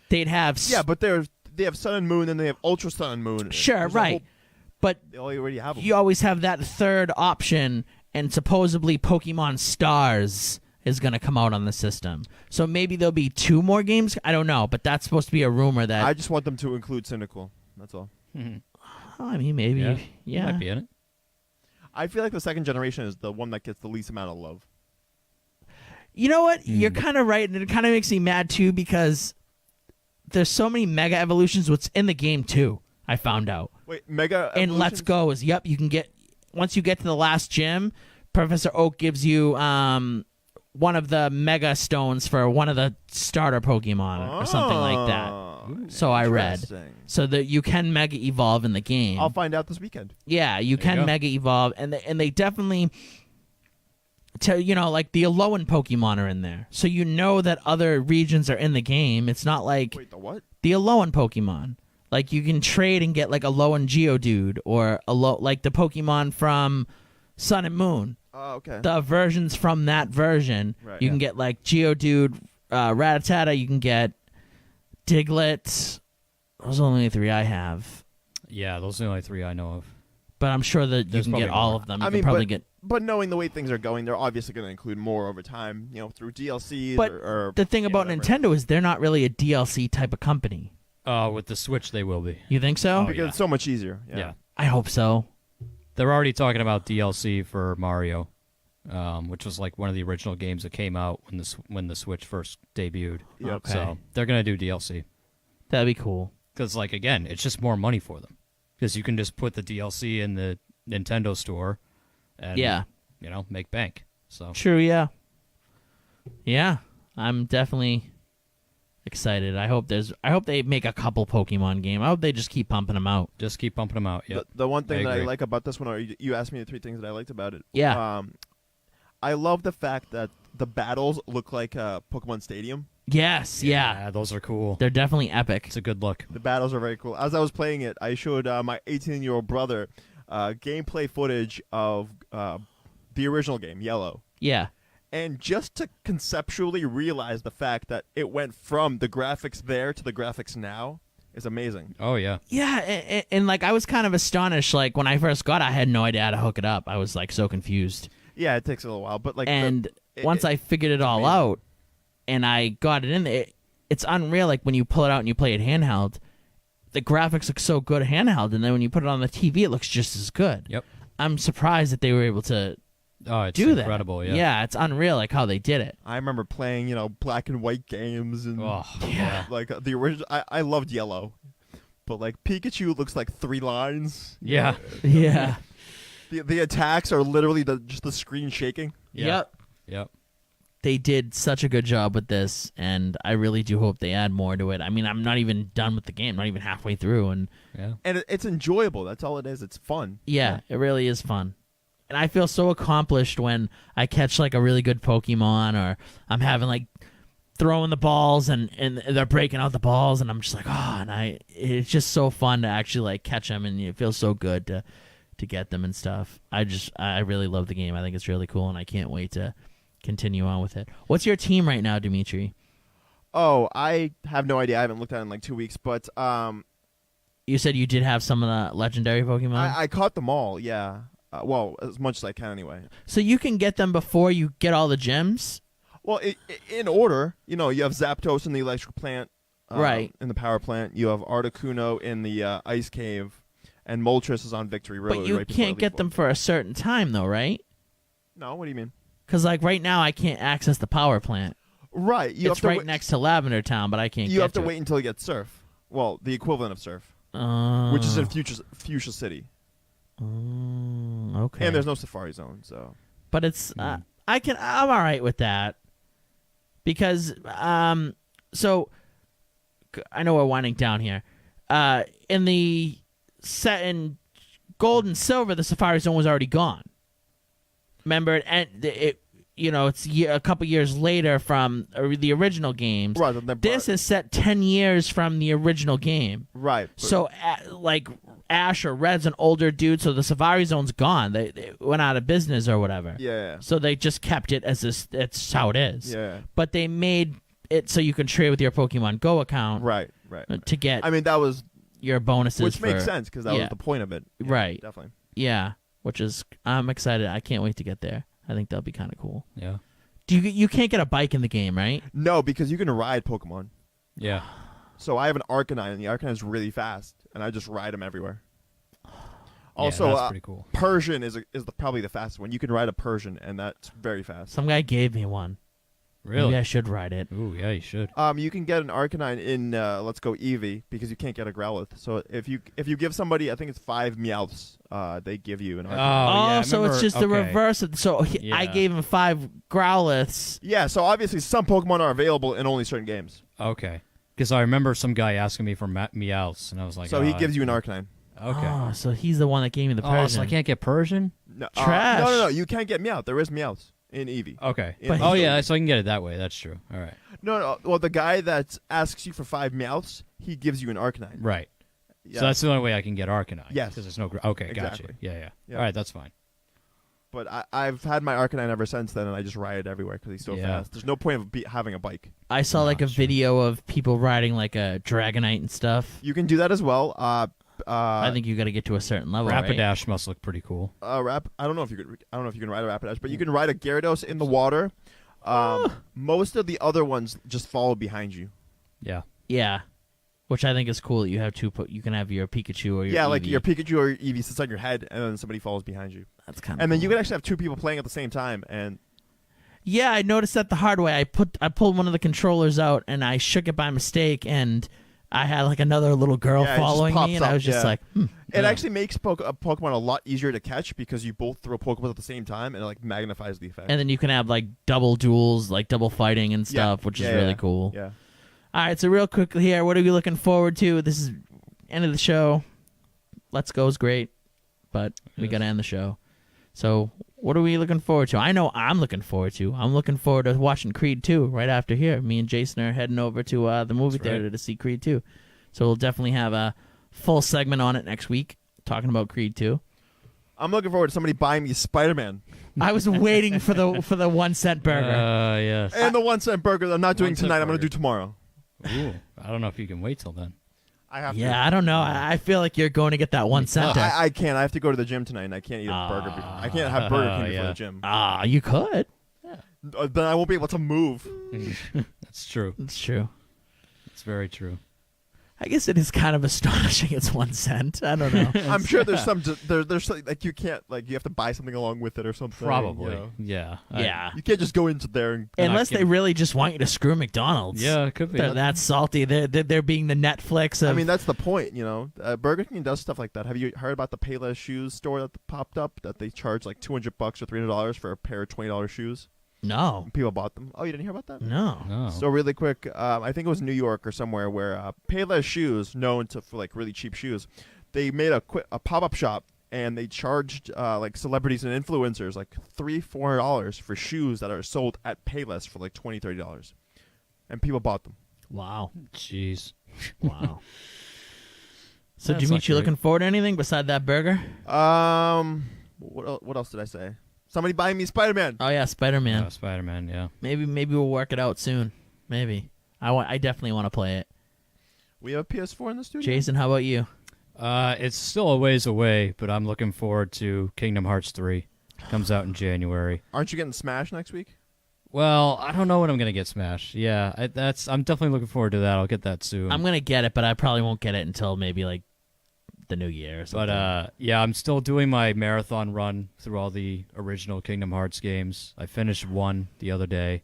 They'd have Yeah, but they have Sun and Moon, and they have Ultra Sun and Moon. sure, There's a right. whole- But They already have them. you always have that third option, and supposedly Pokemon Stars is going to come out on the system. So maybe there'll be 2 more games. I don't know, but that's supposed to be a rumor that I just want them to include Cynical. That's all. I mean, maybe Yeah. yeah. Might be in it. I feel like the second generation is the one that gets the least amount of love. You know what? You're kind of right, and it kind of makes me mad too because there's so many Mega Evolutions. What's in the game too? I found out. Wait, Mega And Let's Evolutions? Go is you can get once you get to the last gym, Professor Oak gives you one of the Mega Stones for one of the starter Pokemon or something like that. So I read. Interesting. So that you can Mega Evolve in the game. I'll find out this weekend. Yeah, you There can you go. Mega Evolve, and they definitely, like the Alolan Pokemon are in there, so you know that other regions are in the game. It's not like Wait, the what? the Alolan Pokemon. Like you can trade and get like Alolan Geodude or like the Pokemon from Sun and Moon. Oh, okay. The versions from that version, Right, you can get like Geodude, Rattata. You can get Diglett. Those are the only 3 I have. Yeah, those are the only 3 I know of. But I'm sure that you There's can get probably all more. of them. You I can mean, probably but, get. but knowing the way things are going, they're obviously going to include more over time, through DLCs But or the thing about whatever. Nintendo is they're not really a DLC type of company. With the Switch, they will be. You think so? Oh, Because yeah. it's so much easier. Yeah. I hope so. They're already talking about DLC for Mario, which was like one of the original games that came out when the Switch first debuted. Yep. Okay. So they're going to do DLC. That'd be cool. Because, like, again, it's just more money for them. Because you can just put the DLC in the Nintendo store and, Yeah. Make bank. So True, yeah. Yeah. I'm definitely excited. I hope they make a couple Pokemon game. I hope they just keep pumping them out. just keep pumping them out. Yep. The one thing I that I agree. like about this one, or you asked me the 3 things that I liked about it. Yeah. I love the fact that the battles look like Pokemon Stadium. Yes, yeah. Those are cool. They're definitely epic. It's a good look. The battles are very cool. As I was playing it, I showed my 18-year-old brother gameplay footage of the original game, Yellow. Yeah. And just to conceptually realize the fact that it went from the graphics there to the graphics now is amazing. Oh, yeah. Yeah, and like I was kind of astonished. Like when I first got it, I had no idea how to hook it up. I was like so confused. Yeah, it takes a little while, but like And once I figured it all amazing. out and I got it in there, it's unreal. Like when you pull it out and you play it handheld, the graphics look so good handheld, and then when you put it on the TV, it looks just as good. Yep. I'm surprised that they were able to Oh, it's do incredible. that. Yeah. Yeah, it's unreal, like how they did it. I remember playing, black and white games and Oh, Yeah. like the original. I loved Yellow, but like Pikachu looks like 3 lines. Yeah. Yeah. The attacks are literally just the screen shaking. Yep. Yep. They did such a good job with this, and I really do hope they add more to it. I mean, I'm not even done with the game, not even halfway through, and Yeah. And it's enjoyable. That's all it is. It's fun. yeah, it really is fun. And I feel so accomplished when I catch like a really good Pokemon, or I'm having like throwing the balls and they're breaking out the balls, and I'm just like, oh, and it's just so fun to actually like catch them, and it feels so good to get them and stuff. I really love the game. I think it's really cool, and I can't wait to continue on with it. What's your team right now, Dimitri? Oh, I have no idea. I haven't looked at it in like 2 weeks, but You said you did have some of the legendary Pokemon. I caught them all. Yeah. Well, as much as I can anyway. So you can get them before you get all the gems? Well, in order, you have Zapdos in the electric plant, Right. In the power plant. You have Articuno in the ice cave, and Moltres is on Victory Road. But you right before can't get Elite them Four. for a certain time, though, right? No, what do you mean? Because, like, right now I can't access the power plant. Right, you It's have to right wait, next to Lavender Town, but I can't You get have to it. wait until you get Surf. Well, the equivalent of Surf, Uh, which is in Fuchsia City, okay. and there's no Safari Zone. So But it's... I'm all right with that because so I know we're winding down here. In the set in Gold and Silver, the Safari Zone was already gone. Remember, and it's a couple years later from the original games. Right. This is set 10 years from the original game. Right. So, like, Ash or Red's an older dude, so the Safari Zone's gone. They went out of business or whatever. Yeah. So they just kept it as this. It's how it is. Yeah. But they made it so you can trade with your Pokemon Go account. Right. To get. I mean, that was your bonuses, which makes sense because that was the point of it. Yeah, right. Definitely. Yeah. Which is, I'm excited. I can't wait to get there. I think that'll be kind of cool. Yeah. You can't get a bike in the game, right? No, because you can ride Pokemon. Yeah. So I have an Arcanine, and the Arcanine is really fast, and I just ride them everywhere. Also, yeah, that's pretty cool. Persian is probably the fastest one. You can ride a Persian, and that's very fast. Some guy gave me one. Really? Maybe I should ride it. Ooh, yeah, you should. You can get an Arcanine in Let's Go Eevee because you can't get a Growlithe. So if you give somebody, I think it's 5 Meowths, they give you an Arcanine. yeah, so it's just the reverse. So I gave him 5 Growliths. Yeah, so obviously some Pokemon are available in only certain games. Okay. Because I remember some guy asking me for Meowths, and I was like, so he gives you an Arcanine. Okay. Oh, so he's the one that gave me the Persian. So I can't get Persian? No, Trash. No. You can't get Meowth. There is Meowths in Eevee. Okay. But yeah, so I can get it that way. That's true. All right. No. Well, the guy that asks you for 5 Meowths, he gives you an Arcanine. Right. Yeah. So that's the only way I can get Arcanine. Yes. Because there's no... Okay, Exactly. gotcha. Yeah. Yeah. All right, that's fine. But I've had my Arcanine ever since then, and I just ride it everywhere because he's so fast. There's no point of having a bike. I saw like a video of people riding like a Dragonite and stuff. You can do that as well. I think you got to get to a certain level. Rapidash right? must look pretty cool. I don't know if you can ride a Rapidash, but you can ride a Gyarados in the water. Most of the other ones just follow behind you. Yeah. Yeah, which I think is cool. That you have you can have your Pikachu or your Eevee. Like your Pikachu or your Eevee sits on your head, and then somebody follows behind you. That's kind of. And then you can actually have 2 people playing at the same time, and. Yeah, I noticed that the hard way. I pulled one of the controllers out and I shook it by mistake, and I had like another little girl following me, and I was just like, It actually makes Pokemon a lot easier to catch because you both throw Pokemon at the same time, and it like magnifies the effect. And then you can have like double duels, like double fighting and stuff, which is really cool. Yeah. All right, so real quickly here, what are we looking forward to? This is end of the show. Let's Go is great, but we got to end the show. So what are we looking forward to? I know I'm looking forward to. I'm looking forward to watching Creed 2 right after here. Me and Jason are heading over to the movie theater to see Creed 2. So we'll definitely have a full segment on it next week talking about Creed 2. I'm looking forward to somebody buying me Spider-Man. I was waiting for the 1 cent burger. Yes. And the 1 cent burger that I'm not doing tonight, I'm going to do tomorrow. Ooh, I don't know if you can wait till then. I have to. Yeah, I don't know. I feel like you're going to get that 1 cent. I can't. I have to go to the gym tonight, and I can't eat a burger. I can't have Burger King before the gym. You could. Then I won't be able to move. That's true. It's true. It's very true. I guess it is kind of astonishing. It's 1 cent. I don't know. I'm sure there's some. There's like you can't you have to buy something along with it or something. Probably. You know? Yeah. Yeah. You can't just go into there and. Unless they really just want you to screw McDonald's. Yeah, it could be. They're that salty. They're being the Netflix of. I mean, that's the point, you know. Burger King does stuff like that. Have you heard about the Payless shoes store that popped up? That they charge like $200 or $300 for a pair of $20 shoes. No. And people bought them. Oh, you didn't hear about that? No. So really quick, I think it was New York or somewhere where Payless shoes, known for like really cheap shoes, they made a pop-up shop and they charged like celebrities and influencers like $300-400 for shoes that are sold at Payless for like $20-30, and people bought them. Wow. Jeez. Wow. So, That's Jimmy, not you great. looking forward to anything beside that burger? What else did I say? Somebody buying me Spider-Man. Oh yeah, Spider-Man. Oh, Spider-Man, yeah. Maybe we'll work it out soon. Maybe. I definitely want to play it. We have a PS4 in the studio. Jason, how about you? It's still a ways away, but I'm looking forward to Kingdom Hearts 3. Comes out in January. Aren't you getting Smash next week? Well, I don't know when I'm gonna get Smash. Yeah, I'm definitely looking forward to that. I'll get that soon. I'm gonna get it, but I probably won't get it until maybe like the new year or something. But yeah, I'm still doing my marathon run through all the original Kingdom Hearts games. I finished 1 the other day.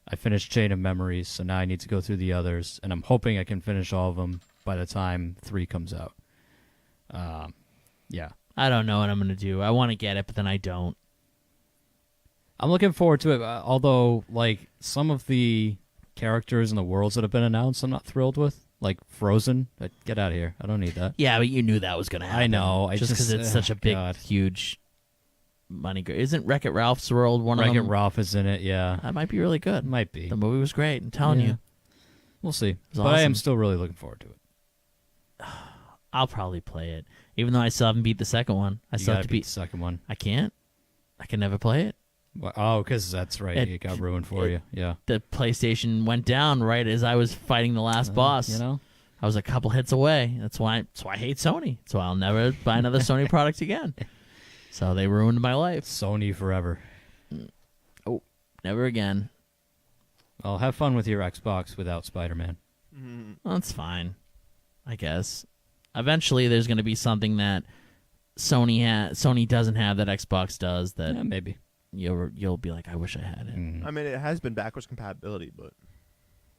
I finished Chain of Memories, so now I need to go through the others, and I'm hoping I can finish all of them by the time 3 comes out. Yeah. I don't know what I'm gonna do. I want to get it, but then I don't. I'm looking forward to it. Although, like some of the characters and the worlds that have been announced, I'm not thrilled with. Like Frozen, get out of here. I don't need that. Yeah, but you knew that was going to happen. I know. Just because it's such a big, huge money. Isn't Wreck-It Ralph's world one of them? Wreck-It Ralph is in it. Yeah, That might be really good. might be. The movie was great. I'm telling you. We'll see. But awesome. I am still really looking forward to it. I'll probably play it, even though I still haven't beat the second one. I You still have gotta to beat beat. the second one. I can't. I can never play it. Oh, because that's right. It got ruined for you. Yeah. The PlayStation went down right as I was fighting the last boss. You know. I was a couple hits away. That's why I hate Sony. That's why I'll never buy another Sony product again. So they ruined my life. Sony forever. Oh, never again. Well, have fun with your Xbox without Spider-Man. Well, that's fine, I guess. Eventually, there's going to be something that Sony doesn't have that Xbox does. That Yeah, maybe. you'll be like, I wish I had it. I mean, it has been backwards compatibility, but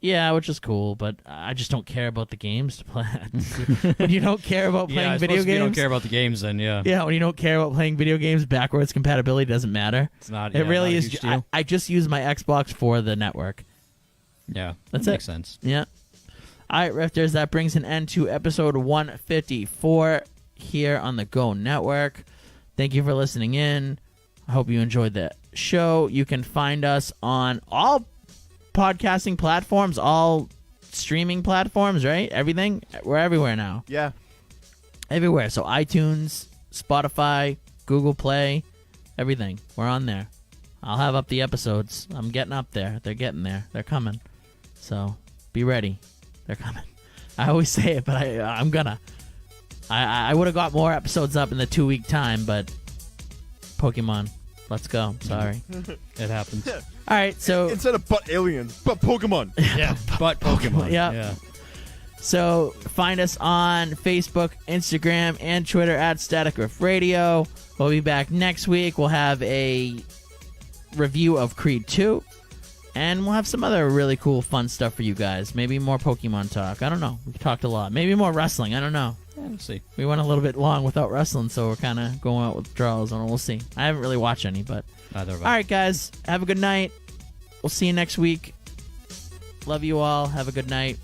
Yeah, which is cool, but I just don't care about the games to play. When you don't care about playing video games, you don't care about the games, then Yeah, when you don't care about playing video games, backwards compatibility doesn't matter. It's not. It really not a is. huge deal. I just use my Xbox for the network. Yeah, That's that makes it. sense. Yeah. All right, Rifters, that brings an end to episode 154 here on the Go Network. Thank you for listening in. I hope you enjoyed the show. You can find us on all podcasting platforms, all streaming platforms, right? Everything. We're everywhere now. yeah. Everywhere. So iTunes, Spotify, Google Play, everything. We're on there. I'll have up the episodes. I'm getting up there. They're getting there. They're coming. So be ready. They're coming. I always say it, but I'm gonna. I would have got more episodes up in the 2-week time, but Pokemon. Let's go. Sorry. It happens. All right. So Instead of but aliens, but Pokemon. Yeah, but Pokemon. Yeah. So find us on Facebook, Instagram, and Twitter at Static Riff Radio. We'll be back next week. We'll have a review of Creed 2. And we'll have some other really cool, fun stuff for you guys. Maybe more Pokemon talk. I don't know. We've talked a lot. Maybe more wrestling. I don't know. Yeah, we'll see. We went a little bit long without wrestling, so we're kind of going out with draws. And we'll see. I haven't really watched any, but... Neither of us. All right, guys. Have a good night. We'll see you next week. Love you all. Have a good night.